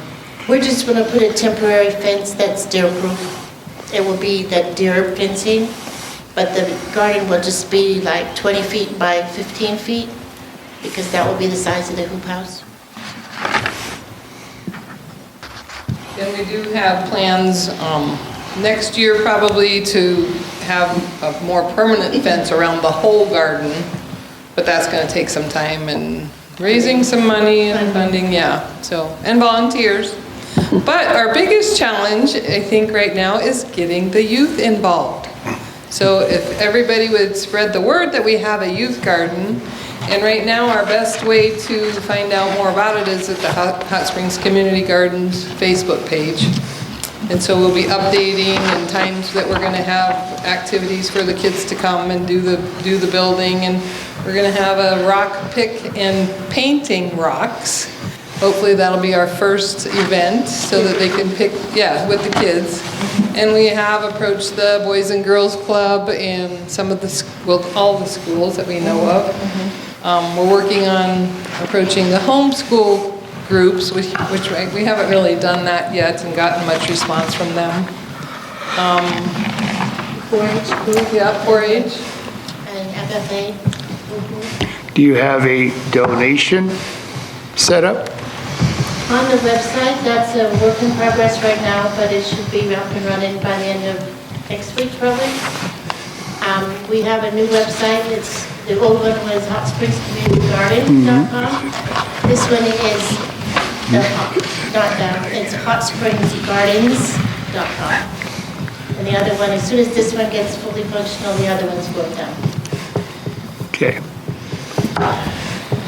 We're just going to put a temporary fence that's deer-proof. It will be that deer fencing, but the garden will just be like 20 feet by 15 feet because that will be the size of the hoop house. And we do have plans next year probably to have a more permanent fence around the whole garden, but that's going to take some time and raising some money and funding, yeah, so, and volunteers. But our biggest challenge, I think right now, is getting the youth involved. So if everybody would spread the word that we have a youth garden, and right now our best way to find out more about it is at the Hot Springs Community Gardens Facebook page. And so we'll be updating and times that we're going to have activities for the kids to come and do the building, and we're going to have a rock pick and painting rocks. Hopefully that'll be our first event so that they can pick, yeah, with the kids. And we have approached the Boys and Girls Club and some of the, well, all the schools that we know of. We're working on approaching the homeschool groups, which we haven't really done that yet and gotten much response from them. 4-H group. Yeah, 4-H. And FFA. Do you have a donation set up? On the website, that's a work in progress right now, but it should be up and running by the end of next week probably. We have a new website. The old one was hotspringscommunitygarden.com. This one is it's hotspringsgardens.com. And the other one, as soon as this one gets fully functional, the other ones go down. Okay.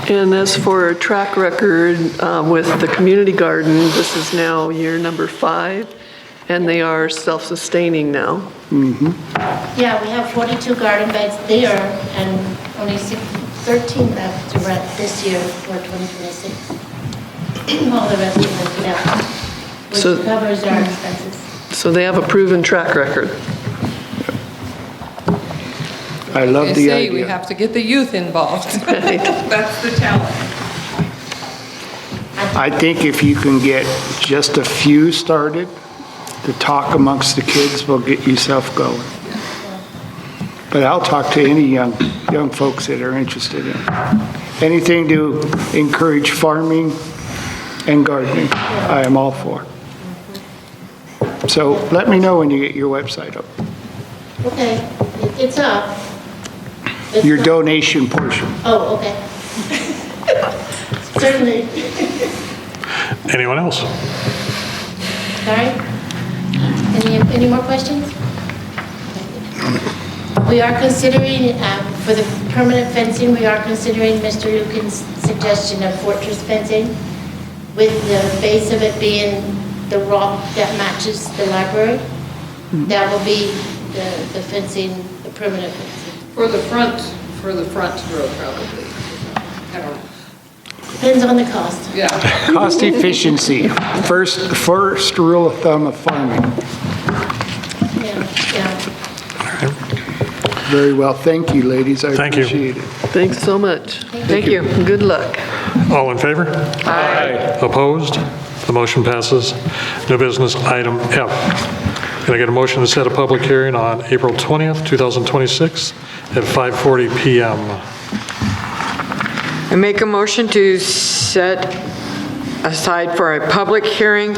And as for a track record with the community garden, this is now year number 5, and they are self-sustaining now. Yeah, we have 42 garden beds there and only 13 left to rent this year for 2026. All the rest of them, yeah, which covers our expenses. So they have a proven track record. I love the They say we idea. have to get the youth involved. That's the challenge. I think if you can get just a few started, the talk amongst the kids will get yourself going. But I'll talk to any young folks that are interested in anything to encourage farming and gardening. I am all for. So let me know when you get your website up. Okay, it's up. Your donation portion. Oh, okay. Certainly. Anyone else? Sorry? Any more questions? We are considering, for the permanent fencing, we are considering Mr. Lucan's suggestion of fortress fencing, with the base of it being the rock that matches the library. That will be the fencing, the permanent fencing. For the front row probably. I don't know. Depends on the cost. Yeah. Cost efficiency, first rule of thumb of farming. Yeah. Very well, thank you, ladies, I Thank you. appreciate it. Thanks so much. Thank you. Good luck. All in favor? Aye. Opposed? The motion passes. New business item F. Can I get a motion to set a public hearing on April 20th, 2026 at 5:40 PM? I make a motion to set aside for a public hearing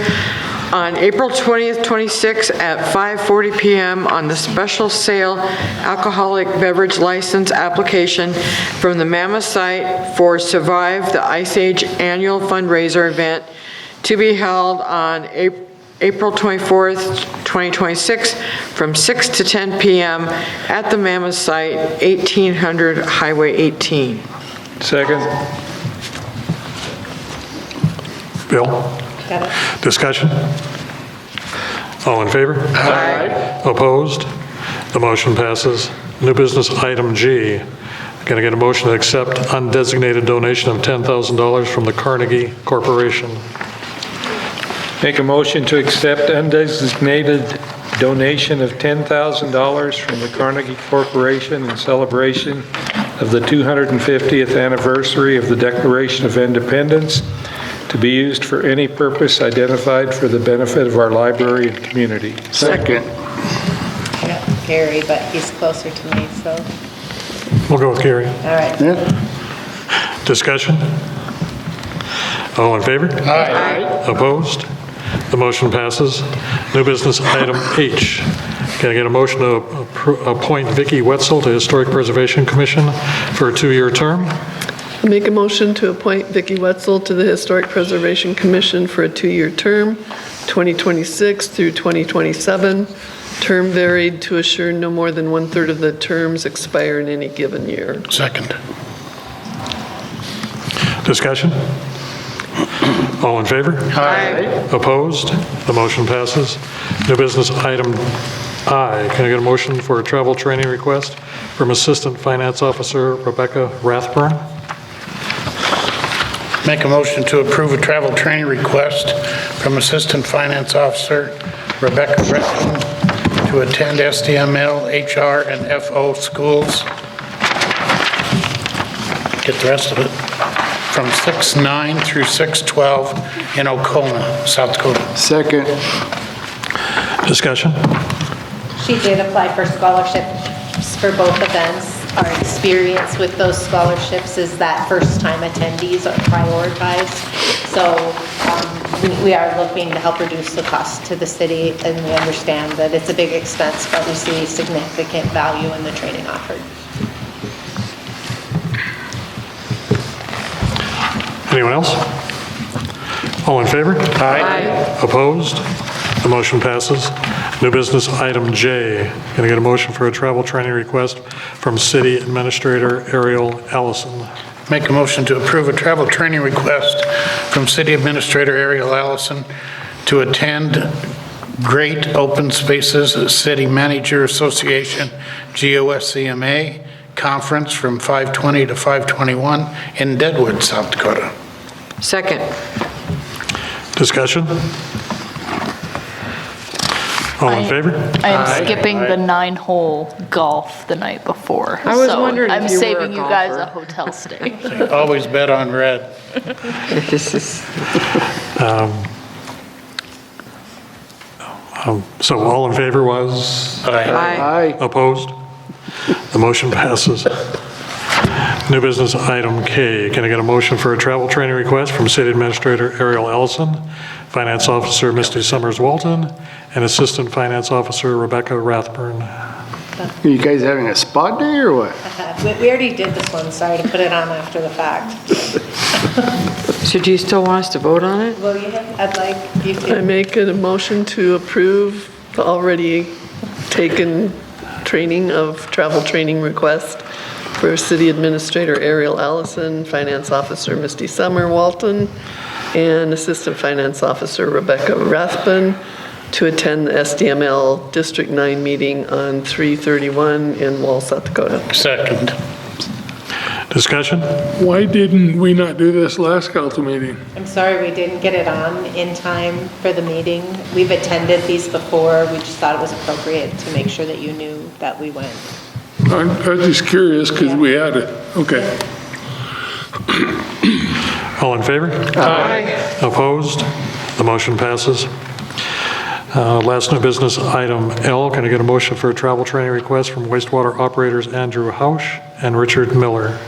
on April 20th, 26 at 5:40 PM on the special sale alcoholic beverage license application from the Mammoth site for Survive the Ice Age annual fundraiser event to be held on April 24th, 2026 from 6 to 10 PM at the Mammoth site, 1800 Highway 18. Second. Bill? Got it. Discussion? All in favor? Aye. Opposed? The motion passes. New business item G. Can I get a motion to accept undesignated donation of $10,000 from the Carnegie Corporation? Make a motion to accept undesignated donation of $10,000 from the Carnegie Corporation in celebration of the 250th anniversary of the Declaration of Independence, to be used for any purpose identified for the benefit of our library and community. Second. Yeah, Gary, but he's closer to me, so, We'll go with Gary. all right. Discussion? All in favor? Aye. Opposed? The motion passes. New business item H. Can I get a motion to appoint Vicki Wetzel to Historic Preservation Commission for a 2-year term? Make a motion to appoint Vicki Wetzel to the Historic Preservation Commission for a 2-year term, 2026 through 2027. Term varied to assure no more than 1/3 of the terms expire in any given year. Second. Discussion? All in favor? Aye. Opposed? The motion passes. New business item I. Can I get a motion for a travel training request from Assistant Finance Officer Rebecca Rathburn? Make a motion to approve a travel training request from Assistant Finance Officer Rebecca Breton to attend SDML, HR, and FO schools. Get the rest of it. From 6/9 through 6/12 in Oconee, South Dakota. Second. Discussion? She did apply for scholarships for both events. Our experience with those scholarships is that first-time attendees are prioritized. So we are looking to help reduce the cost to the city, and we understand that it's a big expense, but we see significant value in the training offered. Anyone else? All in favor? Aye. Opposed? The motion passes. New business item J. Can I get a motion for a travel training request from City Administrator Ariel Allison? Make a motion to approve a travel training request from City Administrator Ariel Allison to attend Great Open Spaces City Manager Association, GOSCMA, conference from 5/20 to 5/21 in Deadwood, South Dakota. Second. Discussion? All in favor? I am skipping the 9-hole golf the night before. I was so wondering if I'm you were a saving you guys golfer. a hotel stay. Always bet on red. This is, So all in favor was? Aye. Opposed? The motion passes. New business item K. Can I get a motion for a travel training request from City Administrator Ariel Ellison, Finance Officer Misty Summers Walton, and Assistant Finance Officer Rebecca Rathburn? Are you guys having a spot day or what? We already did this one, sorry to put it on after the fact. so do you still want us to vote on it? Will you? I'd like you I to. make a motion to approve the already taken training of travel training request for City Administrator Ariel Allison, Finance Officer Misty Summer Walton, and Assistant Finance Officer Rebecca Rathbun to attend the SDML District 9 meeting on 3/31 in Wall, South Dakota. Second. Discussion? Why didn't we not do this last council meeting? I'm sorry we didn't get it on in time for the meeting. We've attended these before. We just thought it was appropriate to make sure that you knew that we went. I'm just curious because we had it. Okay. All in favor? Aye. Opposed? The motion passes. Last new business item L. Can I get a motion for a travel training request from wastewater operators Andrew Hausch and Richard Miller?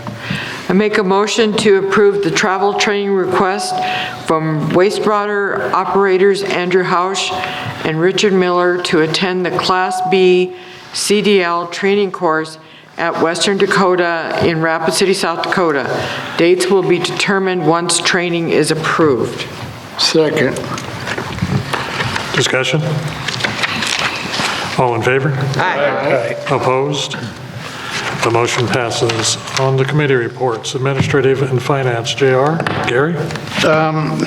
I make a motion to approve the travel training request from wastewater operators Andrew Hausch and Richard Miller to attend the Class B CDL training course at Western Dakota in Rapid City, South Dakota. Dates will be determined once training is approved. Second. Discussion? All in favor? Aye. Opposed? The motion passes. On the committee reports, Administrative and Finance, JR. Gary? I'm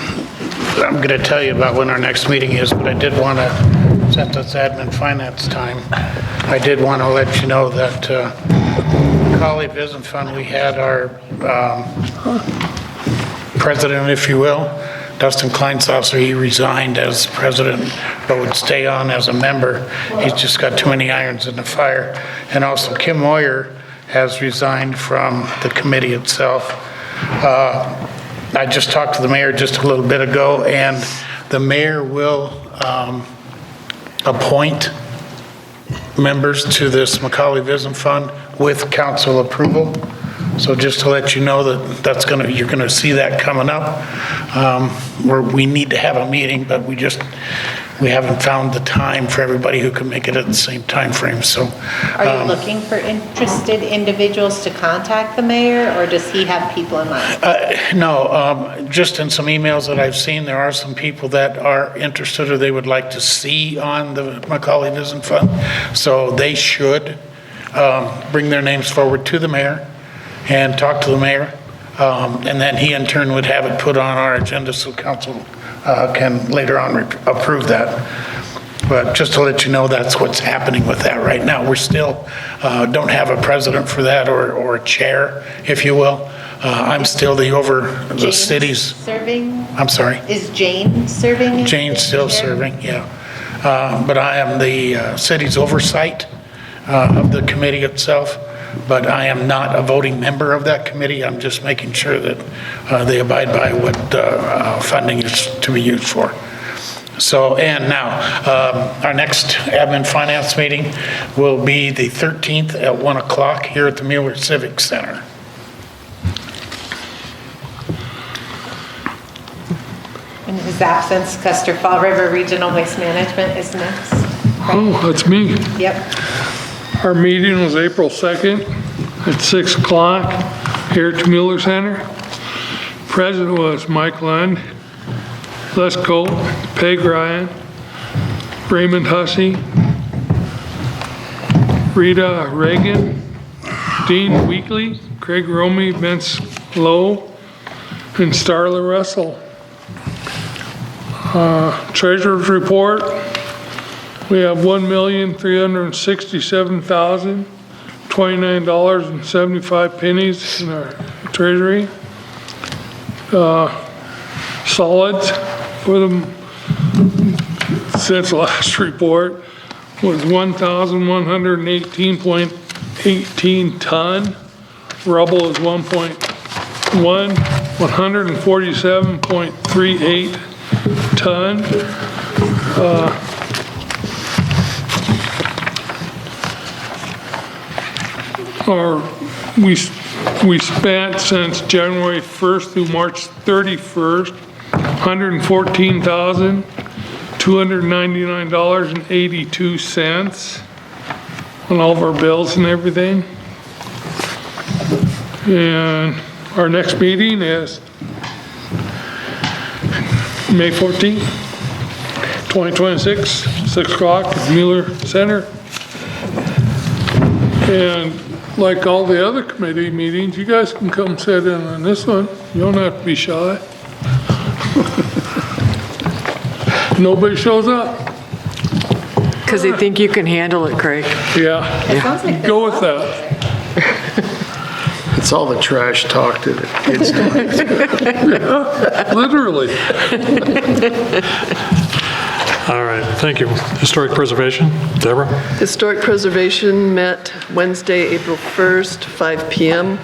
going to tell you about when our next meeting is, but I did want to, since it's admin finance time, I did want to let you know that Macaulay Vision Fund, we had our president, if you will, Dustin Kleinsaucer. He resigned as president, but would stay on as a member. He's just got too many irons in the fire. And also Kim Moyer has resigned from the committee itself. I just talked to the mayor just a little bit ago, and the mayor will appoint members to this Macaulay Vision Fund with council approval. So just to let you know that you're gonna see that coming up. We need to have a meeting, but we haven't found the time for everybody who can make it at the same time frame. So. Are you looking for interested individuals to contact the mayor, or does he have people in mind? No, just in some emails that I've seen, there are some people that are interested or they would like to see on the Macaulay Vision Fund. So they should bring their names forward to the mayor and talk to the mayor. And then he in turn would have it put on our agenda so council can later on approve that. But just to let you know, that's what's happening with that right now. We're still don't have a president for that or a chair, if you will. I'm still the city's. Serving? I'm sorry? Is Jane serving? Jane's still serving, yeah. But I am the city's oversight of the committee itself. But I am not a voting member of that committee. I'm just making sure that they abide by what funding is to be used for. So, and now, our next admin finance meeting will be the 13th at 1 o'clock here at the Mueller Civic Center. In his absence, Custer Fall River Regional Waste Management is next. Oh, that's me. Yep. Our meeting was April 2nd at 6 o'clock here at the Mueller Center. President was Mike Lund, Les Colt, Peg Ryan, Raymond Hussey, Rita Reagan, Dean Weekly, Craig Romey, Vince Lowe, and Starla Russell. Treasurer's report, we have $1,367,029.75 in our treasury. Solids for them since last report was 1,118.18 ton. Rubble is 147.38 ton. We spent since January 1st through March 31st, $114,299.82 on all of our bills and everything. And our next meeting is May 14th, 2026, 6 o'clock at Mueller Center. And like all the other committee meetings, you guys can come sit in on this one. You don't have to be shy. Nobody shows up. Because they think you can handle it, Craig. Yeah. Sounds like Go with that. It's all the trash talk that kids do. Literally. All right, thank you. Historic Preservation, Deborah? Historic Preservation met Wednesday, April 1st, 5 p.m.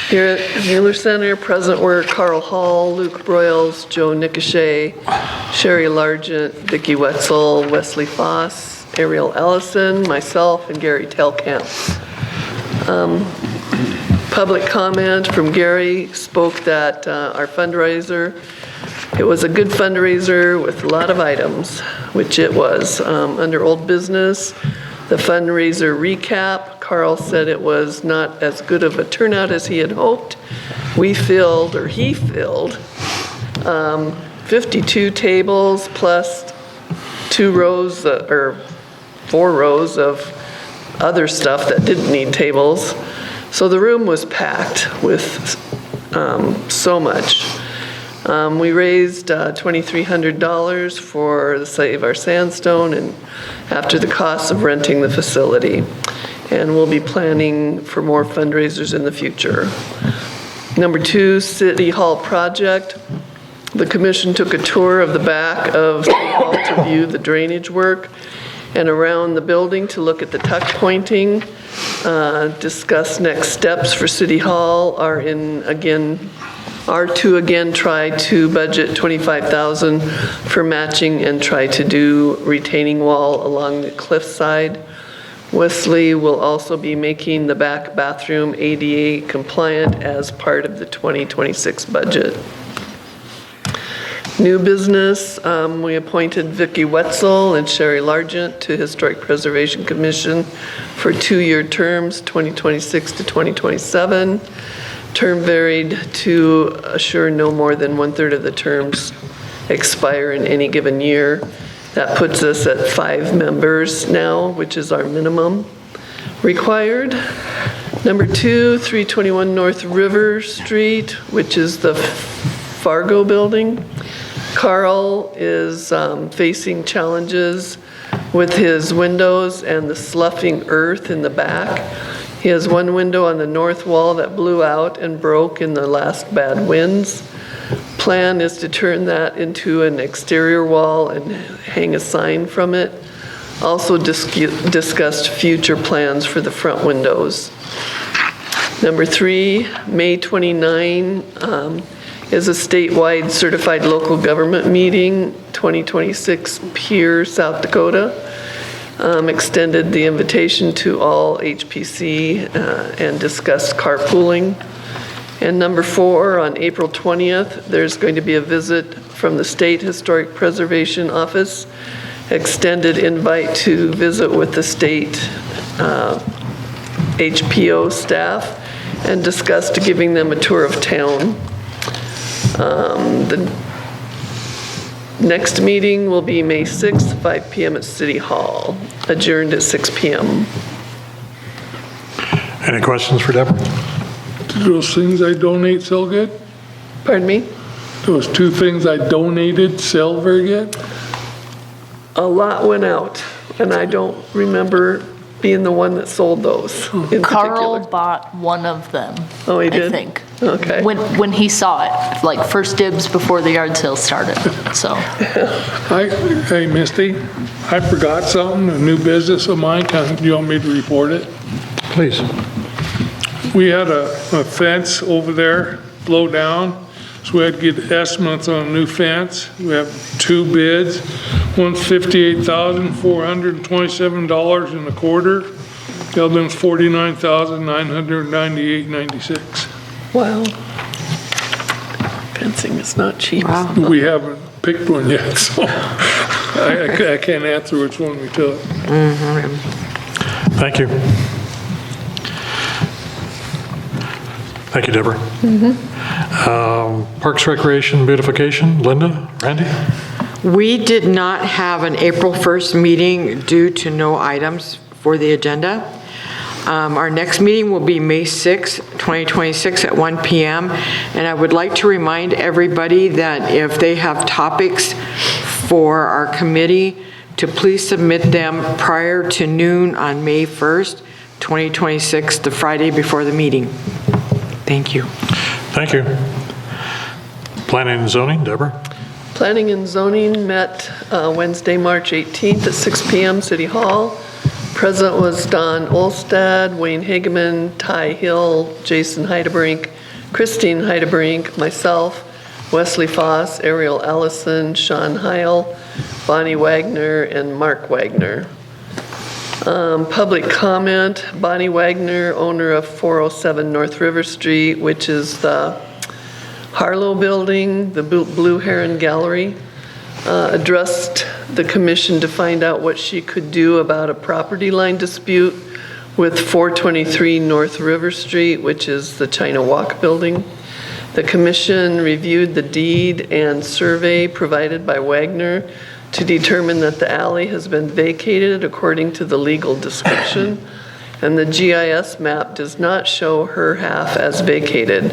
here at Mueller Center. Present were Carl Hall, Luke Broyles, Joe Nickashay, Sherry Largent, Vicki Wetzel, Wesley Foss, Ariel Ellison, myself, and Gary Telkamp. Public comment from Gary spoke that our fundraiser, it was a good fundraiser with a lot of items, which it was. Under old business, the fundraiser recap, Carl said it was not as good of a turnout as he had hoped. He filled 52 tables plus 4 rows of other stuff that didn't need tables. So the room was packed with so much. We raised $2,300 for the Save Our Sandstone and after the cost of renting the facility. And we'll be planning for more fundraisers in the future. Number 2, City Hall project. The commission took a tour of the back of City Hall to view the drainage work and around the building to look at the tuck pointing. Discuss next steps for City Hall are to again try to budget $25,000 for matching and try to do retaining wall along the cliff side. Wesley will also be making the back bathroom ADA compliant as part of the 2026 budget. New business, we appointed Vicki Wetzel and Sherry Largent to Historic Preservation Commission for 2-year terms, 2026 to 2027. Term varied to assure no more than 1/3 of the terms expire in any given year. That puts us at 5 members now, which is our minimum required. Number 2, 321 North River Street, which is the Fargo building. Carl is facing challenges with his windows and the sloughing earth in the back. He has one window on the north wall that blew out and broke in the last bad winds. Plan is to turn that into an exterior wall and hang a sign from it. Also discussed future plans for the front windows. Number 3, May 29 is a statewide certified local government meeting, 2026 Pier, South Dakota. Extended the invitation to all HPC and discussed carpooling. And number 4, on April 20th, there's going to be a visit from the State Historic Preservation Office, extended invite to visit with the state HPO staff and discussed giving them a tour of town. The next meeting will be May 6th, 5 p.m. at City Hall, adjourned at 6 p.m. Any questions for Deborah? Do those things I donate sell good? Pardon me? Those 2 things I donated sell very good? A lot went out, and I don't remember being the one that sold those in Carl particular. bought one of them. Oh, he did? I think. Okay. When he saw it, like first dibs before the yard sale started, so. Hey, Misty, I forgot something, a new business of mine. Do you want me to report it? Please. We had a fence over there blow down, so we had to get estimates on a new fence. We have 2 bids. One's $58,427.25. The other one's $49,998.96. Wow. Fencing is not cheap. We haven't picked one yet, so I can't answer which one we took. Thank you. Thank you, Deborah. Parks, Recreation, Beautification, Linda, Randy? We did not have an April 1st meeting due to no items for the agenda. Our next meeting will be May 6, 2026 at 1 p.m. And I would like to remind everybody that if they have topics for our committee, to please submit them prior to noon on May 1st, 2026, the Friday before the meeting. Thank you. Thank you. Planning and Zoning, Deborah? Planning and Zoning met Wednesday, March 18th at 6 p.m. City Hall. Present was Don Olstad, Wayne Hageman, Ty Hill, Jason Heidebrink, Christine Heidebrink, myself, Wesley Foss, Ariel Ellison, Sean Heil, Bonnie Wagner, and Mark Wagner. Public comment, Bonnie Wagner, owner of 407 North River Street, which is the Harlow Building, the Blue Heron Gallery, addressed the commission to find out what she could do about a property line dispute with 423 North River Street, which is the China Walk Building. The commission reviewed the deed and survey provided by Wagner to determine that the alley has been vacated according to the legal description, and the GIS map does not show her half as vacated.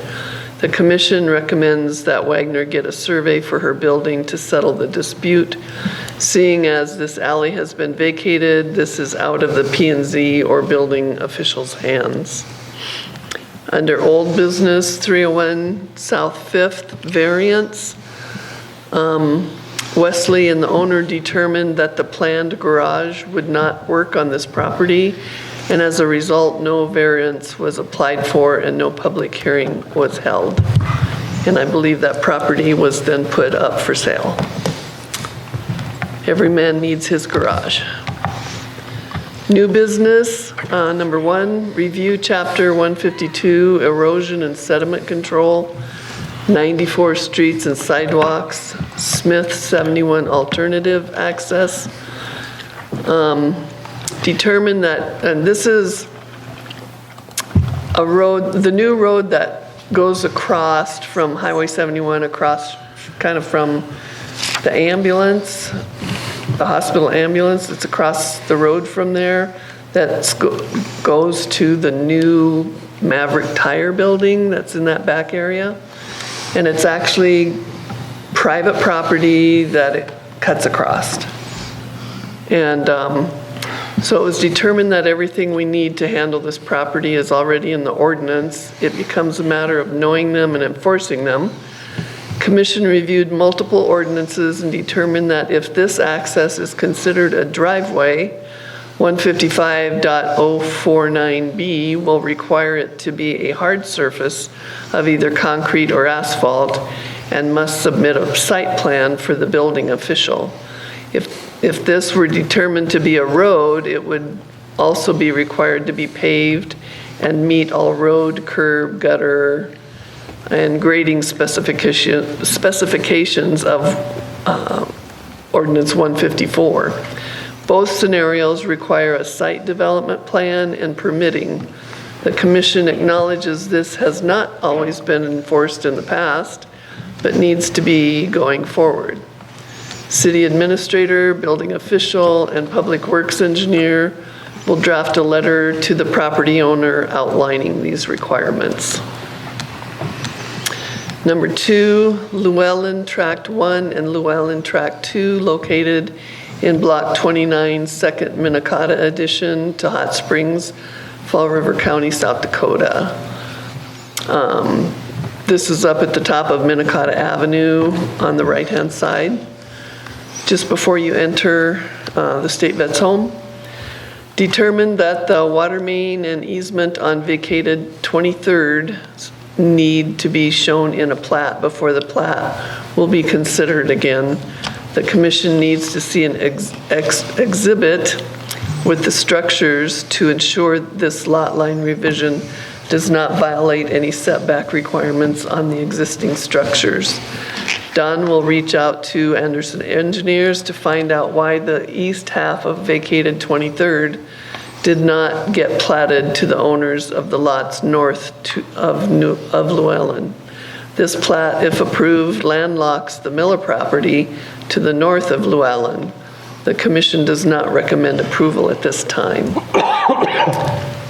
The commission recommends that Wagner get a survey for her building to settle the dispute. Seeing as this alley has been vacated, this is out of the P&Z or building officials' hands. Under old business, 301 South 5th variance, Wesley and the owner determined that the planned garage would not work on this property, and as a result, no variance was applied for and no public hearing was held. And I believe that property was then put up for sale. Every man needs his garage. New business, number 1, review chapter 152, erosion and sediment control, 94 streets and sidewalks, Smith 71 alternative access. Determine that, and this is a road, the new road that goes across from Highway 71, across kind of from the ambulance, the hospital ambulance. It's across the road from there that goes to the new Maverick Tire building that's in that back area. And it's actually private property that it cuts across. And so it was determined that everything we need to handle this property is already in the ordinance. It becomes a matter of knowing them and enforcing them. Commission reviewed multiple ordinances and determined that if this access is considered a driveway, 155.049B will require it to be a hard surface of either concrete or asphalt, and must submit a site plan for the building official. If this were determined to be a road, it would also be required to be paved and meet all road, curb, gutter, and grading specifications of Ordinance 154. Both scenarios require a site development plan and permitting. The commission acknowledges this has not always been enforced in the past, but needs to be going forward. City administrator, building official, and public works engineer will draft a letter to the property owner outlining these requirements. Number 2, Llewellyn Tract 1 and Llewellyn Tract 2 located in Block 29, 2nd Minnetonka addition to Hot Springs, Fall River County, South Dakota. This is up at the top of Minnetonka Avenue on the right-hand side, just before you enter the state vet's home. Determined that the water main and easement on vacated 23rd need to be shown in a plat before the plat will be considered again. The commission needs to see an exhibit with the structures to ensure this lot line revision does not violate any setback requirements on the existing structures. Don will reach out to Anderson Engineers to find out why the east half of vacated 23rd did not get platted to the owners of the lots north of Llewellyn. This plat, if approved, landlocks the Miller property to the north of Llewellyn. The commission does not recommend approval at this time.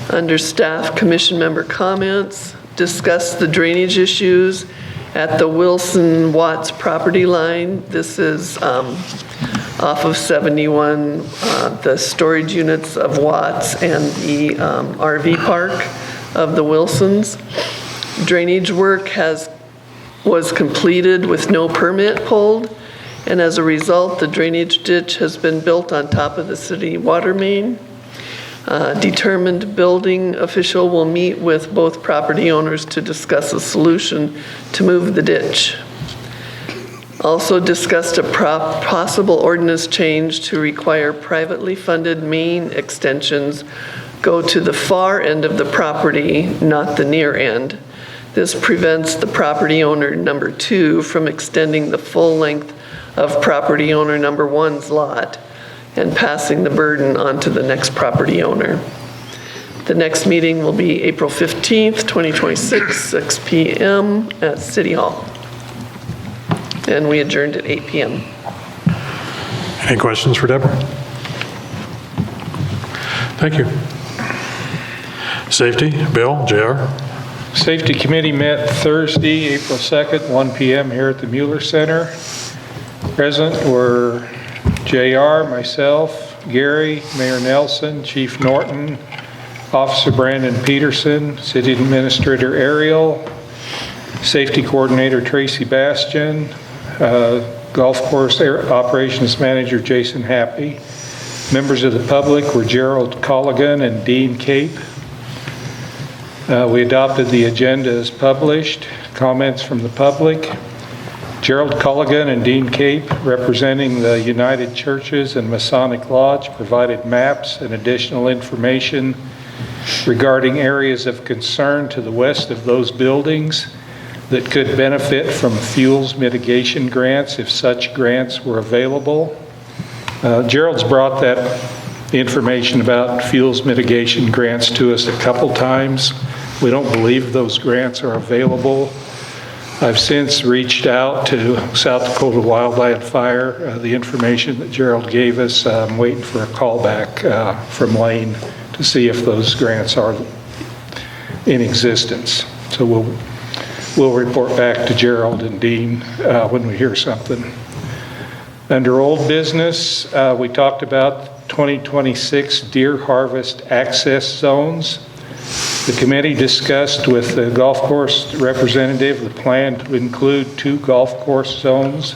Under staff commission member comments, discuss the drainage issues at the Wilson Watts property line. This is off of 71, the storage units of Watts and the RV park of the Wilsons. Drainage work was completed with no permit pulled, and as a result, the drainage ditch has been built on top of the city water main. Determined building official will meet with both property owners to discuss a solution to move the ditch. Also discussed a possible ordinance change to require privately funded main extensions go to the far end of the property, not the near end. This prevents the property owner number 2 from extending the full length of property owner number 1's lot and passing the burden on to the next property owner. The next meeting will be April 15th, 2026, 6 p.m. at City Hall. And we adjourned at 8 p.m. Any questions for Deborah? Thank you. Safety, Bill, JR. Safety Committee met Thursday, April 2nd, 1 p.m. here at the Mueller Center. Present were JR, myself, Gary, Mayor Nelson, Chief Norton, Officer Brandon Peterson, City Administrator Ariel, Safety Coordinator Tracy Bastian, Golf Course Operations Manager Jason Happy. Members of the public were Gerald Colligan and Dean Cape. We adopted the agenda as published. Comments from the public. Gerald Colligan and Dean Cape, representing the United Churches and Masonic Lodge, provided maps and additional information regarding areas of concern to the west of those buildings that could benefit from fuels mitigation grants if such grants were available. Gerald's brought that information about fuels mitigation grants to us a couple times. We don't believe those grants are available. I've since reached out to South Dakota Wildland Fire. The information that Gerald gave us, I'm waiting for a call back from Lane to see if those grants are in existence. So we'll report back to Gerald and Dean when we hear something. Under old business, we talked about 2026 deer harvest access zones. The committee discussed with the golf course representative the plan to include 2 golf course zones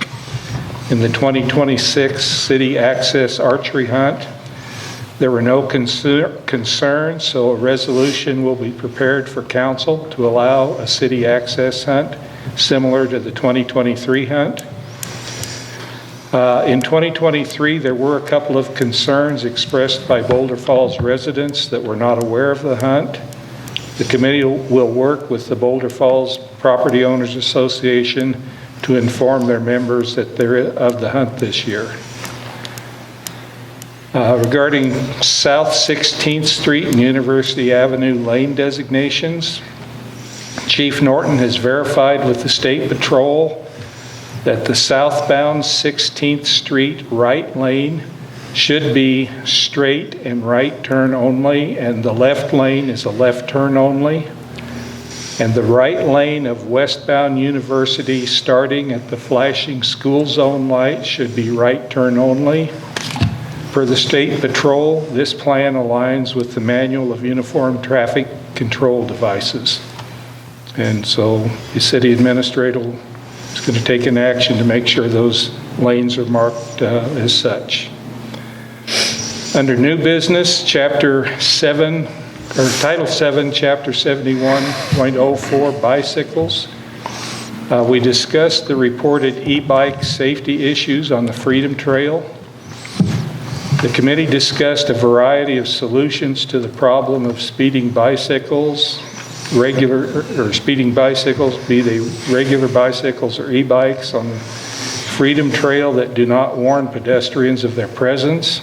in the 2026 city access archery hunt. There were no concerns, so a resolution will be prepared for council to allow a city access hunt similar to the 2023 hunt. In 2023, there were a couple of concerns expressed by Boulder Falls residents that were not aware of the hunt. The committee will work with the Boulder Falls Property Owners Association to inform their members of the hunt this year. Regarding South 16th Street and University Avenue lane designations, Chief Norton has verified with the State Patrol that the southbound 16th Street right lane should be straight and right turn only, and the left lane is a left turn only. And the right lane of westbound University starting at the flashing school zone light should be right turn only. Per the State Patrol, this plan aligns with the Manual of Uniform Traffic Control Devices. And so the city administrator is going to take an action to make sure those lanes are marked as such. Under new business, Title 7, Chapter 71.04, bicycles. We discussed the reported e-bike safety issues on the Freedom Trail. The committee discussed a variety of solutions to the problem of speeding bicycles, be they regular bicycles or e-bikes on the Freedom Trail that do not warn pedestrians of their presence.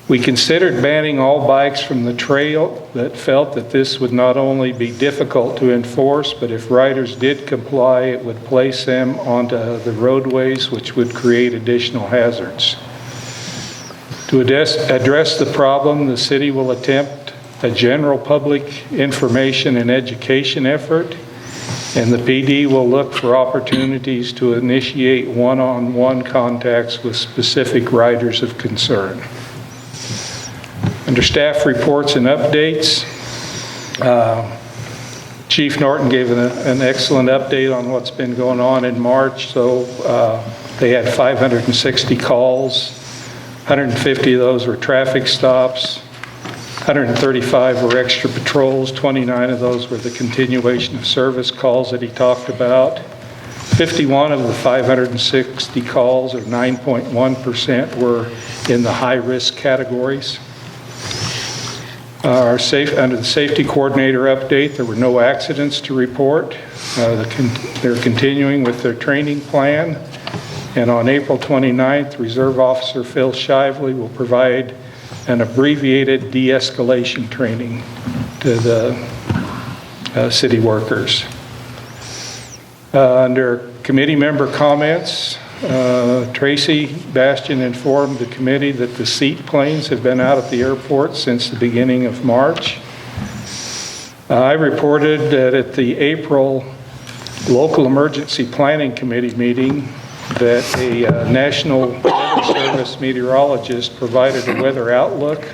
We considered banning all bikes from the trail, but felt that this would not only be difficult to enforce, but if riders did comply, it would place them onto the roadways, which would create additional hazards. To address the problem, the city will attempt a general public information and education effort, and the PD will look for opportunities to initiate one-on-one contacts with specific riders of concern. Under staff reports and updates, Chief Norton gave an excellent update on what's been going on in March. So they had 560 calls, 150 of those were traffic stops, 135 were extra patrols, 29 of those were the continuation of service calls that he talked about. 51 of the 560 calls, or 9.1%, were in the high-risk categories. Under the safety coordinator update, there were no accidents to report. They're continuing with their training plan. And on April 29th, Reserve Officer Phil Shively will provide an abbreviated de-escalation training to the city workers. Under committee member comments, Tracy Bastian informed the committee that the seat planes have been out at the airport since the beginning of March. I reported that at the April local emergency planning committee meeting that a National Weather Service meteorologist provided a weather outlook.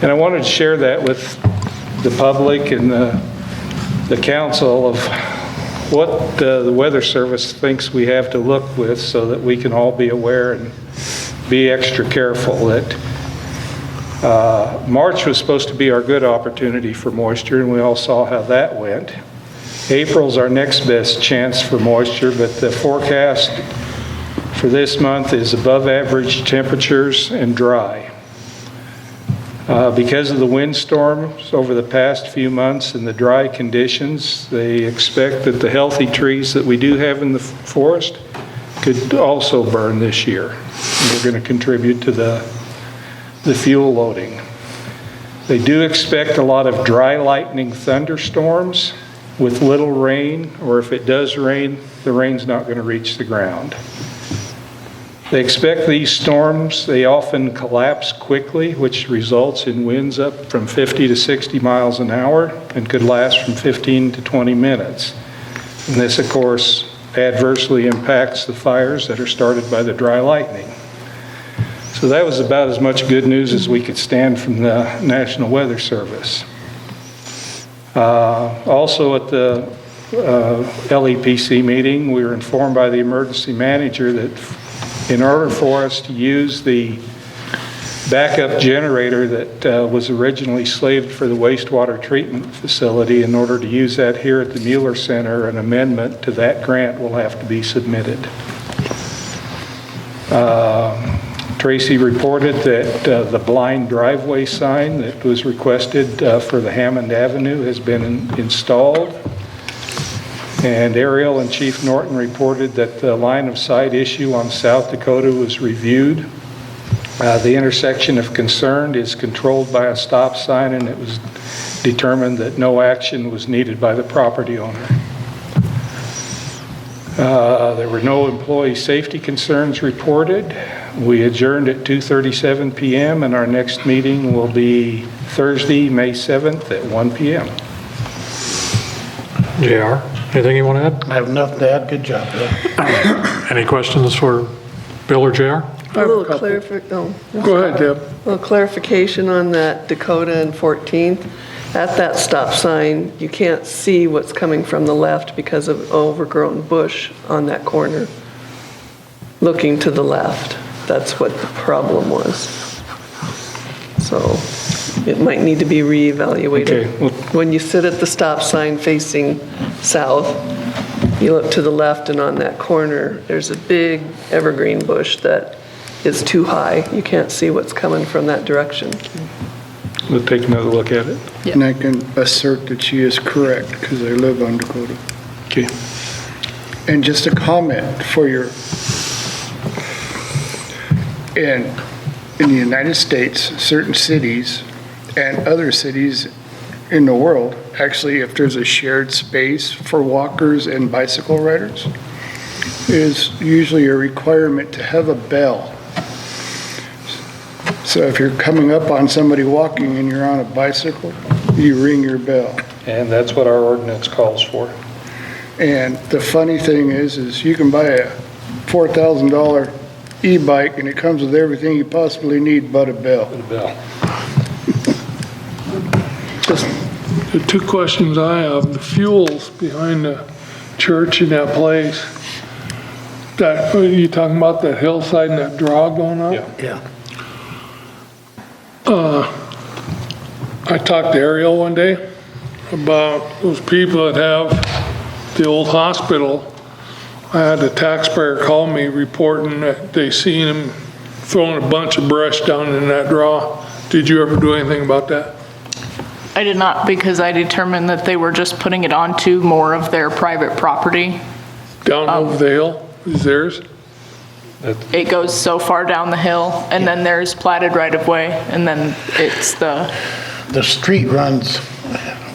And I wanted to share that with the public and the council of what the Weather Service thinks we have to look with so that we can all be aware and be extra careful. That March was supposed to be our good opportunity for moisture, and we all saw how that went. April's our next best chance for moisture, but the forecast for this month is above average temperatures and dry. Because of the windstorms over the past few months and the dry conditions, they expect that the healthy trees that we do have in the forest could also burn this year. And they're going to contribute to the fuel loading. They do expect a lot of dry lightning thunderstorms with little rain, or if it does rain, the rain's not going to reach the ground. They expect these storms, they often collapse quickly, which results in winds up from 50 to 60 miles an hour and could last from 15 to 20 minutes. And this, of course, adversely impacts the fires that are started by the dry lightning. So that was about as much good news as we could stand from the National Weather Service. Also at the LEPC meeting, we were informed by the emergency manager that in order for us to use the backup generator that was originally slated for the wastewater treatment facility. In order to use that here at the Mueller Center, an amendment to that grant will have to be submitted. Tracy reported that the blind driveway sign that was requested for the Hammond Avenue has been installed. And Ariel and Chief Norton reported that the line of sight issue on South Dakota was reviewed. The intersection of concern is controlled by a stop sign, and it was determined that no action was needed by the property owner. There were no employee safety concerns reported. We adjourned at 2:37 p.m. and our next meeting will be Thursday, May 7th at 1 p.m. JR, anything you want to add? I have nothing to add. Good job, Bill. Any questions for Bill or JR? A little clarification. Go ahead, Deb. A little clarification on that Dakota and 14th. At that stop sign, you can't see what's coming from the left because of overgrown bush on that corner. Looking to the left, that's what the problem was. So it might need to be reevaluated. Okay. When you sit at the stop sign facing south, you look to the left and on that corner, there's a big evergreen bush that is too high. You can't see what's coming from that direction. We'll take another look at it. And I can assert that she is correct, because I live on Dakota. Okay. And just a comment for your, in the United States, certain cities and other cities in the world, actually, if there's a shared space for walkers and bicycle riders, is usually a requirement to have a bell. So if you're coming up on somebody walking and you're on a bicycle, you ring your bell. And that's what our ordinance calls for. And the funny thing is you can buy a $4,000 e-bike and it comes with everything you possibly need but a bell. The two questions I have, the fuels behind the church in that place, that, are you talking about that hillside and that draw going up? Yeah. I talked to Ariel one day about those people that have the old hospital. I had a taxpayer call me reporting that they seen him throwing a bunch of brush down in that draw. Did you ever do anything about that? I did not, because I determined that they were just putting it onto more of their private property. Down over the hill is theirs? It goes so far down the hill, and then there's platted right-of-way, and then it's the street runs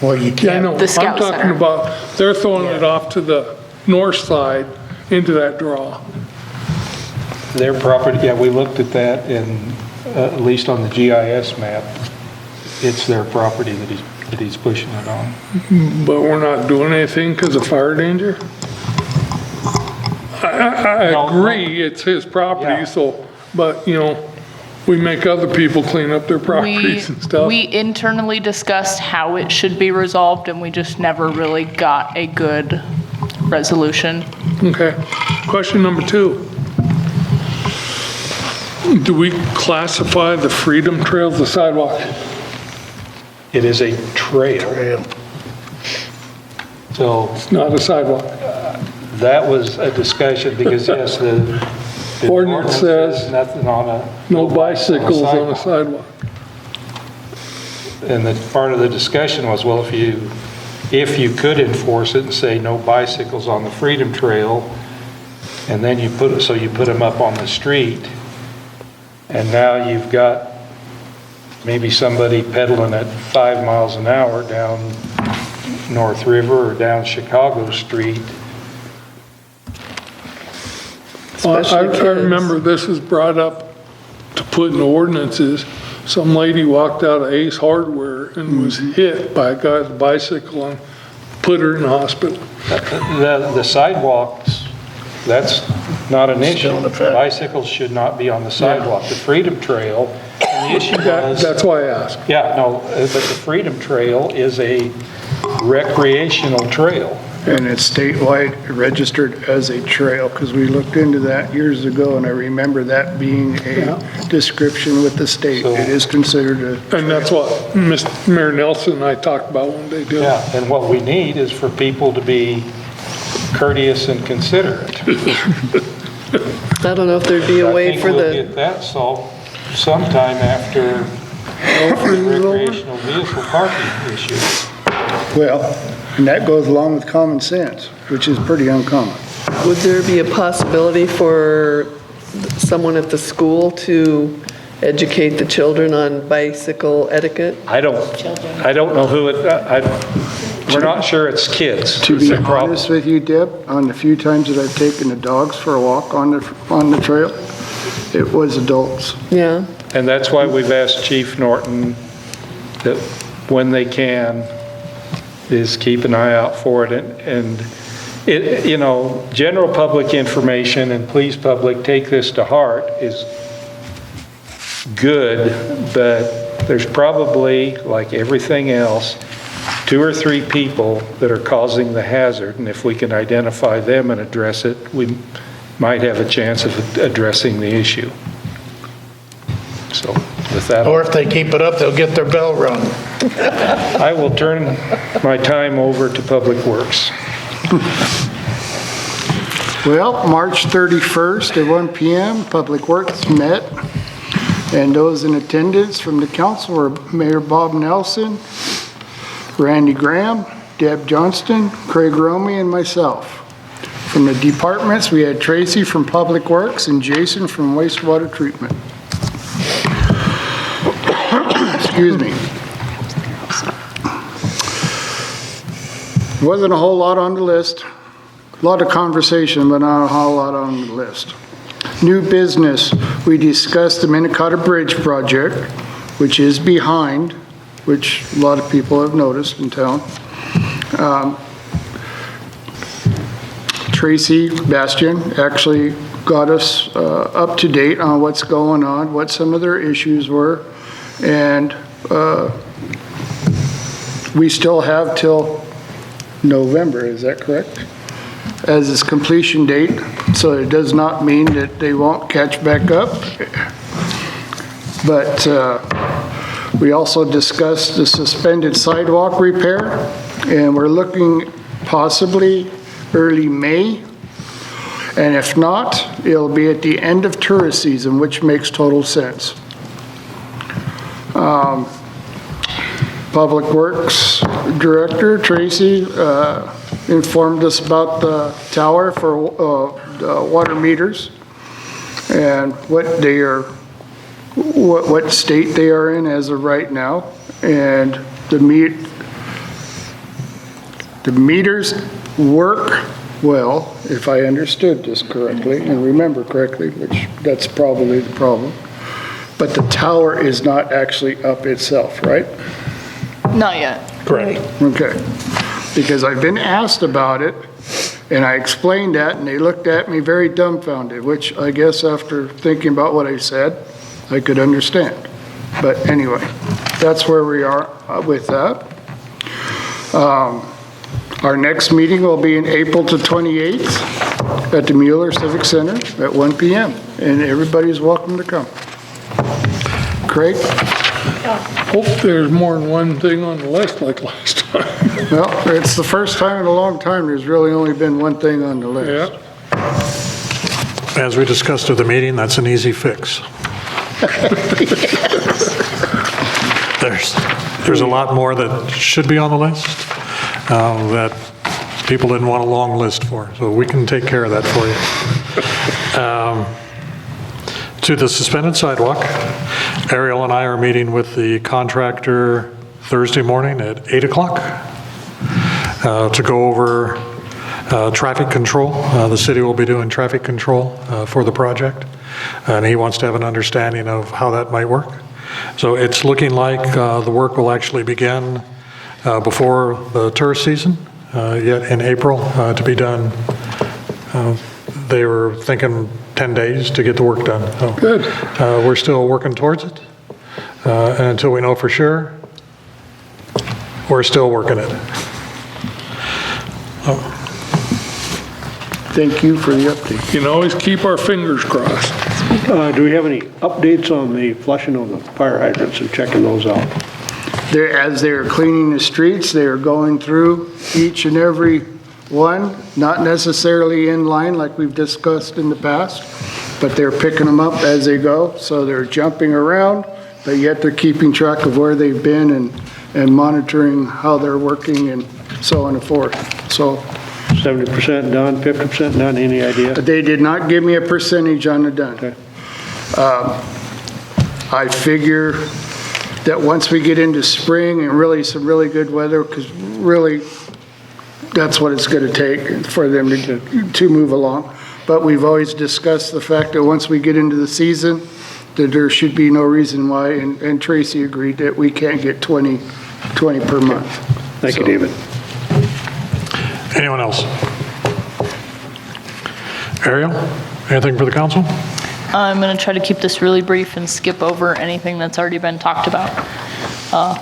where you can't. Yeah, I know. The Scout I'm talking Center. about, they're throwing it off to the north side into that draw. Their property, yeah, we looked at that, and at least on the GIS map, it's their property that he's pushing it on. But we're not doing anything because of fire danger? I agree, it's his property, so, but, you know, we make other people clean up their properties and stuff. We internally discussed how it should be resolved, and we just never really got a good resolution. Okay. Question number 2. Do we classify the Freedom Trail as a sidewalk? It is a trail. So. It's not a sidewalk. That was a discussion because yes, the Ordinance says nothing on a. no bicycles on a sidewalk. And the part of the discussion was, well, if you could enforce it and say no bicycles on the Freedom Trail, and then you put them up on the street, and now you've got maybe somebody pedaling at 5 miles an hour down North River or down Chicago Street. I remember this was brought up to put in ordinances. Some lady walked out of Ace Hardware and was hit by a guy's bicycle and put her in the hospital. The sidewalks, that's not an issue. Bicycles should not be on the sidewalk. The Freedom Trail, and the issue was... That's why I asked. Yeah, no, but the Freedom Trail is a recreational trail. And it's statewide registered as a trail, because we looked into that years ago, and I remember that being a description with the state. It is considered a. And that's what Mayor Nelson and I talked about one day, too. Yeah, and what we need is for people to be courteous and considerate. I don't know if there'd be a way for I think we'll the, get that solved sometime after the recreational vehicle parking issue. Well, and that goes along with common sense, which is pretty uncommon. would there be a possibility for someone at the school to educate the children on bicycle etiquette? I don't know who it, we're not sure it's kids. To be honest with you, Deb, on the few times that I've taken the dogs for a walk on the trail, it was adults. Yeah. And that's why we've asked Chief Norton that when they can, is keep an eye out for it. And it, you know, general public information, and please public, take this to heart, is good, but there's probably, like everything else, 2 or 3 people that are causing the hazard, and if we can identify them and address it, we might have a chance of addressing the issue. So with that, Or if they keep it up, they'll get their bell rung. I will turn my time over to Public Works. Well, March 31st at 1 p.m., Public Works met, and those in attendance from the council were Mayor Bob Nelson, Randy Graham, Deb Johnston, Craig Romey, and myself. From the departments, we had Tracy from Public Works and Jason from Wastewater Treatment. Excuse me. Wasn't a whole lot on the list. A lot of conversation, but not a whole lot on the list. New business, we discussed the Minnetonka Bridge project, which is behind, which a lot of people have noticed in town. Tracy Bastian actually got us up to date on what's going on, what some of their issues were, and we still have till November, is that correct? As its completion date, so it does not mean that they won't catch back up. But we also discussed the suspended sidewalk repair, and we're looking possibly early May. And if not, it'll be at the end of tourist season, which makes total sense. Public Works Director Tracy informed us about the tower for water meters and what they are, what state they are in as of right now, and the meters work well, if I understood this correctly and remember correctly, which that's probably the problem. But the tower is not actually up itself, right? Not yet. Correct. Okay. Because I've been asked about it, and I explained that, and they looked at me very dumbfounded, which I guess after thinking about what I said, I could understand. But anyway, that's where we are with that. Our next meeting will be in April the 28th at the Mueller Civic Center at 1 p.m. And everybody's welcome to come. Craig? Hope there's more than one thing on the list like last time. Well, it's the first time in a long time there's really only been one thing on the list. Yeah. As we discussed at the meeting, that's an easy fix. There's a lot more that should be on the list that people didn't want a long list for, so we can take care of that for you. To the suspended sidewalk, Ariel and I are meeting with the contractor Thursday morning at 8 o'clock to go over traffic control. The city will be doing traffic control for the project, and he wants to have an understanding of how that might work. So it's looking like the work will actually begin before the tourist season, yet in April to be done. They were thinking 10 days to get the work done. So, good. We're still working towards it. And until we know for sure, we're still working it. Thank you for the update. You can always keep our fingers crossed. Do we have any updates on the flushing of the fire hydrants and checking those out? As they're cleaning the streets, they are going through each and every one, not necessarily in line like we've discussed in the past, but they're picking them up as they go. So they're jumping around, but yet they're keeping track of where they've been and monitoring how they're working and so on and forth. So 70% done, 50% done, any idea? they did not give me a percentage on the done. Okay. I figure that once we get into spring and really some really good weather, because really that's what it's going to take for them to move along. But we've always discussed the fact that once we get into the season, that there should be no reason why, and Tracy agreed that we can't get 20 per month. Thank you, David. Anyone else? Ariel, anything for the council? I'm going to try to keep this really brief and skip over anything that's already been talked about. I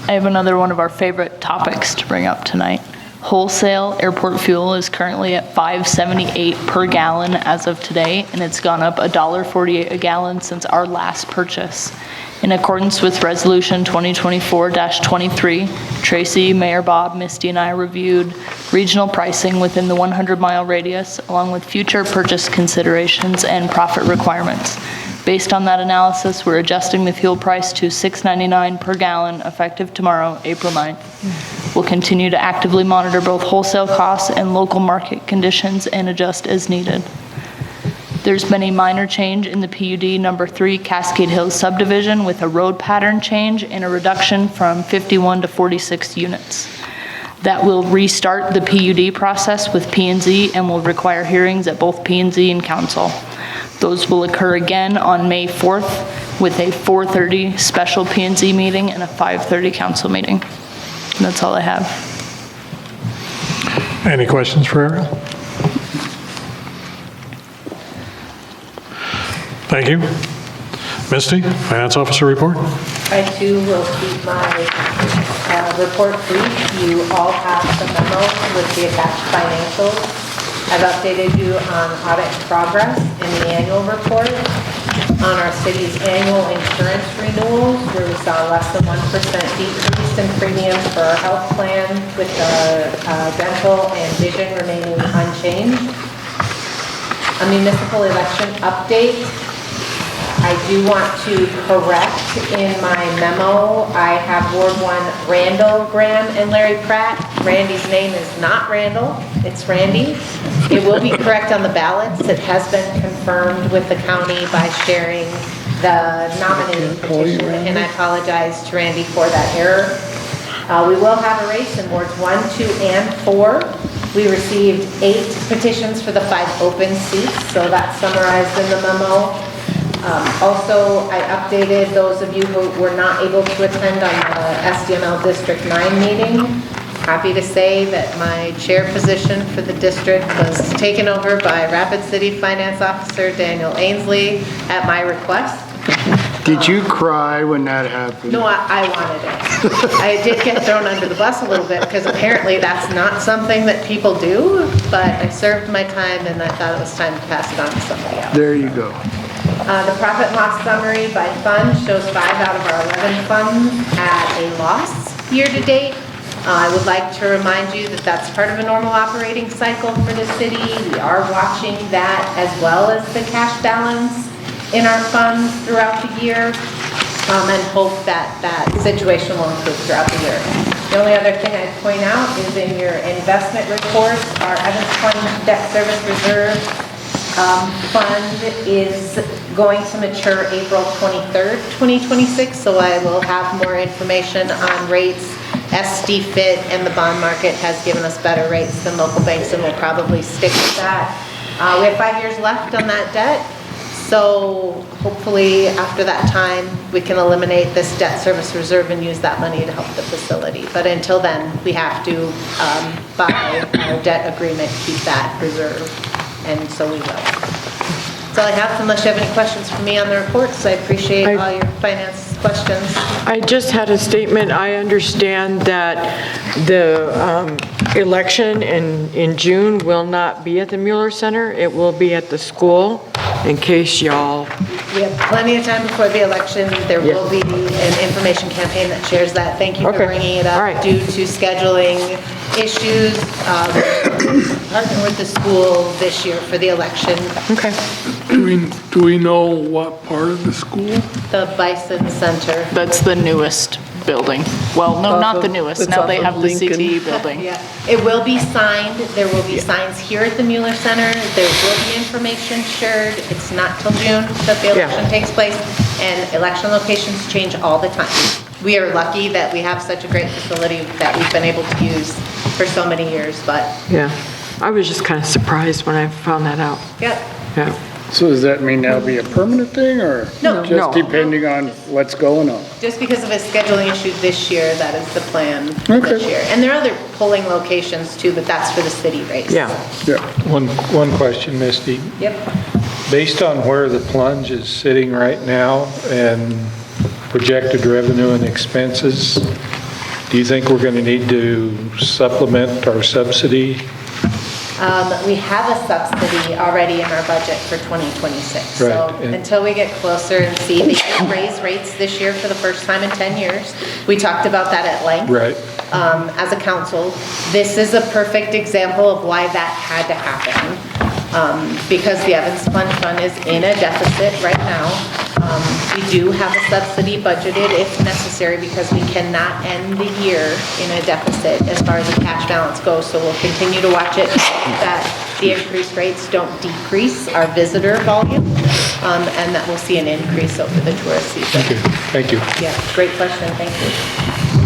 have another one of our favorite topics to bring up tonight. Wholesale airport fuel is currently at $5.78 per gallon as of today, and it's gone up $1.48 a gallon since our last purchase. In accordance with Resolution 2024-23, Tracy, Mayor Bob, Misty, and I reviewed regional pricing within the 100-mile radius, along with future purchase considerations and profit requirements. Based on that analysis, we're adjusting the fuel price to $6.99 per gallon effective tomorrow, April 9th. We'll continue to actively monitor both wholesale costs and local market conditions and adjust as needed. There's been a minor change in the PUD number 3 Cascade Hills subdivision with a road pattern change and a reduction from 51 to 46 units. That will restart the PUD process with P&Z and will require hearings at both P&Z and council. Those will occur again on May 4th with a 4:30 special P&Z meeting and a 5:30 council meeting. And that's all I have. Any questions for Ariel? Thank you. Misty, Finance Officer report. I too will keep my report brief. You all have the memo with the attached financials. I've updated you on audit progress in the annual report, on our city's annual insurance renewals, where we saw less than 1% decrease in premiums for our health plan, with the dental and vision remaining unchanged. A municipal election update. I do want to correct in my memo, I have Ward 1 Randall, Graham, and Larry Pratt. Randy's name is not Randall, it's Randy. It will be correct on the ballots. It has been confirmed with the county by sharing the nominating petition, and I apologize to Randy for that error. We will have a race in Wards 1, 2, and 4. We received 8 petitions for the 5 open seats, so that's summarized in the memo. Also, I updated those of you who were not able to attend on the SDML District 9 meeting. Happy to say that my chair position for the district was taken over by Rapid City Finance Officer Daniel Ainsley at my request. Did you cry when that happened? No, I wanted it. I did get thrown under the bus a little bit because apparently that's not something that people do, but I served my time and I thought it was time to pass it on to somebody else. There you go. The profit and loss summary by fund shows 5 out of our 11 funds at a loss year to date. I would like to remind you that that's part of a normal operating cycle for the city. We are watching that as well as the cash balance in our funds throughout the year, and hope that that situation will improve throughout the year. The only other thing I'd point out is in your investment reports, our Evans Fund Debt Service Reserve fund is going to mature April 23rd, 2026, so I will have more information on rates. SD Fit and the bond market has given us better rates than local banks, and we'll probably stick with that. We have 5 years left on that debt, so hopefully after that time we can eliminate this debt service reserve and use that money to help the facility. But until then, we have to, by our debt agreement, keep that reserve, and so we will. That's all I have, unless you have any questions for me on the reports. I appreciate all your finance questions? I just had a statement. I understand that the election in June will not be at the Mueller Center. It will be at the school, in case y'all... We have plenty of time before the election. There will be an information campaign that shares that. Thank you for bringing it up. Due to scheduling issues, partner with the school this year for the election. Okay. Do we know what part of the school? The Bison Center. That's the newest building. Well, no, not the newest. it's Now off they of have the Lincoln. CTE building. Yeah, it will be signed. There will be signs here at the Mueller Center. There will be information shared. It's not till June that the election takes place, and election locations change all the time. We are lucky that we have such a great facility that we've been able to use for so many years, but Yeah. I was just kind of surprised when I found that out. yeah. Yeah. So does that mean that'll be a permanent thing, or No. just No. depending on what's going on? Just because of a scheduling issue this year, that is the plan this year. And there are other polling locations too, but that's for the city race. Yeah. One question, Misty. Yep. Based on where the plunge is sitting right now and projected revenue and expenses, do you think we're going to need to supplement our subsidy? We have a subsidy already in our budget for 2026. So Right, and- until we get closer and see, they did raise rates this year for the first time in 10 years. We talked about that at length. Right. As a council. This is a perfect example of why that had to happen. Because the Evans Plunge Fund is in a deficit right now. We do have a subsidy budgeted if necessary because we cannot end the year in a deficit as far as the cash balance goes. So we'll continue to watch it, that the increased rates don't decrease our visitor volume, and that we'll see an increase over the tourist season. Thank you. Yeah, great question, thank you.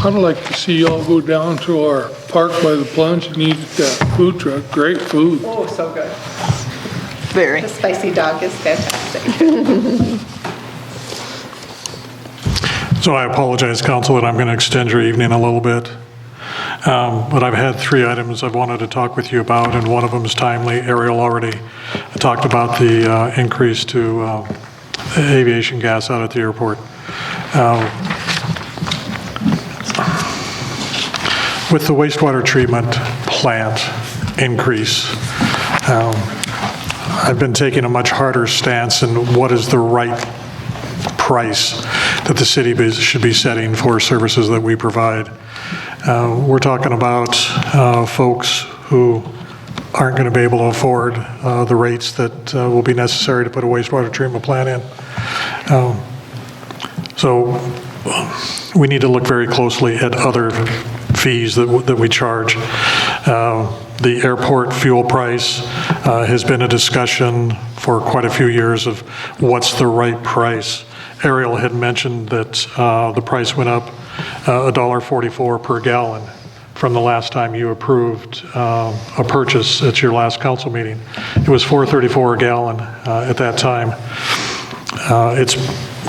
I'd like to see y'all go down to our park by the plunge and eat at that food truck. Great food. Oh, so good. Very. The spicy dog is fantastic. So I apologize, council, that I'm going to extend your evening a little bit. But I've had 3 items I've wanted to talk with you about, and one of them is timely. Ariel already talked about the increase to aviation gas out at the airport. With the wastewater treatment plant increase, I've been taking a much harder stance in what is the right price that the city should be setting for services that we provide. We're talking about folks who aren't going to be able to afford the rates that will be necessary to put a wastewater treatment plant in. So we need to look very closely at other fees that we charge. The airport fuel price has been a discussion for quite a few years of what's the right price. Ariel had mentioned that the price went up $1.44 per gallon from the last time you approved a purchase at your last council meeting. It was $4.34 a gallon at that time.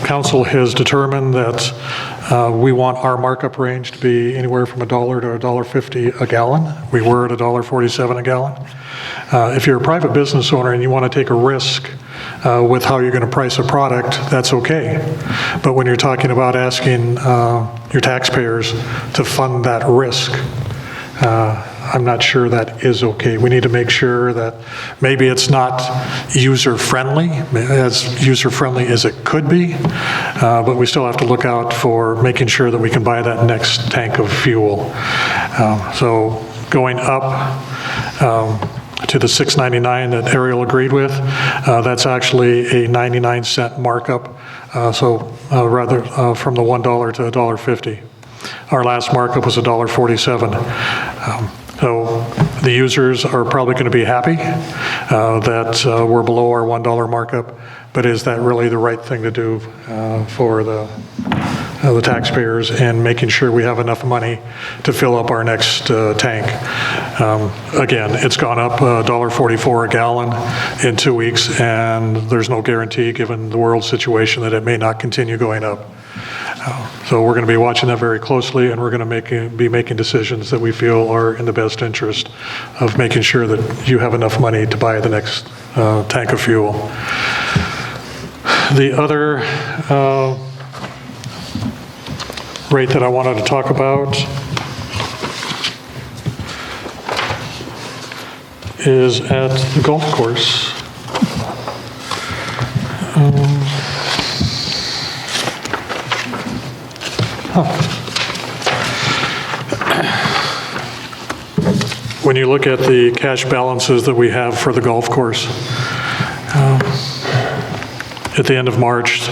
Council has determined that we want our markup range to be anywhere from $1 to $1.50 a gallon. We were at $1.47 a gallon. If you're a private business owner and you want to take a risk with how you're going to price a product, that's okay. But when you're talking about asking your taxpayers to fund that risk, I'm not sure that is okay. We need to make sure that maybe it's not user-friendly, as user-friendly as it could be, but we still have to look out for making sure that we can buy that next tank of fuel. So going up to the $6.99 that Ariel agreed with, that's actually a 99-cent markup, rather from the $1 to $1.50. Our last markup was $1.47. So the users are probably going to be happy that we're below our $1 markup, but is that really the right thing to do for the taxpayers and making sure we have enough money to fill up our next tank? Again, it's gone up $1.44 a gallon in 2 weeks, and there's no guarantee, given the world situation, that it may not continue going up. So we're going to be watching that very closely, and we're going to be making decisions that we feel are in the best interest of making sure that you have enough money to buy the next tank of fuel. The other rate that I wanted to talk about is at the golf course. When you look at the cash balances that we have for the golf course, at the end of March,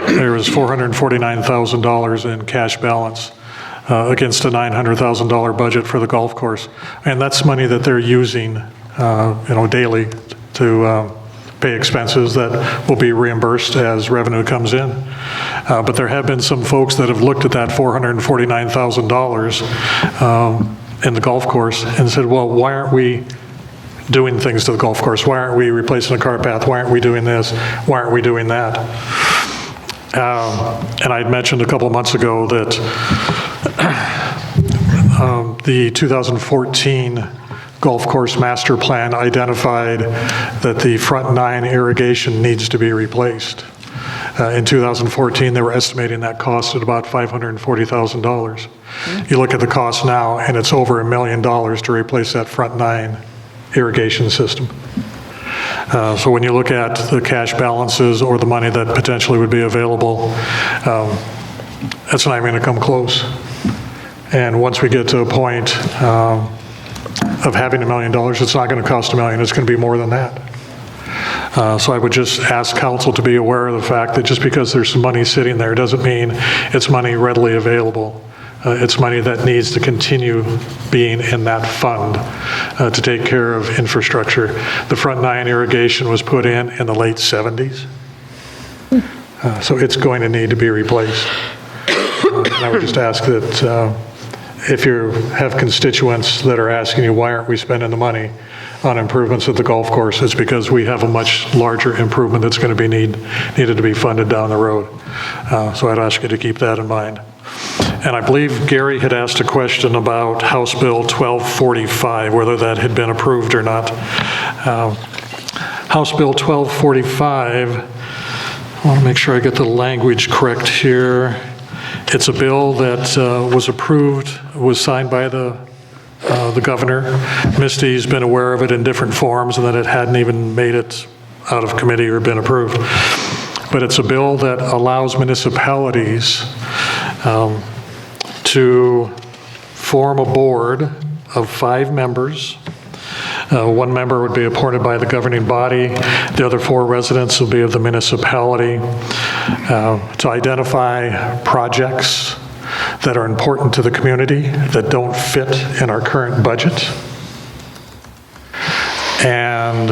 there was $449,000 in cash balance against a $900,000 budget for the golf course. And that's money that they're using, daily to pay expenses that will be reimbursed as revenue comes in. But there have been some folks that have looked at that $449,000 in the golf course and said, well, why aren't we doing things to the golf course? Why aren't we replacing the cart path? Why aren't we doing this? Why aren't we doing that? And I had mentioned a couple of months ago that the 2014 golf course master plan identified that the front 9 irrigation needs to be replaced. In 2014, they were estimating that cost at about $540,000. You look at the cost now, and it's over $1 million to replace that front 9 irrigation system. So when you look at the cash balances or the money that potentially would be available, that's not even going to come close. And once we get to a point of having $1 million, it's not going to cost $1 million, it's going to be more than that. So I would just ask council to be aware of the fact that just because there's some money sitting there doesn't mean it's money readily available. It's money that needs to continue being in that fund to take care of infrastructure. The front 9 irrigation was put in the late 70s. So it's going to need to be replaced. And I would just ask that if you have constituents that are asking you, why aren't we spending the money on improvements at the golf course, it's because we have a much larger improvement that's going to be needed to be funded down the road. So I'd ask you to keep that in mind. And I believe Gary had asked a question about House Bill 1245, whether that had been approved or not. House Bill 1245, I want to make sure I get the language correct here. It's a bill that was approved, was signed by the governor. Misty's been aware of it in different forms and that it hadn't even made it out of committee or been approved. But it's a bill that allows municipalities to form a board of 5 members. 1 member would be appointed by the governing body. The other 4 residents will be of the municipality to identify projects that are important to the community that don't fit in our current budget. And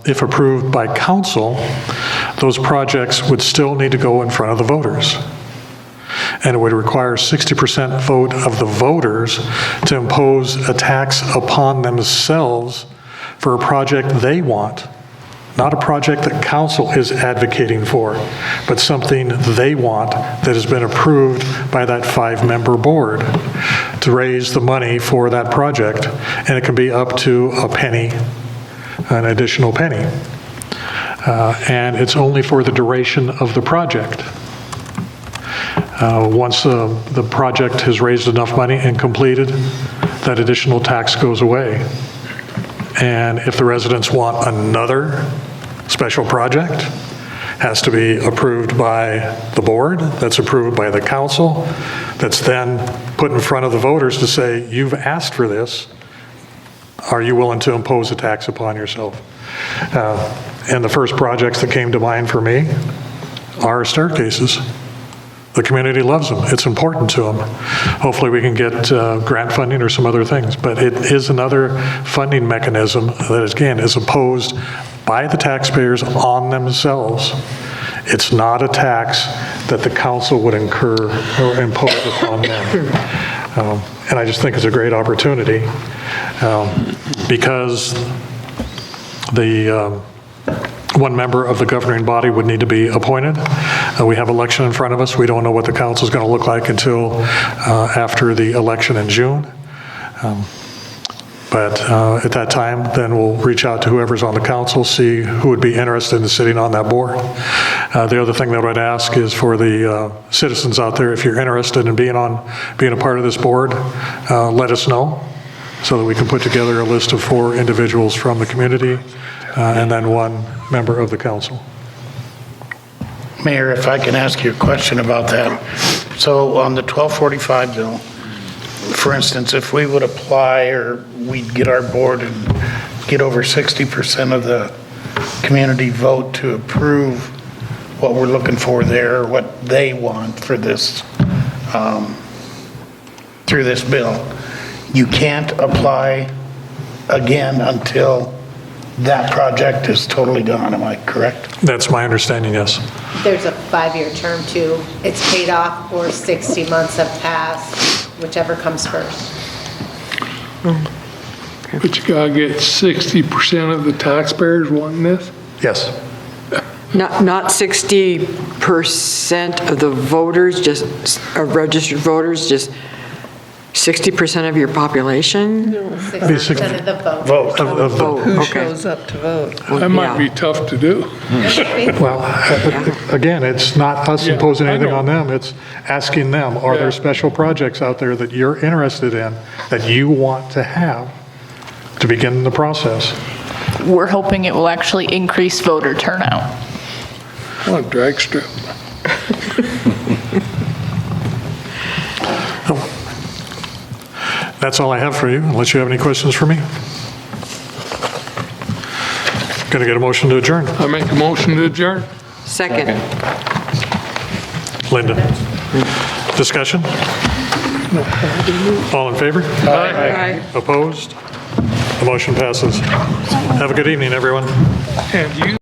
if approved by council, those projects would still need to go in front of the voters. And it would require 60% vote of the voters to impose a tax upon themselves for a project they want, not a project that council is advocating for, but something they want that has been approved by that 5-member board to raise the money for that project. And it can be up to a penny, an additional penny. And it's only for the duration of the project. Once the project has raised enough money and completed, that additional tax goes away. And if the residents want another special project, has to be approved by the board, that's approved by the council, that's then put in front of the voters to say, you've asked for this, are you willing to impose a tax upon yourself? And the first projects that came to mind for me are staircases. The community loves them. It's important to them. Hopefully we can get grant funding or some other things, but it is another funding mechanism that, again, is imposed by the taxpayers on themselves. It's not a tax that the council would incur or impose upon them. And I just think it's a great opportunity because the 1 member of the governing body would need to be appointed. We have election in front of us. We don't know what the council is going to look like until after the election in June. But But at that time, then we'll reach out to whoever's on the council, see who would be interested in sitting on that board. The other thing that I'd ask is for the citizens out there, if you're interested in being a part of this board, let us know so that we can put together a list of 4 individuals from the community and then 1 member of the council. Mayor, if I can ask you a question about that. So on the 1245 bill, for instance, if we would apply or we'd get our board and get over 60% of the community vote to approve what we're looking for there, what they want for this, through this bill, you can't apply again until that project is totally gone, am I correct? That's my understanding, yes. There's a 5-year term too. It's paid off or 60 months have passed, whichever comes first. But you gotta get 60% of the taxpayers wanting this? Yes. Not 60% of the voters, just registered voters, just 60% of your population? 60% of the vote. Who okay. shows up to vote? That might be tough to do. Well, again, it's not us imposing I anything know. on them, it's asking them, are there special projects out there that you're interested in, that you want to have to begin the process? We're hoping it will actually increase voter turnout. Well, drag strip. That's all I have for you, unless you have any questions for me. Going to get a motion to adjourn. I make a motion to adjourn. Second. Linda. Discussion? All in favor? Aye. Opposed? The motion passes. Have a good evening, everyone. And you